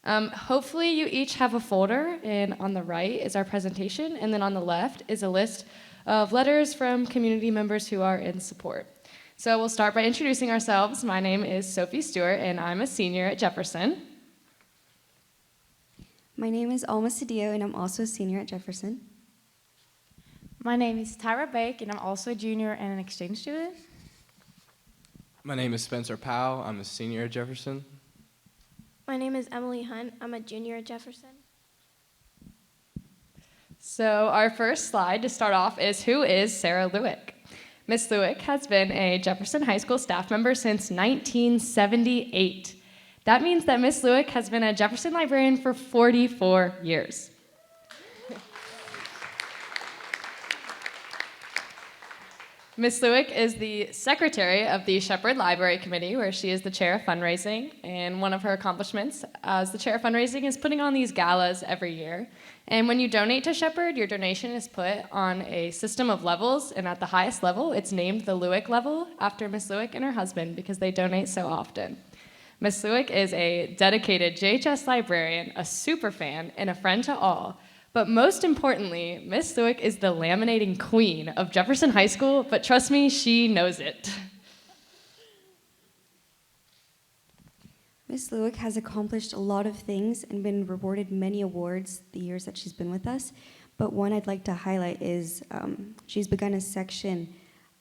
Hopefully you each have a folder, and on the right is our presentation, and then on the left is a list of letters from community members who are in support. So we'll start by introducing ourselves. My name is Sophie Stewart, and I'm a senior at Jefferson. My name is Alma Cedillo, and I'm also a senior at Jefferson. My name is Tyra Bake, and I'm also a junior and an exchange student. My name is Spencer Powell. I'm a senior at Jefferson. My name is Emily Hunt. I'm a junior at Jefferson. So our first slide to start off is, who is Sarah Lewick? Miss Lewick has been a Jefferson High School staff member since 1978. That means that Miss Lewick has been a Jefferson librarian for 44 years. Ms. Lewick is the secretary of the Shepherd Library Committee, where she is the chair of fundraising. And one of her accomplishments as the chair of fundraising is putting on these galas every year. And when you donate to Shepherd, your donation is put on a system of levels. And at the highest level, it's named the Lewick level after Ms. Lewick and her husband because they donate so often. Ms. Lewick is a dedicated JHS librarian, a super fan, and a friend to all. But most importantly, Miss Lewick is the laminating queen of Jefferson High School, but trust me, she knows it. Ms. Lewick has accomplished a lot of things and been rewarded many awards the years that she's been with us. But one I'd like to highlight is she's begun a section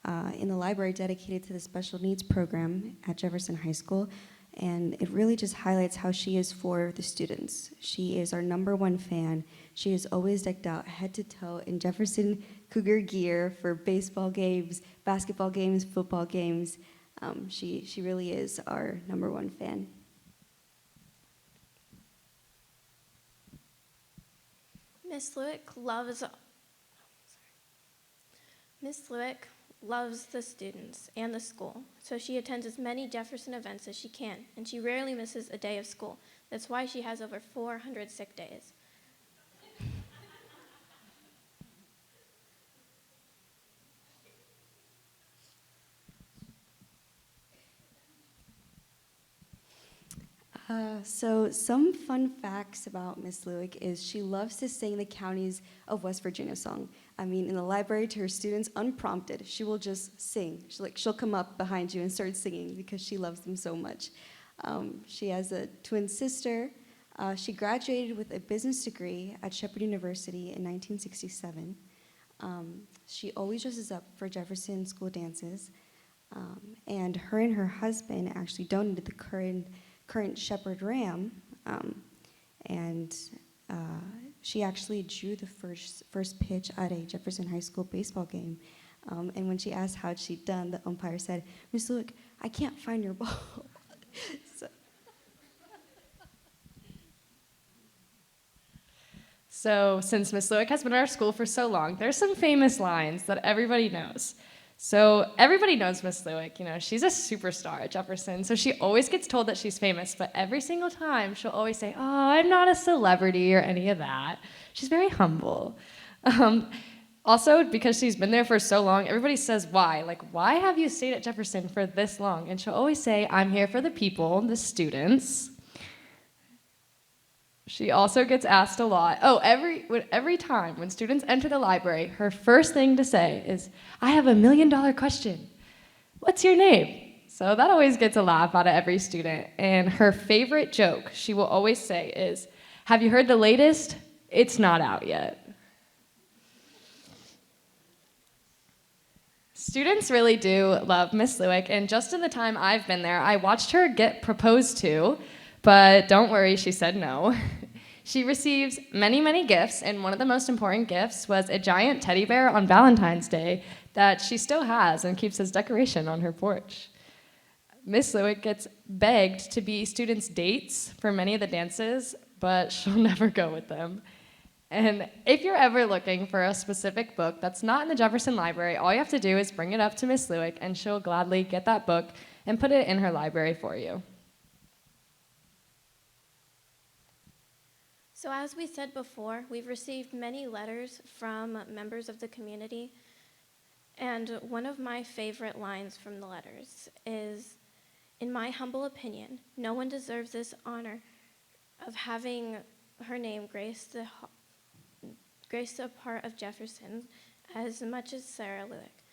in the library dedicated to the special needs program at Jefferson High School. And it really just highlights how she is for the students. She is our #1 fan. She is always decked out head to toe in Jefferson Cougar gear for baseball games, basketball games, football games. She really is our #1 fan. Miss Lewick loves the students and the school, so she attends as many Jefferson events as she can, and she rarely misses a day of school. That's why she has over 400 sick days. So some fun facts about Miss Lewick is she loves to sing the counties of West Virginia song. I mean, in the library to her students, unprompted, she will just sing. She'll come up behind you and start singing because she loves them so much. She has a twin sister. She graduated with a business degree at Shepherd University in 1967. She always dresses up for Jefferson school dances. And her husband actually donated the current Shepherd Ram, and she actually drew the first pitch at a Jefferson High School baseball game. And when she asked how she'd done, the umpire said, "Miss Lewick, I can't find your ball." So since Miss Lewick has been at our school for so long, there's some famous lines that everybody knows. So everybody knows Miss Lewick, she's a superstar at Jefferson, so she always gets told that she's famous, but every single time she'll always say, "Oh, I'm not a celebrity or any of that." She's very humble. Also, because she's been there for so long, everybody says, why? Why have you stayed at Jefferson for this long? And she'll always say, "I'm here for the people, the students." She also gets asked a lot. Oh, every time when students enter the library, her first thing to say is, "I have $1 million question. What's your name?" So that always gets a laugh out of every student. And her favorite joke she will always say is, "Have you heard the latest? It's not out yet." Students really do love Miss Lewick, and just in the time I've been there, I watched her get proposed to, but don't worry, she said no. She receives many, many gifts, and one of the most important gifts was a giant teddy bear on Valentine's Day that she still has and keeps as decoration on her porch. Miss Lewick gets begged to be students' dates for many of the dances, but she'll never go with them. And if you're ever looking for a specific book that's not in the Jefferson Library, all you have to do is bring it up to Miss Lewick, and she'll gladly get that book and put it in her library for you. So as we said before, we've received many letters from members of the community, and one of my favorite lines from the letters is, "In my humble opinion, no one deserves this honor of having her name grace the part of Jefferson as much as Sarah Lewick,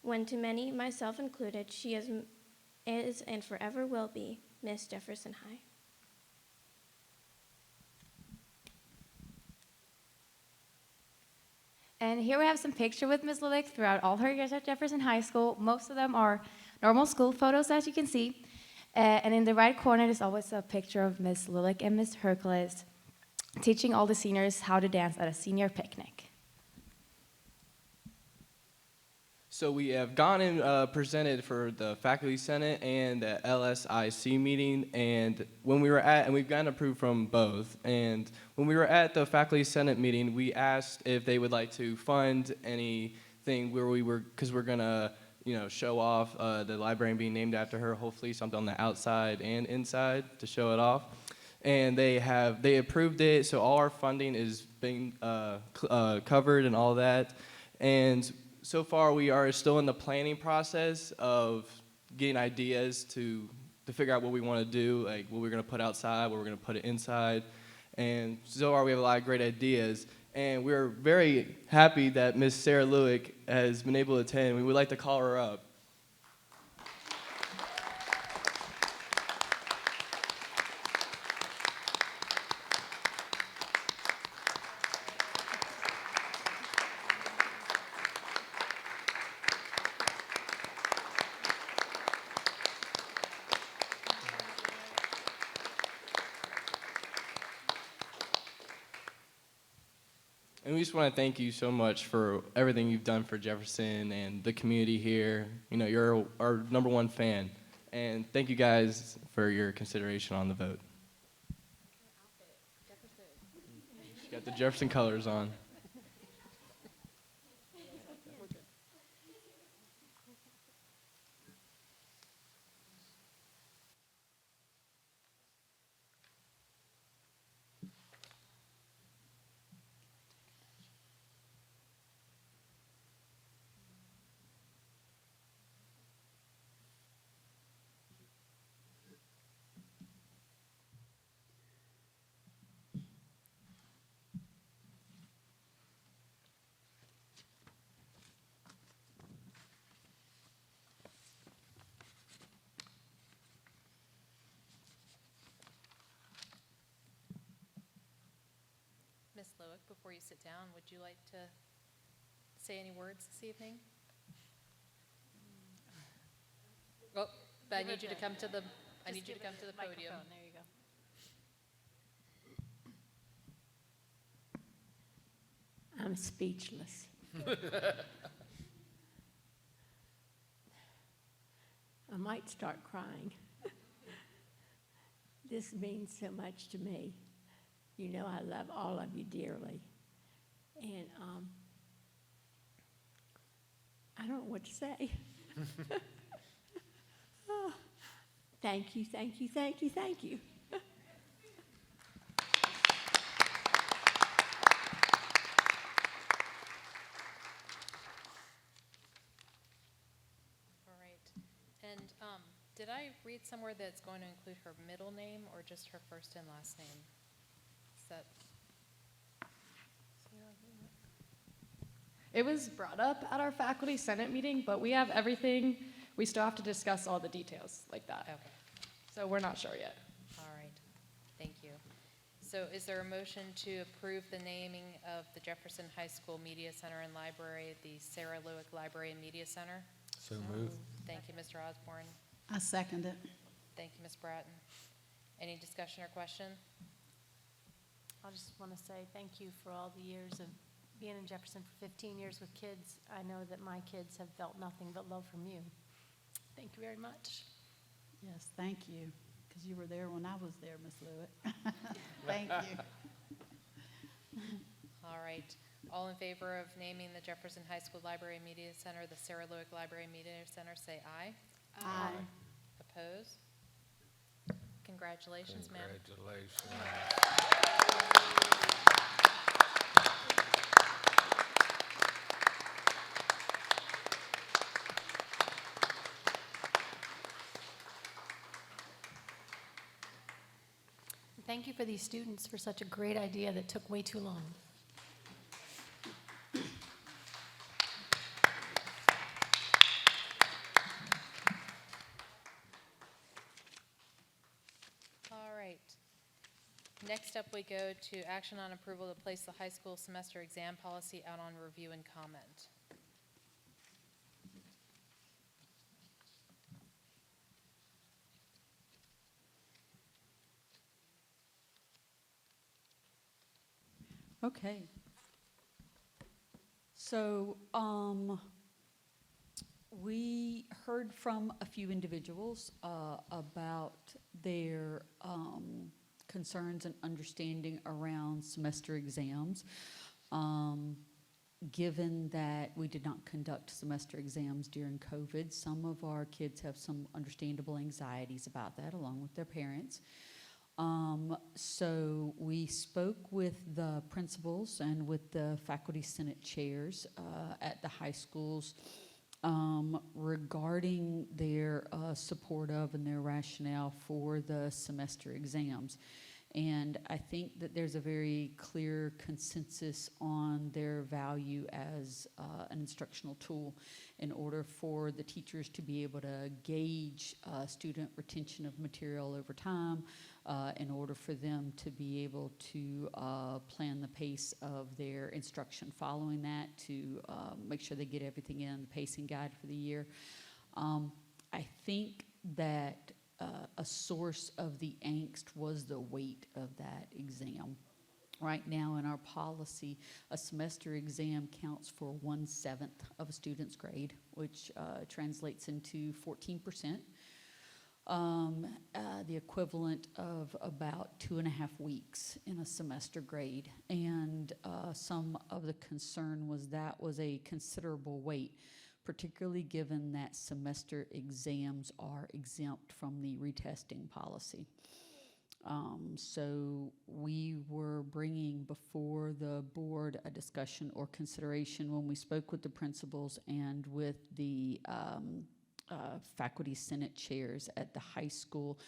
when to many, myself included, she is and forever will be Miss Jefferson High." And here we have some pictures with Ms. Lewick throughout all her years at Jefferson High School. Most of them are normal school photos, as you can see. And in the right corner, there's always a picture of Ms. Lewick and Ms. Hercules teaching all the seniors how to dance at a senior picnic. So we have gone and presented for the Faculty Senate and the LSIC meeting, and when we were and we've gotten approved from both, and when we were at the Faculty Senate meeting, we asked if they would like to fund anything where because we're gonna, show off the library being named after her, hopefully something on the outside and inside to show it off. And they approved it, so all our funding is being covered and all that. And so far, we are still in the planning process of getting ideas to figure out what we want to do, like what we're going to put outside, what we're going to put it inside. And so far, we have a lot of great ideas. And we're very happy that Miss Sarah Lewick has been able to attend. We would like to call her up. And we just want to thank you so much for everything you've done for Jefferson and the community here. You're our #1 fan. And thank you guys for your consideration on the vote. She's got the Jefferson colors on. Ms. Lewick, before you sit down, would you like to say any words this evening? Oh, but I need you to come to the podium. There you go. I'm speechless. I might start crying. This means so much to me. You know I love all of you dearly. And I don't know what to say. Oh, thank you, thank you, thank you, thank you. All right. And did I read somewhere that it's going to include her middle name or just her first and last name? that? It was brought up at our faculty senate meeting, but we have everything. We still have to discuss all the details like that. Okay, So we're not sure yet. all right, thank you. So is there a motion to approve the naming of the Jefferson High School Media Center and Library, the Sarah Lewick Library and Media Center? So moved. Thank you, Mr. Osborne. I second it. Thank you, Ms. Bratton. Any discussion or question? I just want to say thank you for all the years of being in Jefferson for 15 years with kids. I know that my kids have felt nothing but love from you. Thank you very much. Yes, thank you, because you were there when I was there, Ms. Lewitt. Thank you. All right. All in favor of naming the Jefferson High School Library and Media Center the Sarah Lewick Library and Media Center, say aye. Aye. Oppose? Congratulations, ma'am. Congratulations. Thank you for these students for such a great idea that took way too long. All right. Next up, we go to action on approval to place the high school semester exam policy out on review and comment. Okay. So, we heard from a few individuals about their concerns and understanding around semester exams. Given that we did not conduct semester exams during COVID, some of our kids have some understandable anxieties about that, along with their parents. So we spoke with the principals and with the faculty senate chairs at the high schools regarding their support of and their rationale for the semester exams. And I think that there's a very clear consensus on their value as an instructional tool in order for the teachers to be able to gauge student retention of material over time, in order for them to be able to plan the pace of their instruction following that, to make sure they get everything in the pacing guide for the year. I think that a source of the angst was the weight of that exam. Right now in our policy, a semester exam counts for 1/7 of a student's grade, which translates into 14%. The equivalent of about 2.5 weeks in a semester grade. And some of the concern was that was a considerable weight, particularly given that semester exams are exempt from the retesting policy. So we were bringing before the board a discussion or consideration when we spoke with the principals and with the faculty senate chairs at the high school.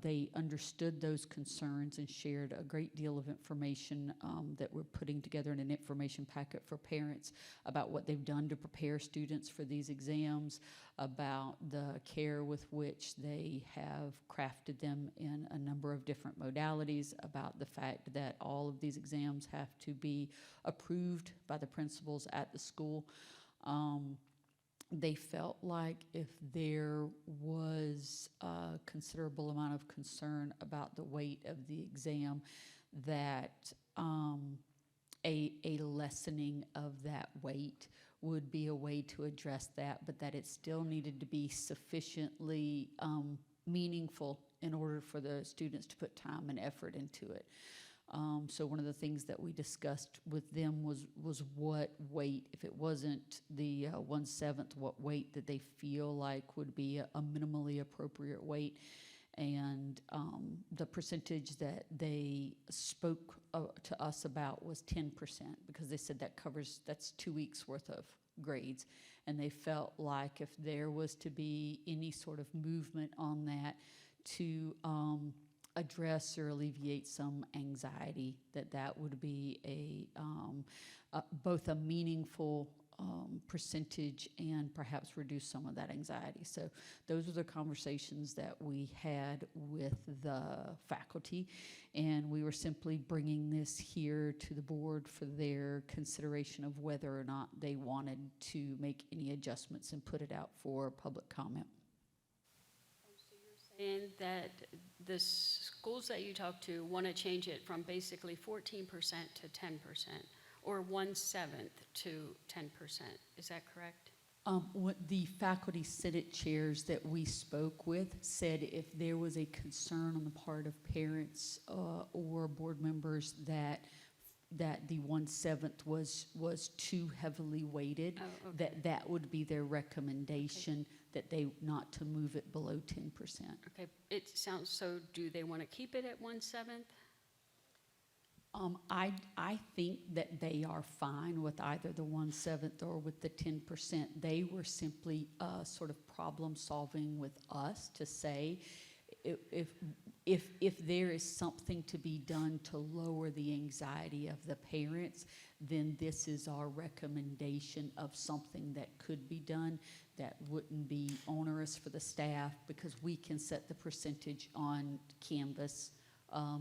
They understood those concerns and shared a great deal of information that we're putting together in an information packet for parents about what they've done to prepare students for these exams, about the care with which they have crafted them in a number of different modalities, about the fact that all of these exams have to be approved by the principals at the school. They felt like if there was a considerable amount of concern about the weight of the exam, that a lessening of that weight would be a way to address that, but that it still needed to be sufficiently meaningful in order for the students to put time and effort into it. So one of the things that we discussed with them was what weight, if it wasn't the 1/7, what weight that they feel like would be a minimally appropriate weight. And the percentage that they spoke to us about was 10%, because they said that's 2 weeks worth of grades. And they felt like if there was to be any sort of movement on that to address or alleviate some anxiety, that would be both a meaningful percentage and perhaps reduce some of that anxiety. So those are the conversations that we had with the faculty, and we were simply bringing this here to the board for their consideration of whether or not they wanted to make any adjustments and put it out for public comment. And that the schools that you talk to want to change it from basically 14% to 10%, or 1/7 to 10%. Is that correct? What the faculty senate chairs that we spoke with said if there was a concern on the part of parents or board members that the 1/7 was too heavily weighted, that would be their recommendation, that they not to move it below 10%. Okay, it sounds, so do they want to keep it at 1/7? I think that they are fine with either the 1/7 or with the 10%. They were simply sort of problem solving with us to say if there is something to be done to lower the anxiety of the parents, then this is our recommendation of something that could be done that wouldn't be onerous for the staff, because we can set the percentage on Canvas.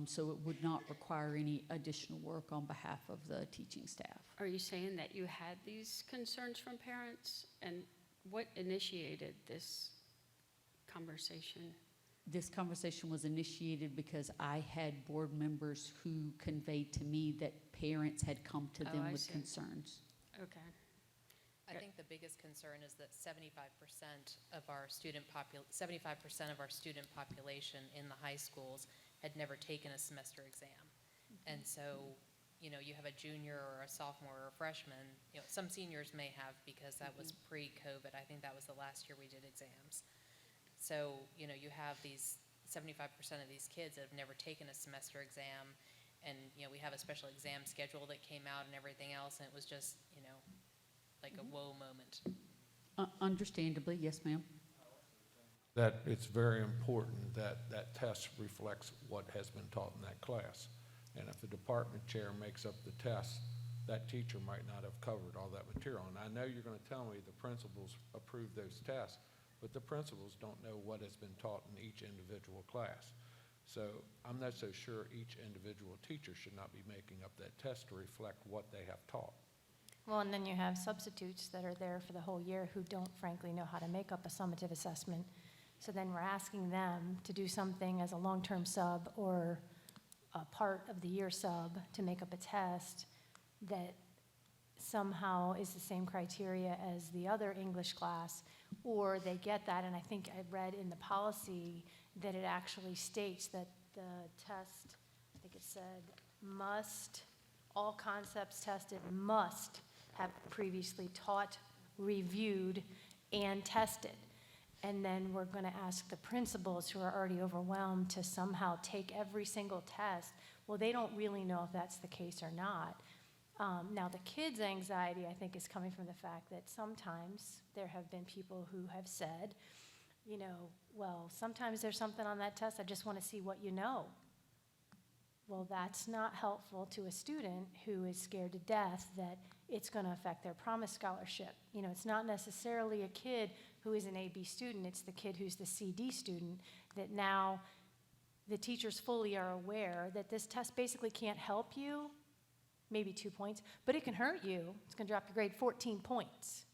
So it would not require any additional work on behalf of the teaching staff. Are you saying that you had these concerns from parents? And what initiated this conversation? This conversation was initiated because I had board members who conveyed to me that parents had come to them with concerns. Okay. I think the biggest concern is that 75% of our student population in the high schools had never taken a semester exam. And so, you know, you have a junior or a sophomore or a freshman, you know, some seniors may have, because that was pre-COVID. I think that was the last year we did exams. So, you know, you have these 75% of these kids that have never taken a semester exam, and, you know, we have a special exam schedule that came out and everything else, and it was just, you know, like a whoa moment. Understandably, yes, ma'am. That it's very important that that test reflects what has been taught in that class. And if the department chair makes up the test, that teacher might not have covered all that material. And I know you're going to tell me the principals approve those tests, but the principals don't know what has been taught in each individual class. So I'm not so sure each individual teacher should not be making up that test to reflect what they have taught. Well, and then you have substitutes that are there for the whole year who don't frankly know how to make up a summative assessment. So then we're asking them to do something as a long-term sub or a part of the year sub to make up a test that somehow is the same criteria as the other English class, or they get that, and I think I read in the policy that it actually states that the test, I think it said, all concepts tested must have previously taught, reviewed, and tested. And then we're going to ask the principals who are already overwhelmed to somehow take every single test. Well, they don't really know if that's the case or not. Now, the kids' anxiety, I think, is coming from the fact that sometimes there have been people who have said, you know, well, sometimes there's something on that test, I just want to see what you know. Well, that's not helpful to a student who is scared to death that it's going to affect their promise scholarship. You know, it's not necessarily a kid who is an AB student, it's the kid who's the CD student, that now the teachers fully are aware that this test basically can't help you, maybe 2 points, but it can hurt you. It's going to drop your grade 14 points.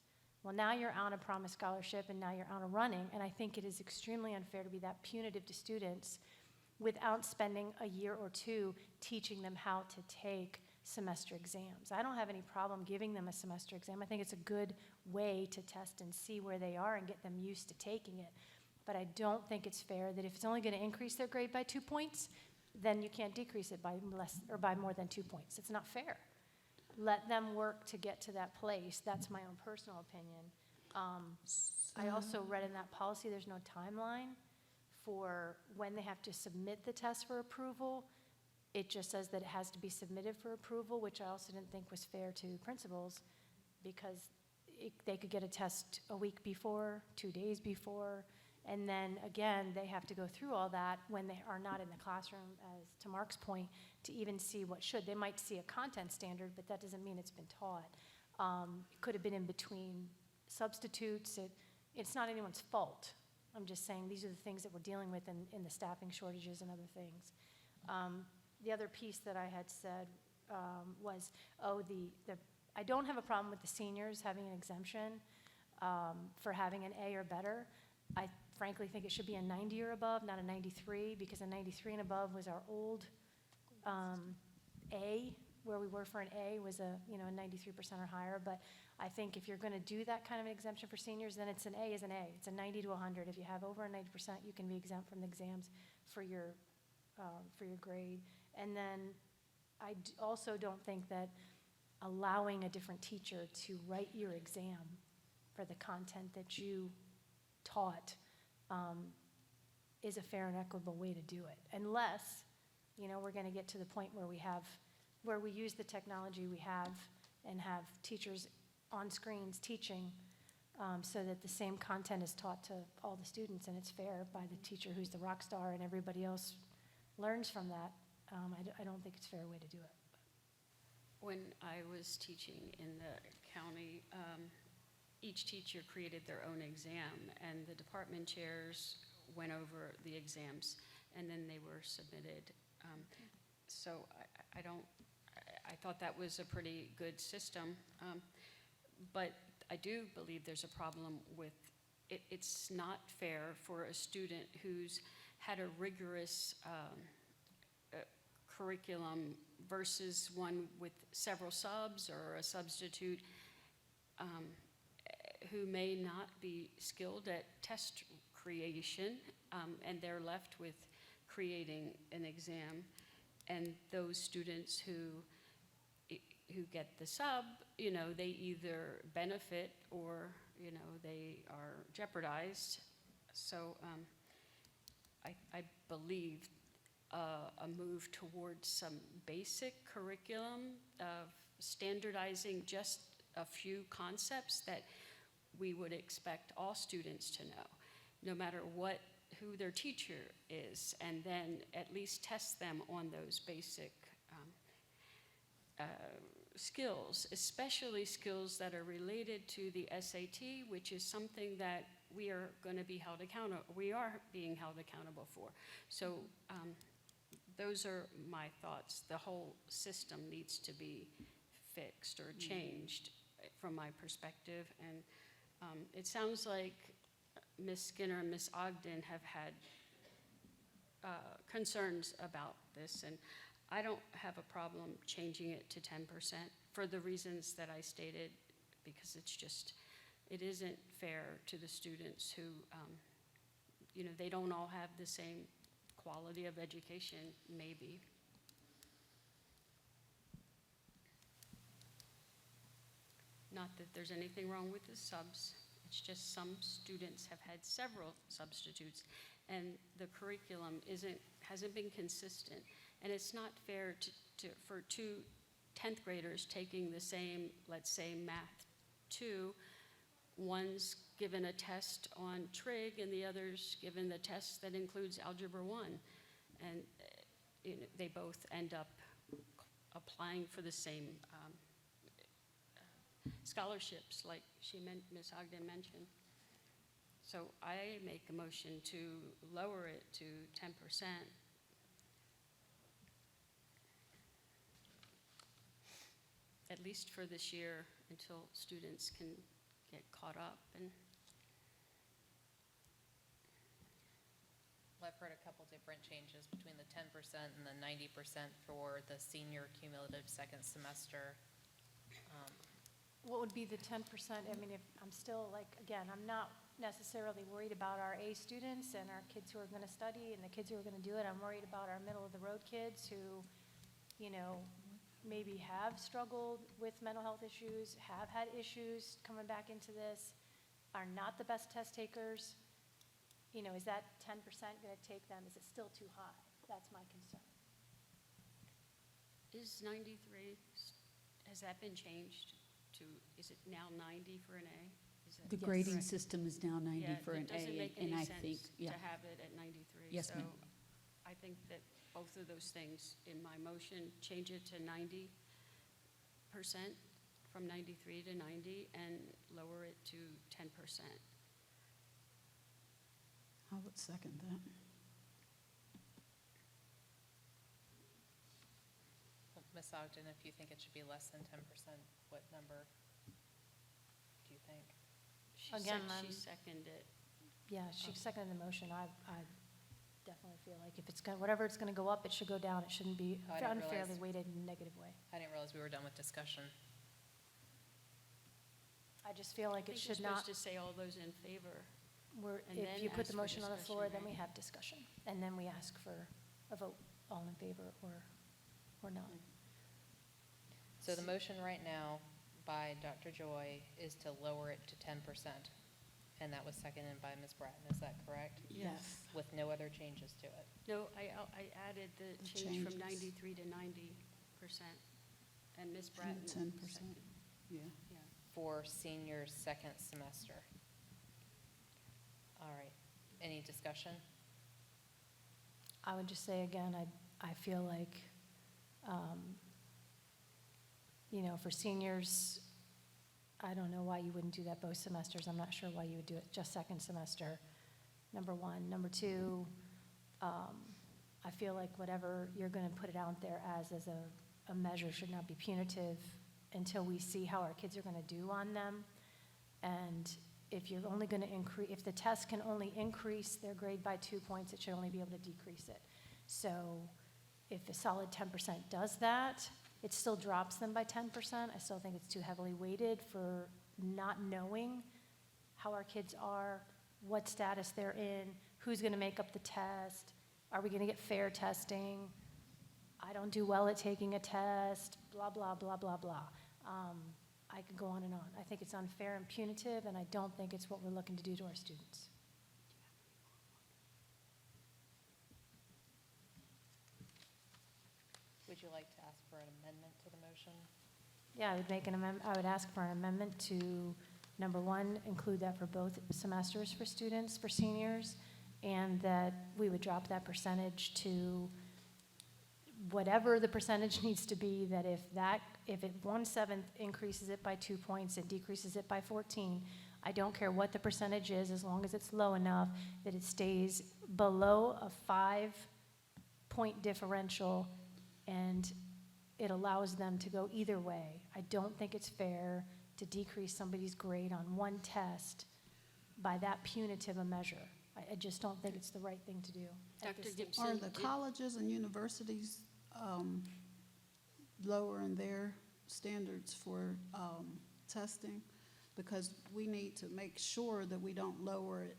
Well, now you're on a promise scholarship and now you're on a running, and I think it is extremely unfair to be that punitive to students without spending a year or two teaching them how to take semester exams. I don't have any problem giving them a semester exam. I think it's a good way to test and see where they are and get them used to taking it. But I don't think it's fair that if it's only going to increase their grade by 2 points, then you can't decrease it by less or by more than 2 points. It's not fair. Let them work to get to that place. That's my own personal opinion. I also read in that policy there's no timeline for when they have to submit the test for approval. It just says that it has to be submitted for approval, which I also didn't think was fair to principals, because they could get a test a week before, 2 days before. And then again, they have to go through all that when they are not in the classroom, as to Mark's point, to even see what should. They might see a content standard, but that doesn't mean it's been taught. It could have been in between substitutes. It's not anyone's fault. I'm just saying these are the things that we're dealing with in the staffing shortages and other things. The other piece that I had said was, I don't have a problem with the seniors having an exemption for having an A or better. I frankly think it should be a 90 or above, not a 93, because a 93 and above was our old A, where we were for an A was a 93% or higher. But I think if you're going to do that kind of an exemption for seniors, then it's an A is an A. It's a 90 to 100. If you have over a 90%, you can be exempt from the exams for your grade. And then I also don't think that allowing a different teacher to write your exam for the content that you taught is a fair and equitable way to do it, unless we're going to get to the point where we use the technology we have and have teachers on screens teaching so that the same content is taught to all the students and it's fair by the teacher who's the rock star and everybody else learns from that. I don't think it's a fair way to do it. When I was teaching in the county, each teacher created their own exam, and the department chairs went over the exams, and then they were submitted. So I thought that was a pretty good system, but I do believe there's a problem with it. It's not fair for a student who's had a rigorous curriculum versus one with several subs or a substitute who may not be skilled at test creation, and they're left with creating an exam. And those students who get the sub, they either benefit or, they are jeopardized. So I believe a move towards some basic curriculum of standardizing just a few concepts that we would expect all students to know, no matter who their teacher is, and then at least test them on those basic skills, especially skills that are related to the SAT, which is something that we are going to be held accountable. We are being held accountable for. So those are my thoughts. The whole system needs to be fixed or changed from my perspective. And it sounds like Ms. Skinner and Ms. Ogden have had concerns about this, and I don't have a problem changing it to 10% for the reasons that I stated, because it isn't fair to the students who, they don't all have the same quality of education, maybe. Not that there's anything wrong with the subs. It's just some students have had several substitutes, and the curriculum hasn't been consistent. And it's not fair for two 10th graders taking the same, let's say, Math 2. One's given a test on trig, and the other's given the test that includes Algebra 1. And they both end up applying for the same scholarships, like Ms. Ogden mentioned. So I make a motion to lower it to 10%. At least for this year, until students can get caught up. And I've heard a couple different changes between the 10% and the 90% for the senior cumulative second semester. What would be the 10%? I mean, I'm still again, I'm not necessarily worried about our A students and our kids who are going to study and the kids who are going to do it. I'm worried about our middle of the road kids who, maybe have struggled with mental health issues, have had issues coming back into this, are not the best test takers. Is that 10% going to take them? Is it still too high? That's my concern. is 93, has that been changed to, is it now 90 for an A? The Yes. grading Correct. system is now 90 Yeah, for an it doesn't A, make and any I sense think, to yeah. have it at 93. Yes, ma'am. So I think that both of those things in my motion, change it to 90%, from 93 to 90, and lower it to 10%. I would second that. Ms. Ogden, if you think it should be less than 10%, what number do you think? She Again, said she I'm- seconded it. Yeah, she seconded the motion. I definitely feel like if it's whatever it's gonna go up, it should go down. It shouldn't be Oh, I didn't unfairly realize- weighted in a negative way. I didn't realize we were done with discussion. I just feel like I it think you're should not, supposed to say all those in favor. if then you put ask the for motion on the discussion, floor, then right? we have discussion. And then we ask for a vote, all in favor or not. So the motion right now by Dr. Joy is to lower it to 10%. And that was seconded by Ms. Bratton, is that correct? Yes. With no other changes to it? No, I added the change from 93 to 90%, and Ms. Bratton. And the 10%, seconded. yeah. Yeah. For senior second semester. All right, any discussion? I would just say again, I feel like, for seniors, I don't know why you wouldn't do that both semesters. I'm not sure why you would do it just second semester, number one. Number two, I feel like whatever you're going to put it out there as a measure should not be punitive until we see how our kids are going to do on them. And if you're only going to increase, if the test can only increase their grade by 2 points, it should only be able to decrease it. So if a solid 10% does that, it still drops them by 10%. I still think it's too heavily weighted for not knowing how our kids are, what status they're in, who's going to make up the test, are we going to get fair testing, I don't do well at taking a test, blah, blah, blah, blah, blah. I could go on and on. I think it's unfair and punitive, and I don't think it's what we're looking to do to our students. Would you like to ask for an amendment to the motion? Yeah, I would make an amendment, I would ask for an amendment to, number one, include that for both semesters for students, for seniors, and that we would drop that percentage to whatever the percentage needs to be, that if it 1/7 increases it by 2 points and decreases it by 14, I don't care what the percentage is, as long as it's low enough that it stays below a 5-point differential and it allows them to go either way. I don't think it's fair to decrease somebody's grade on one test by that punitive a measure. I just don't think it's the right thing to do. at Dr. this stage. Gibson, Are the colleges and universities lowering their standards for testing? Because we need to make sure that we don't lower it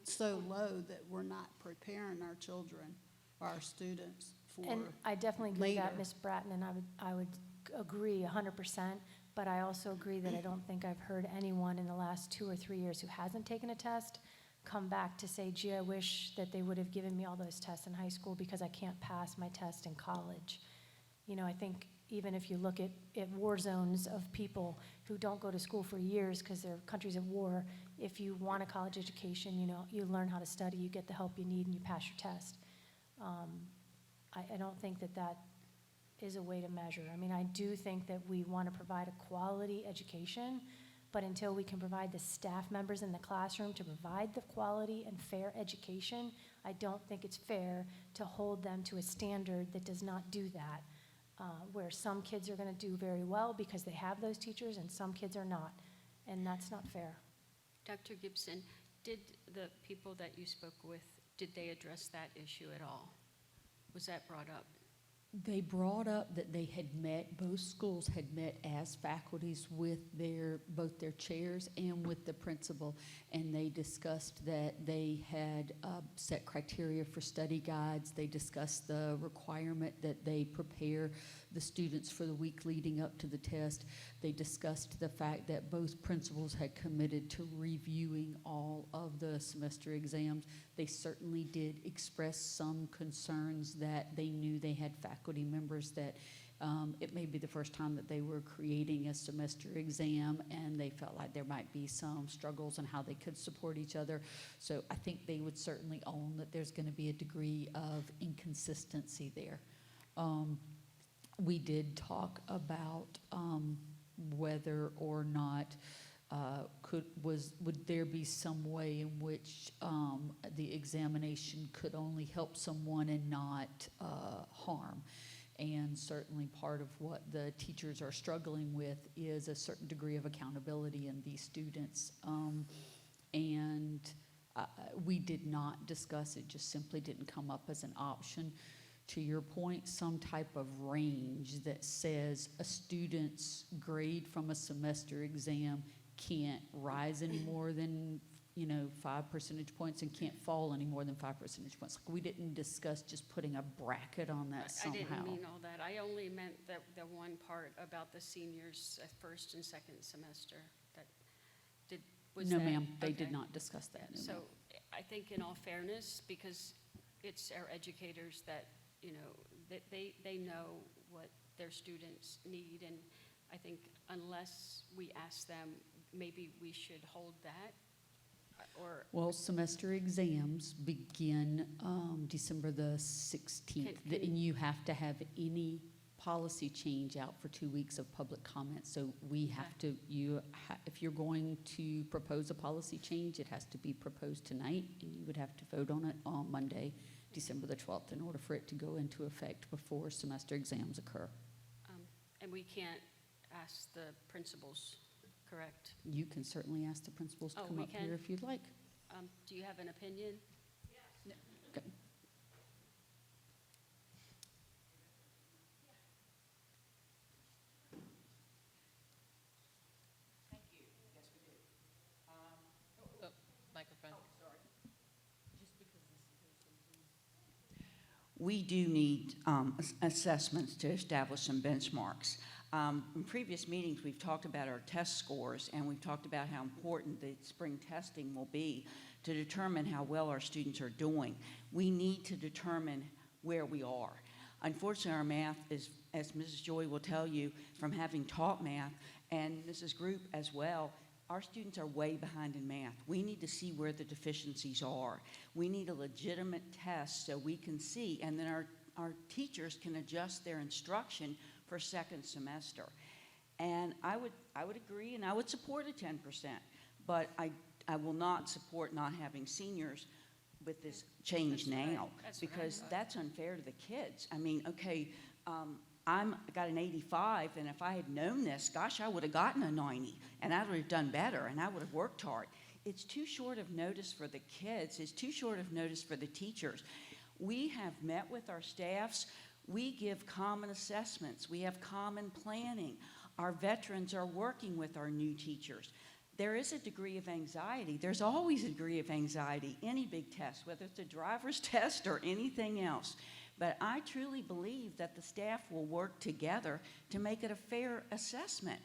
so low that we're not preparing our children or our students for And I definitely agree with that, later. Ms. Bratton, and I would agree 100%, but I also agree that I don't think I've heard anyone in the last 2 or 3 years who hasn't taken a test come back to say, gee, I wish that they would have given me all those tests in high school because I can't pass my test in college. I think even if you look at war zones of people who don't go to school for years because their country's at war, if you want a college education, you learn how to study, you get the help you need, and you pass your test. I don't think that is a way to measure. I mean, I do think that we want to provide a quality education, but until we can provide the staff members in the classroom to provide the quality and fair education, I don't think it's fair to hold them to a standard that does not do that, where some kids are going to do very well because they have those teachers and some kids are not, and that's not fair. Dr. Gibson, did the people that you spoke with, did they address that issue at all? Was that brought up? They brought up that they had met, both schools had met as faculties with both their chairs and with the principal, and they discussed that they had set criteria for study guides. They discussed the requirement that they prepare the students for the week leading up to the test. They discussed the fact that both principals had committed to reviewing all of the semester exams They certainly did express some concerns that they knew they had faculty members that it may be the first time that they were creating a semester exam, and they felt like there might be some struggles in how they could support each other. So I think they would certainly own that there's going to be a degree of inconsistency there. We did talk about whether or not would there be some way in which the examination could only help someone and not harm. And certainly part of what the teachers are struggling with is a certain degree of accountability in these students. We did not discuss it, just simply didn't come up as an option. To your point, some type of range that says a student's grade from a semester exam can't rise any more than 5 percentage points and can't fall any more than 5 percentage points. Like, we didn't discuss just putting a bracket on that somehow. I didn't mean all that. I only meant the one part about the seniors first and second semester. No, ma'am, they did not discuss that. No, So ma'am. I think in all fairness, because it's our educators that, they know what their students need, and I think unless we ask them, maybe we should hold that. Well, semester exams begin December the 16th, and you have to have any policy change out for 2 weeks of public comment. So we have to, if you're going to propose a policy change, it has to be proposed tonight, and you would have to vote on it on Monday, December the 12th, in order for it to go into effect before semester exams occur. And we can't ask the principals, correct? You can certainly ask the principals to come we up can? here if you'd like. Do you have an opinion? Yes. Okay. Microphone. We do need assessments to establish some benchmarks. In previous meetings, we've talked about our test scores, and we've talked about how important the spring testing will be to determine how well our students are doing. We need to determine where we are. Unfortunately, our math is, as Mrs. Joy will tell you from having taught math, and Mrs. Group as well, our students are way behind in math. We need to see where the deficiencies are. We need a legitimate test so we can see, and then our teachers can adjust their instruction for second semester. And I would agree, and I would support a 10%, but I will not support not having seniors with this change now, because that's unfair to the kids. I mean, okay, I got an 85, and if I had known this, gosh, I would have gotten a 90, and I would have done better, and I would have worked hard. It's too short of notice for the kids. It's too short of notice for the teachers. We have met with our staffs. We give common assessments. We have common planning. Our veterans are working with our new teachers. There is a degree of anxiety. There's always a degree of anxiety, any big test, whether it's a driver's test or anything else. But I truly believe that the staff will work together to make it a fair assessment.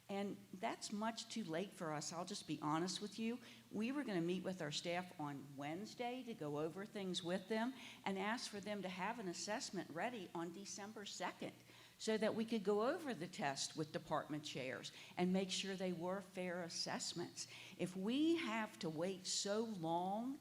And that's much too late for us. I'll just be honest with you. We were going to meet with our staff on Wednesday to go over things with them and ask for them to have an assessment ready on December 2nd so that we could go over the test with department chairs and make sure they were fair assessments. If we have to wait so long,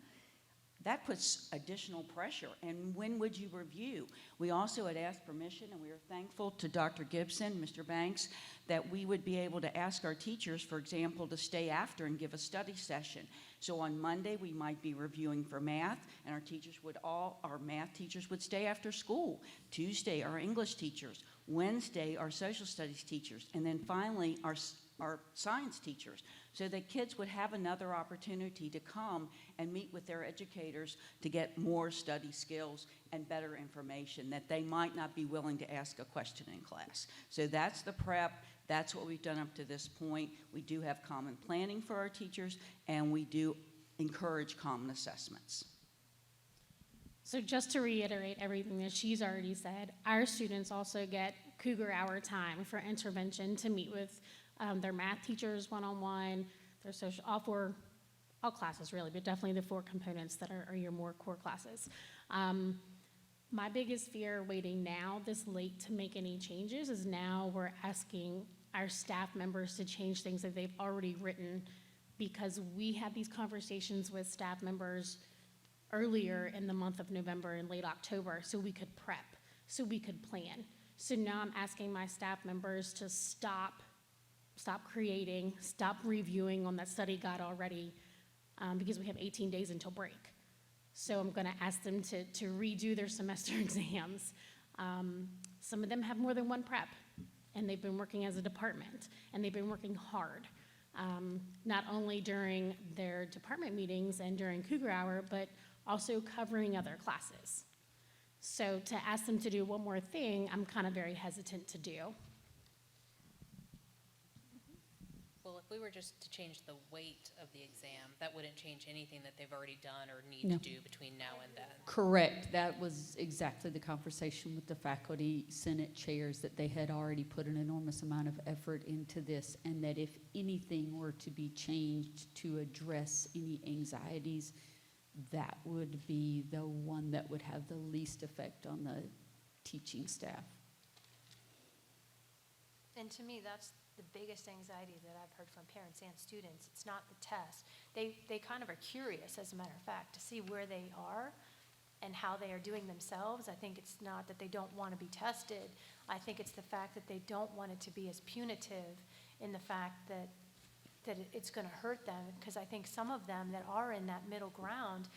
that puts additional pressure. And when would you review? We also had asked permission, and we are thankful to Dr. Gibson, Mr. Banks, that we would be able to ask our teachers, for example, to stay after and give a study session. So on Monday, we might be reviewing for math, and our math teachers would stay after school. Tuesday, our English teachers. Wednesday, our social studies teachers. And then finally, our science teachers, so that kids would have another opportunity to come and meet with their educators to get more study skills and better information that they might not be willing to ask a question in class. So that's the prep. That's what we've done up to this point. We do have common planning for our teachers, and we do encourage common assessments. So just to reiterate everything that she's already said, our students also get Cougar Hour time for intervention to meet with their math teachers one-on-one, their social, all four all classes really, but definitely the 4 components that are your more core classes. My biggest fear waiting now this late to make any changes is now we're asking our staff members to change things that they've already written, because we had these conversations with staff members earlier in the month of November and late October so we could prep, so we could plan. So now I'm asking my staff members to stop creating, stop reviewing on that study guide already, because we have 18 days until break. So I'm going to ask them to redo their semester exams. Some of them have more than one prep, and they've been working as a department, and they've been working hard, not only during their department meetings and during Cougar Hour, but also covering other classes. So to ask them to do one more thing, I'm kind of very hesitant to do. Well, if we were just to change the weight of the exam, that wouldn't change anything that they've already done or need No. to do between now and then. Correct. That was exactly the conversation with the faculty senate chairs, that they had already put an enormous amount of effort into this, and that if anything were to be changed to address any anxieties, that would be the one that would have the least effect on the teaching staff. And to me, that's the biggest anxiety that I've heard from parents and students. It's not the test. They kind of are curious, as a matter of fact, to see where they are and how they are doing themselves. I think it's not that they don't want to be tested. I think it's the fact that they don't want it to be as punitive in the fact that it's going to hurt them, because I think some of them that are in that middle ground,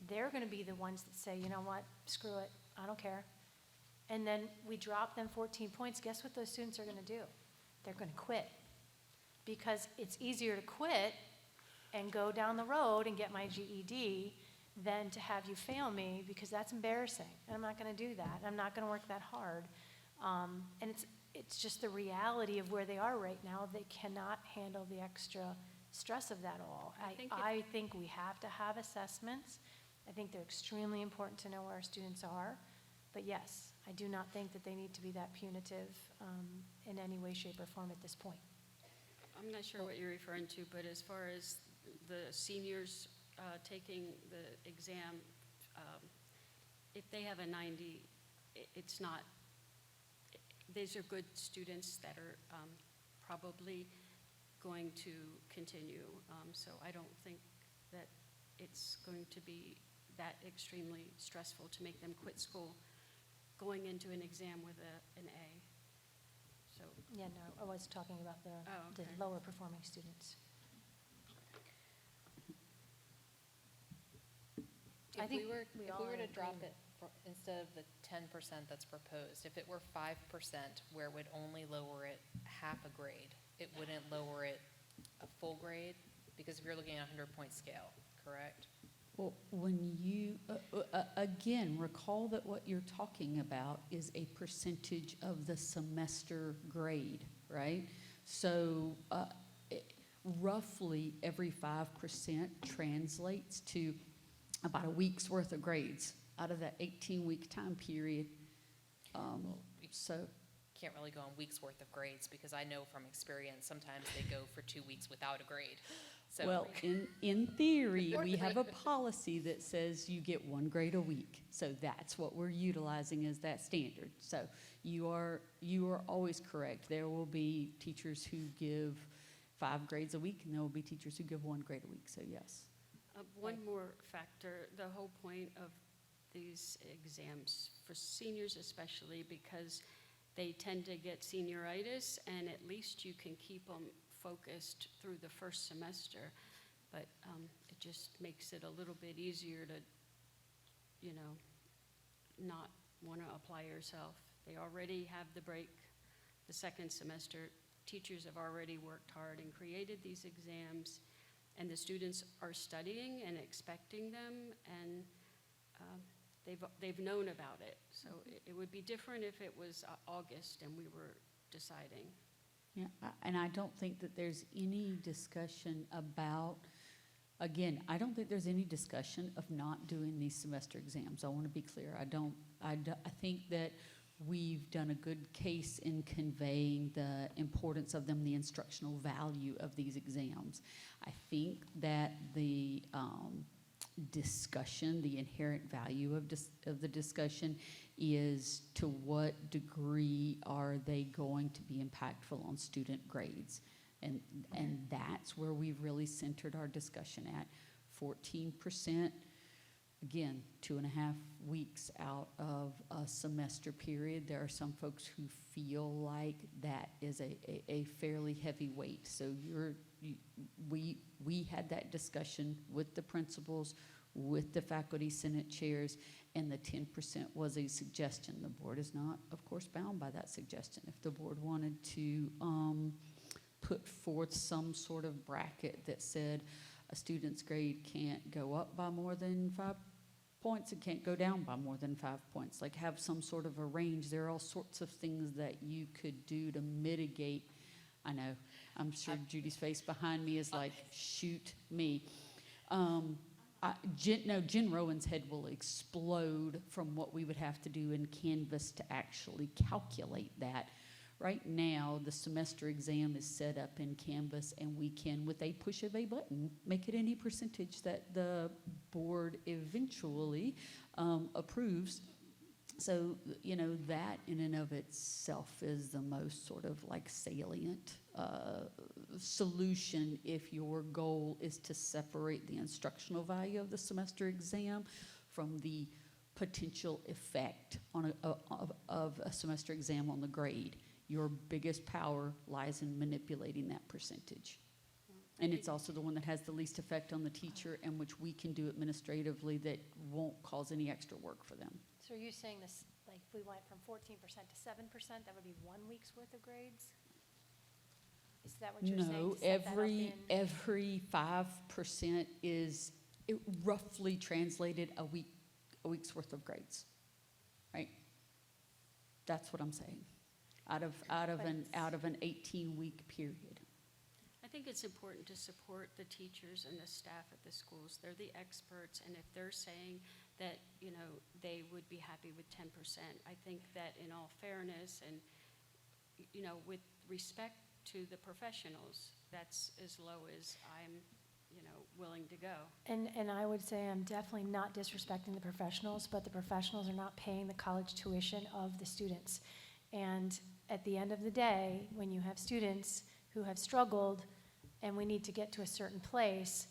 they're going to be the ones that say, you know what, screw it, I don't care. And then we drop them 14 points. Guess what those students are going to do? They're going to quit, because it's easier to quit and go down the road and get my GED than to have you fail me, because that's embarrassing, and I'm not going to do that. I'm not going to work that hard. And it's just the reality of where they are right now. They cannot handle the extra stress of that all. I think we have to have assessments. I think they're extremely important to know where our students are. But yes, I do not think that they need to be that punitive in any way, shape, or form at this point. I'm not sure what you're referring to, but as far as the seniors taking the exam, if they have a 90, it's not, these are good students that are probably going to continue. So I don't think that it's going to be that extremely stressful to make them quit school going into an exam with an A. So Yeah, no, I was talking about the lower performing students. If we were to drop it, instead of the 10% that's proposed, if it were 5%, where it would only lower it half a grade, it wouldn't lower it a full grade? Because if you're looking at a 100-point scale, correct? Well, when you, again, recall that what you're talking about is a percentage of the semester grade, right? So roughly every 5% translates to about a week's worth of grades out of that 18-week time period. So Can't really go on weeks' worth of grades, because I know from experience, sometimes they go for 2 weeks without a grade. So. Well, in theory, we have a policy that says you get 1 grade a week. So that's what we're utilizing as that standard. So you are always correct. There will be teachers who give 5 grades a week, and there will be teachers who give 1 grade a week. So yes. one more factor, the whole point of these exams, for seniors especially, because they tend to get senioritis, and at least you can keep them focused through the first semester, but it just makes it a little bit easier to, not want to apply yourself. They already have the break the second semester. Teachers have already worked hard and created these exams, and the students are studying and expecting them, and they've known about it. So it would be different if it was August and we were deciding. Yeah, and I don't think that there's any discussion about, again, I don't think there's any discussion of not doing these semester exams. I want to be clear. I think that we've done a good case in conveying the importance of them, the instructional value of these exams. I think that the discussion, the inherent value of the discussion is to what degree are they going to be impactful on student grades. And that's where we've really centered our discussion at. 14%, again, 2.5 weeks out of a semester period. There are some folks who feel like that is a fairly heavy weight. So we had that discussion with the principals, with the faculty senate chairs, and the 10% was a suggestion. The board is not, of course, bound by that suggestion. If the board wanted to put forth some sort of bracket that said a student's grade can't go up by more than 5 points, it can't go down by more than 5 points, like have some sort of a range. There are all sorts of things that you could do to mitigate. I know, I'm sure Judy's face behind me is like, shoot me. Jen Rowan's head will explode from what we would have to do in Canvas to actually calculate that. Right now, the semester exam is set up in Canvas, and we can, with a push of a button, make it any percentage that the board eventually approves. So, you know, that in and of itself is the most sort of like salient solution if your goal is to separate the instructional value of the semester exam from the potential effect on of a semester exam on the grade. Your biggest power lies in manipulating that percentage. And it's also the one that has the least effect on the teacher, and which we can do administratively that won't cause any extra work for them. So are you saying this, like, if we went from 14% to 7%, that would be 1 week's worth of grades? Is that what you're saying? No, To set that up in- every 5% is roughly translated a week's worth of grades, right? That's what I'm saying. Out of an 18-week period. I think it's important to support the teachers and the staff at the schools. They're the experts, and if they're saying that, you know, they would be happy with 10%, I think that in all fairness and, you know, with respect to the professionals, that's as low as I'm, you know, willing to go. And I would say I'm definitely not disrespecting the professionals, but the professionals are not paying the college tuition of the students. And at the end of the day, when you have students who have struggled and we need to get to a certain place,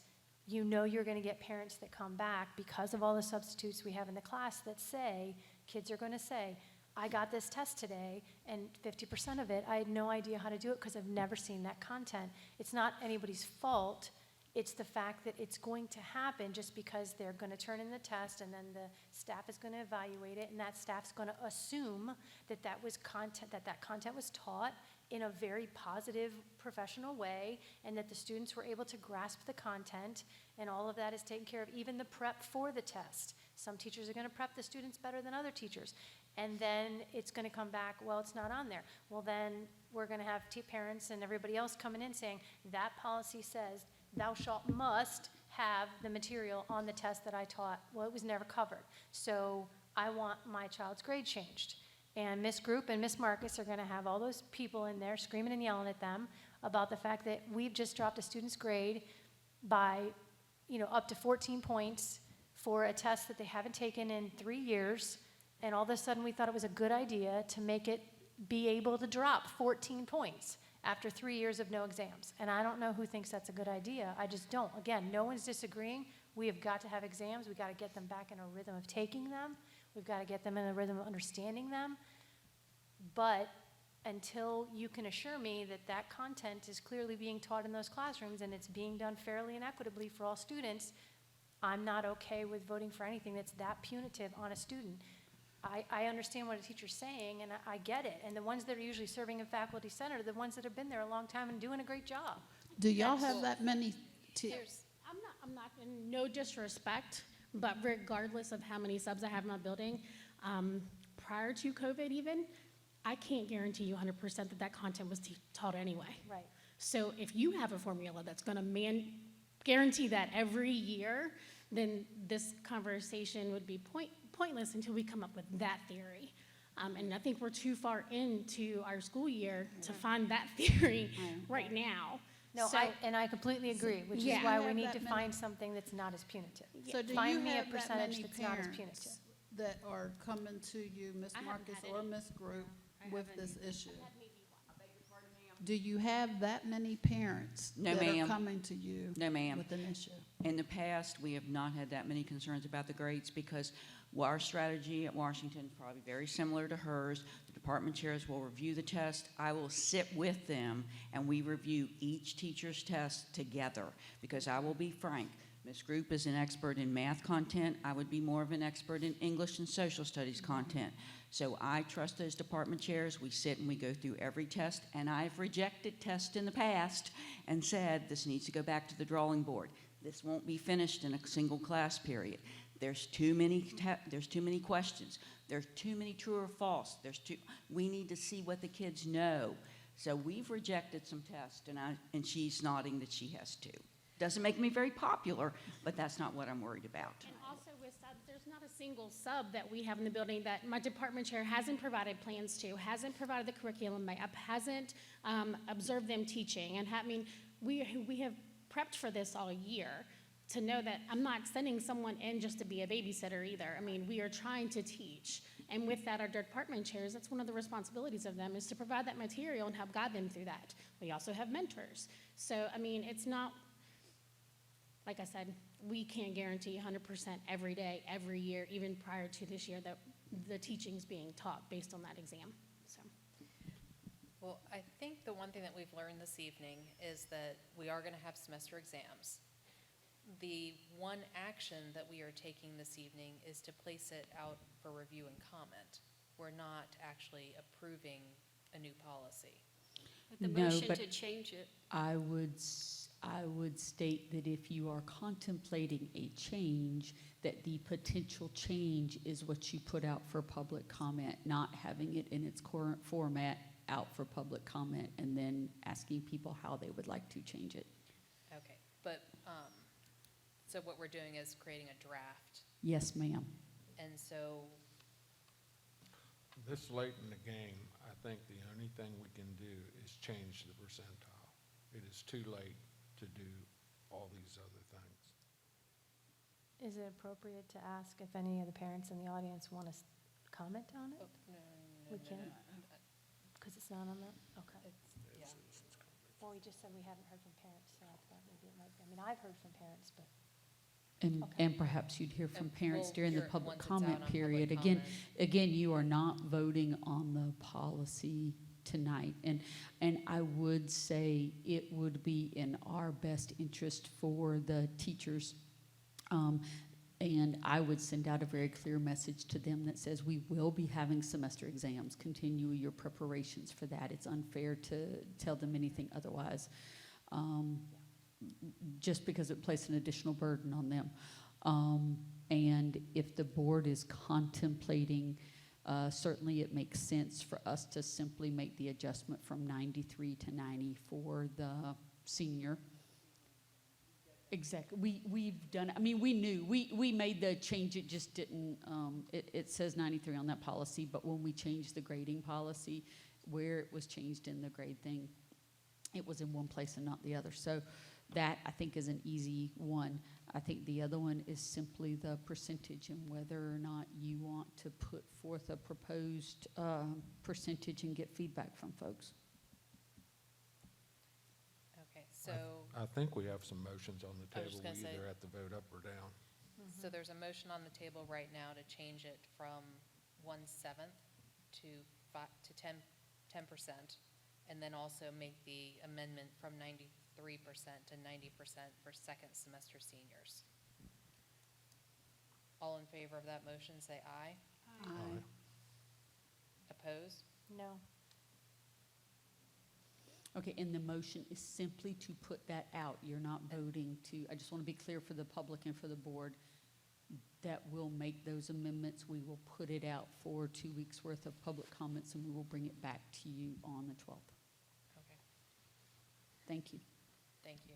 you know you're going to get parents that come back because of all the substitutes we have in the class that say, kids are going to say, I got this test today, and 50% of it, I had no idea how to do it because I've never seen that content. It's not anybody's fault. It's the fact that it's going to happen just because they're going to turn in the test, and then the staff is going to evaluate it, and that staff's going to assume that that was content, that content was taught in a very positive, professional way, and that the students were able to grasp the content, and all of that is taken care of, even the prep for the test. Some teachers are going to prep the students better than other teachers, and then it's going to come back, well, it's not on there. Well, then we're going to have parents and everybody else coming in saying, that policy says thou must have the material on the test that I taught. Well, it was never covered. So I want my child's grade changed. And Miss Group and Miss Marcus are going to have all those people in there screaming and yelling at them about the fact that we've just dropped a student's grade by, you know, up to 14 points for a test that they haven't taken in 3 years. And all of a sudden we thought it was a good idea to make it be able to drop 14 points after 3 years of no exams. And I don't know who thinks that's a good idea. I just don't. Again, no one's disagreeing. We have got to have exams. We've got to get them back in a rhythm of taking them. We've got to get them in a rhythm of understanding them. But until you can assure me that that content is clearly being taught in those classrooms and it's being done fairly and equitably for all students, I'm not okay with voting for anything that's that punitive on a student. I understand what a teacher's saying, and I get it. And the ones that are usually serving in faculty senate are the ones that have been there a long time and doing a great job. Do y'all have that many I'm not, in no disrespect, but regardless of how many subs I have in my building, prior to COVID even, I can't guarantee you 100% that that content was taught anyway. Right. So if you have a formula that's going to guarantee that every year, then this conversation would be pointless until we come up with that theory. And I think we're too far into our school year to find that theory right now. No, So- I completely agree, which is Yeah. why You we have need that to many- find something that's not as punitive. So do Find you me a have that percentage many that's not as punitive. parents that are coming to you, Ms. I haven't Marcus had or any. Ms. Group, I with haven't this either. issue? Do you have that many parents No, that are ma'am. coming to you No, ma'am. with an issue? In the past, we have not had that many concerns about the grades because our strategy at Washington is probably very similar to hers. The department chairs will review the test. I will sit with them and we review each teacher's test together because I will be frank. Ms. Group is an expert in math content. I would be more of an expert in English and social studies content. So I trust those department chairs. We sit and we go through every test, and I've rejected tests in the past and said this needs to go back to the drawing board. This won't be finished in a single class period. There's too many questions. There's too many true or false. We need to see what the kids know. So we've rejected some tests, and she's nodding that she has too. Doesn't make me very popular, but that's not what I'm worried about. And also with subs, there's not a single sub that we have in the building that my department chair hasn't provided plans to, hasn't provided the curriculum map, hasn't observed them teaching. And we have prepped for this all year to know that I'm not sending someone in just to be a babysitter either. I mean, we are trying to teach. And with that, our department chairs, that's one of the responsibilities of them is to provide that material and help guide them through that. We also have mentors. So, I mean, it's not, like I said, we can't guarantee 100% every day, every year, even prior to this year, that the teaching's being taught based on that exam. So, Well, I think the one thing that we've learned this evening is that we are going to have semester exams. The one action that we are taking this evening is to place it out for review and comment. We're not actually approving a new policy. But the No, motion but to change it, I would state that if you are contemplating a change, that the potential change is what you put out for public comment, not having it in its current format out for public comment and then asking people how they would like to change it. Okay, but, so what we're doing is creating a draft. Yes, ma'am. And so, This late in the game, I think the only thing we can do is change the percentile. It is too late to do all these other things. Is it appropriate to ask if any of the parents in the audience want to comment on it? We can't? Because it's not on the, okay. yeah. Well, we just said we haven't heard from parents, so I thought maybe it might be. I mean, I've heard from parents, but. And perhaps you'd hear from And parents we'll during the hear it public once it's out comment on period. public Again, comment. you are not voting on the policy tonight. And I would say it would be in our best interest for the teachers. And I would send out a very clear message to them that says we will be having semester exams. Continue your preparations for that. It's unfair to tell them anything otherwise. Just because it placed an additional burden on them. And if the board is contemplating, certainly it makes sense for us to simply make the adjustment from 93 to 90 for the senior. Exactly. We've done, I mean, we knew, we made the change, it just didn't, it says 93 on that policy, but when we changed the grading policy, where it was changed in the grade thing, it was in one place and not the other. So that, I think, is an easy one. I think the other one is simply the percentage and whether or not you want to put forth a proposed percentage and get feedback from folks. Okay, so, I think we have some motions on the I was table. just We gonna say- either have to vote up or down. so there's a motion on the table right now to change it from 1/7 to 10%, and then also make the amendment from 93% to 90% for second semester seniors. All in favor of that motion, say aye. Aye. Opposed? No. Okay, and the motion is simply to put that out. You're not voting to, I just want to be clear for the public and for the board that we'll make those amendments. We will put it out for 2 weeks' worth of public comments and we will bring it back to you on the 12th. Okay, Thank you. thank you.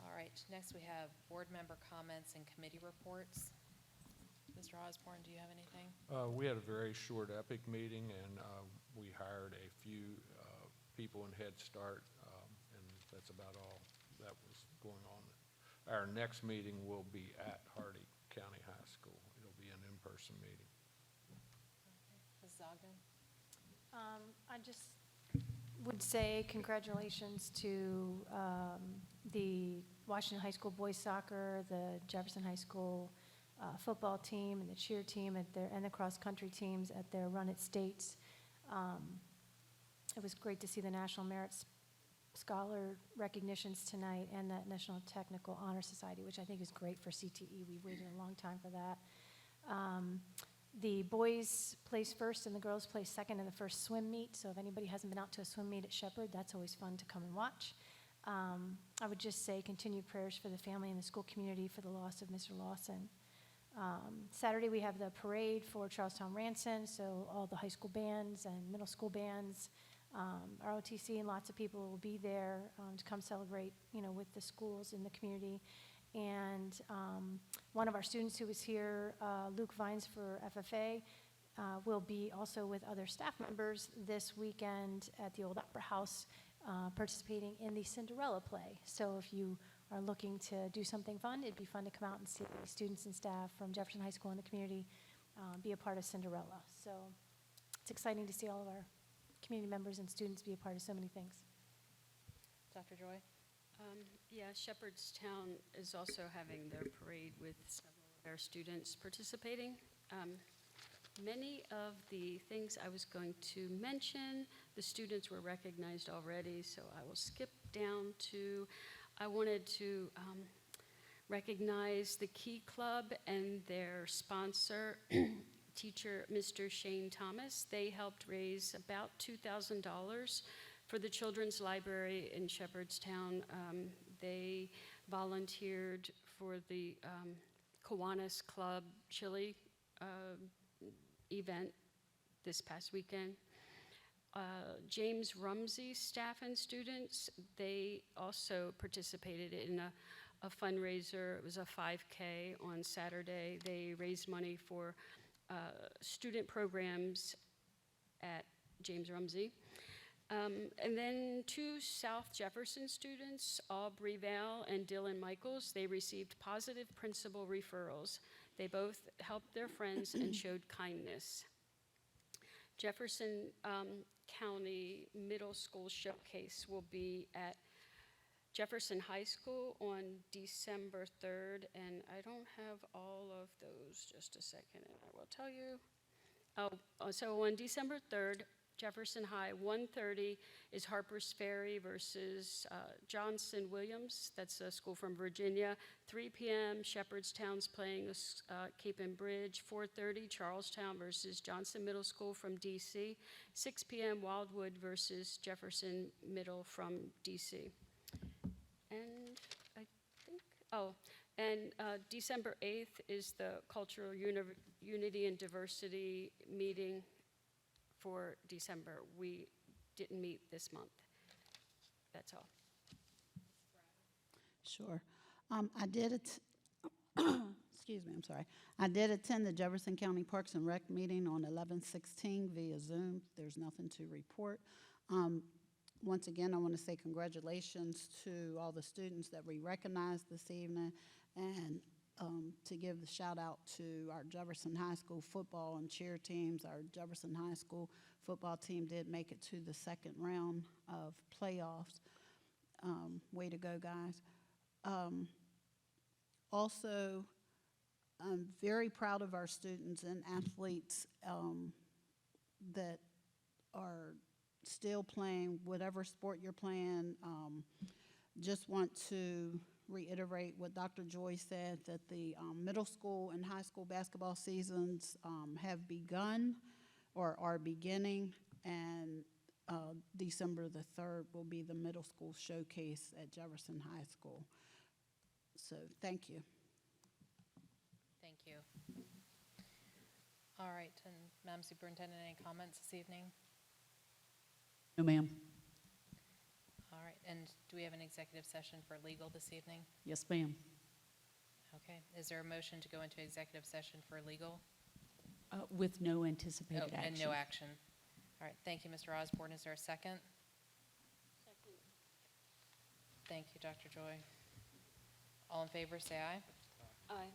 All right, next we have board member comments and committee reports. Osborne, do you have anything? We had a very short EPIC meeting, and we hired a few people in Head Start, and that's about all that was going on. Our next meeting will be at Hardy County High School. It'll be an in-person meeting. Mrs. Ogden? I just would say congratulations to the Washington High School boys soccer, the Jefferson High School football team, and the cheer team and the cross-country teams at their run at states. It was great to see the National Merit Scholar recognitions tonight and that National Technical Honor Society, which I think is great for CTE. We've waited a long time for that. The boys placed first and the girls placed second in the first swim meet. So if anybody hasn't been out to a swim meet at Shepherd, that's always fun to come and watch. I would just say continued prayers for the family and the school community for the loss of Mr. Lawson. Saturday we have the parade for Charlestown Ranson, so all the high school bands and middle school bands, ROTC, and lots of people will be there to come celebrate, with the schools in the community. And one of our students who was here, Luke Vines for FFA, will be also with other staff members this weekend at the Old Opera House participating in the Cinderella play. So if you are looking to do something fun, it'd be fun to come out and see students and staff from Jefferson High School in the community be a part of Cinderella. So it's exciting to see all of our community members and students be a part of so many things. Dr. Joy? Yeah, Shepherdstown is also having their parade with several of our students participating. Many of the things I was going to mention, the students were recognized already, so I will skip down to, I wanted to recognize the Key Club and their sponsor, teacher Mr. Shane Thomas. They helped raise about $2,000 for the Children's Library in Shepherdstown. They volunteered for the Kiwanis Club Chili event this past weekend. James Rumsey staff and students, they also participated in a fundraiser. It was a 5K on Saturday. They raised money for student programs at James Rumsey. And then two South Jefferson students, Aubrey Vale and Dylan Michaels, they received positive principal referrals. They both helped their friends and showed kindness. Jefferson County Middle School Showcase will be at Jefferson High School on December 3rd, and I don't have all of those, just a second, and I will tell you. So on December 3rd, Jefferson High, 1:30 is Harper's Ferry versus Johnson Williams. That's a school from Virginia. 3 p.m., Shepherdstown's playing Cape and Bridge. 4:30, Charlestown versus Johnson Middle School from D.C. 6 p.m., Wildwood versus Jefferson Middle from D.C. And I think, December 8th is the Cultural Unity and Diversity meeting for December. We didn't meet this month. That's all. Sure. I did excuse me, I'm sorry. I did attend the Jefferson County Parks and Rec meeting on 11/16 via Zoom. There's nothing to report. Once again, I want to say congratulations to all the students that we recognized this evening, and to give the shout out to our Jefferson High School football and cheer teams. Our Jefferson High School football team did make it to the second round of playoffs. Way to go, guys. Also, I'm very proud of our students and athletes that are still playing whatever sport you're playing. Just want to reiterate what Dr. Joy said, that the middle school and high school basketball seasons have begun or are beginning, and December the 3rd will be the middle school showcase at Jefferson High School. So thank you. Thank you. All right, and Madam Superintendent, any comments this evening? No, ma'am. All right, and do we have an executive session for legal this evening? Yes, ma'am. Okay, is there a motion to go into executive session for legal? With no anticipated action. And no action. All right, thank you, Mr. Osborne. Is there a second? Second. Thank you, Dr. Joy. All in favor, say aye. Aye.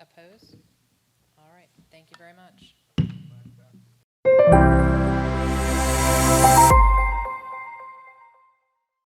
Opposed? All right, thank you very much.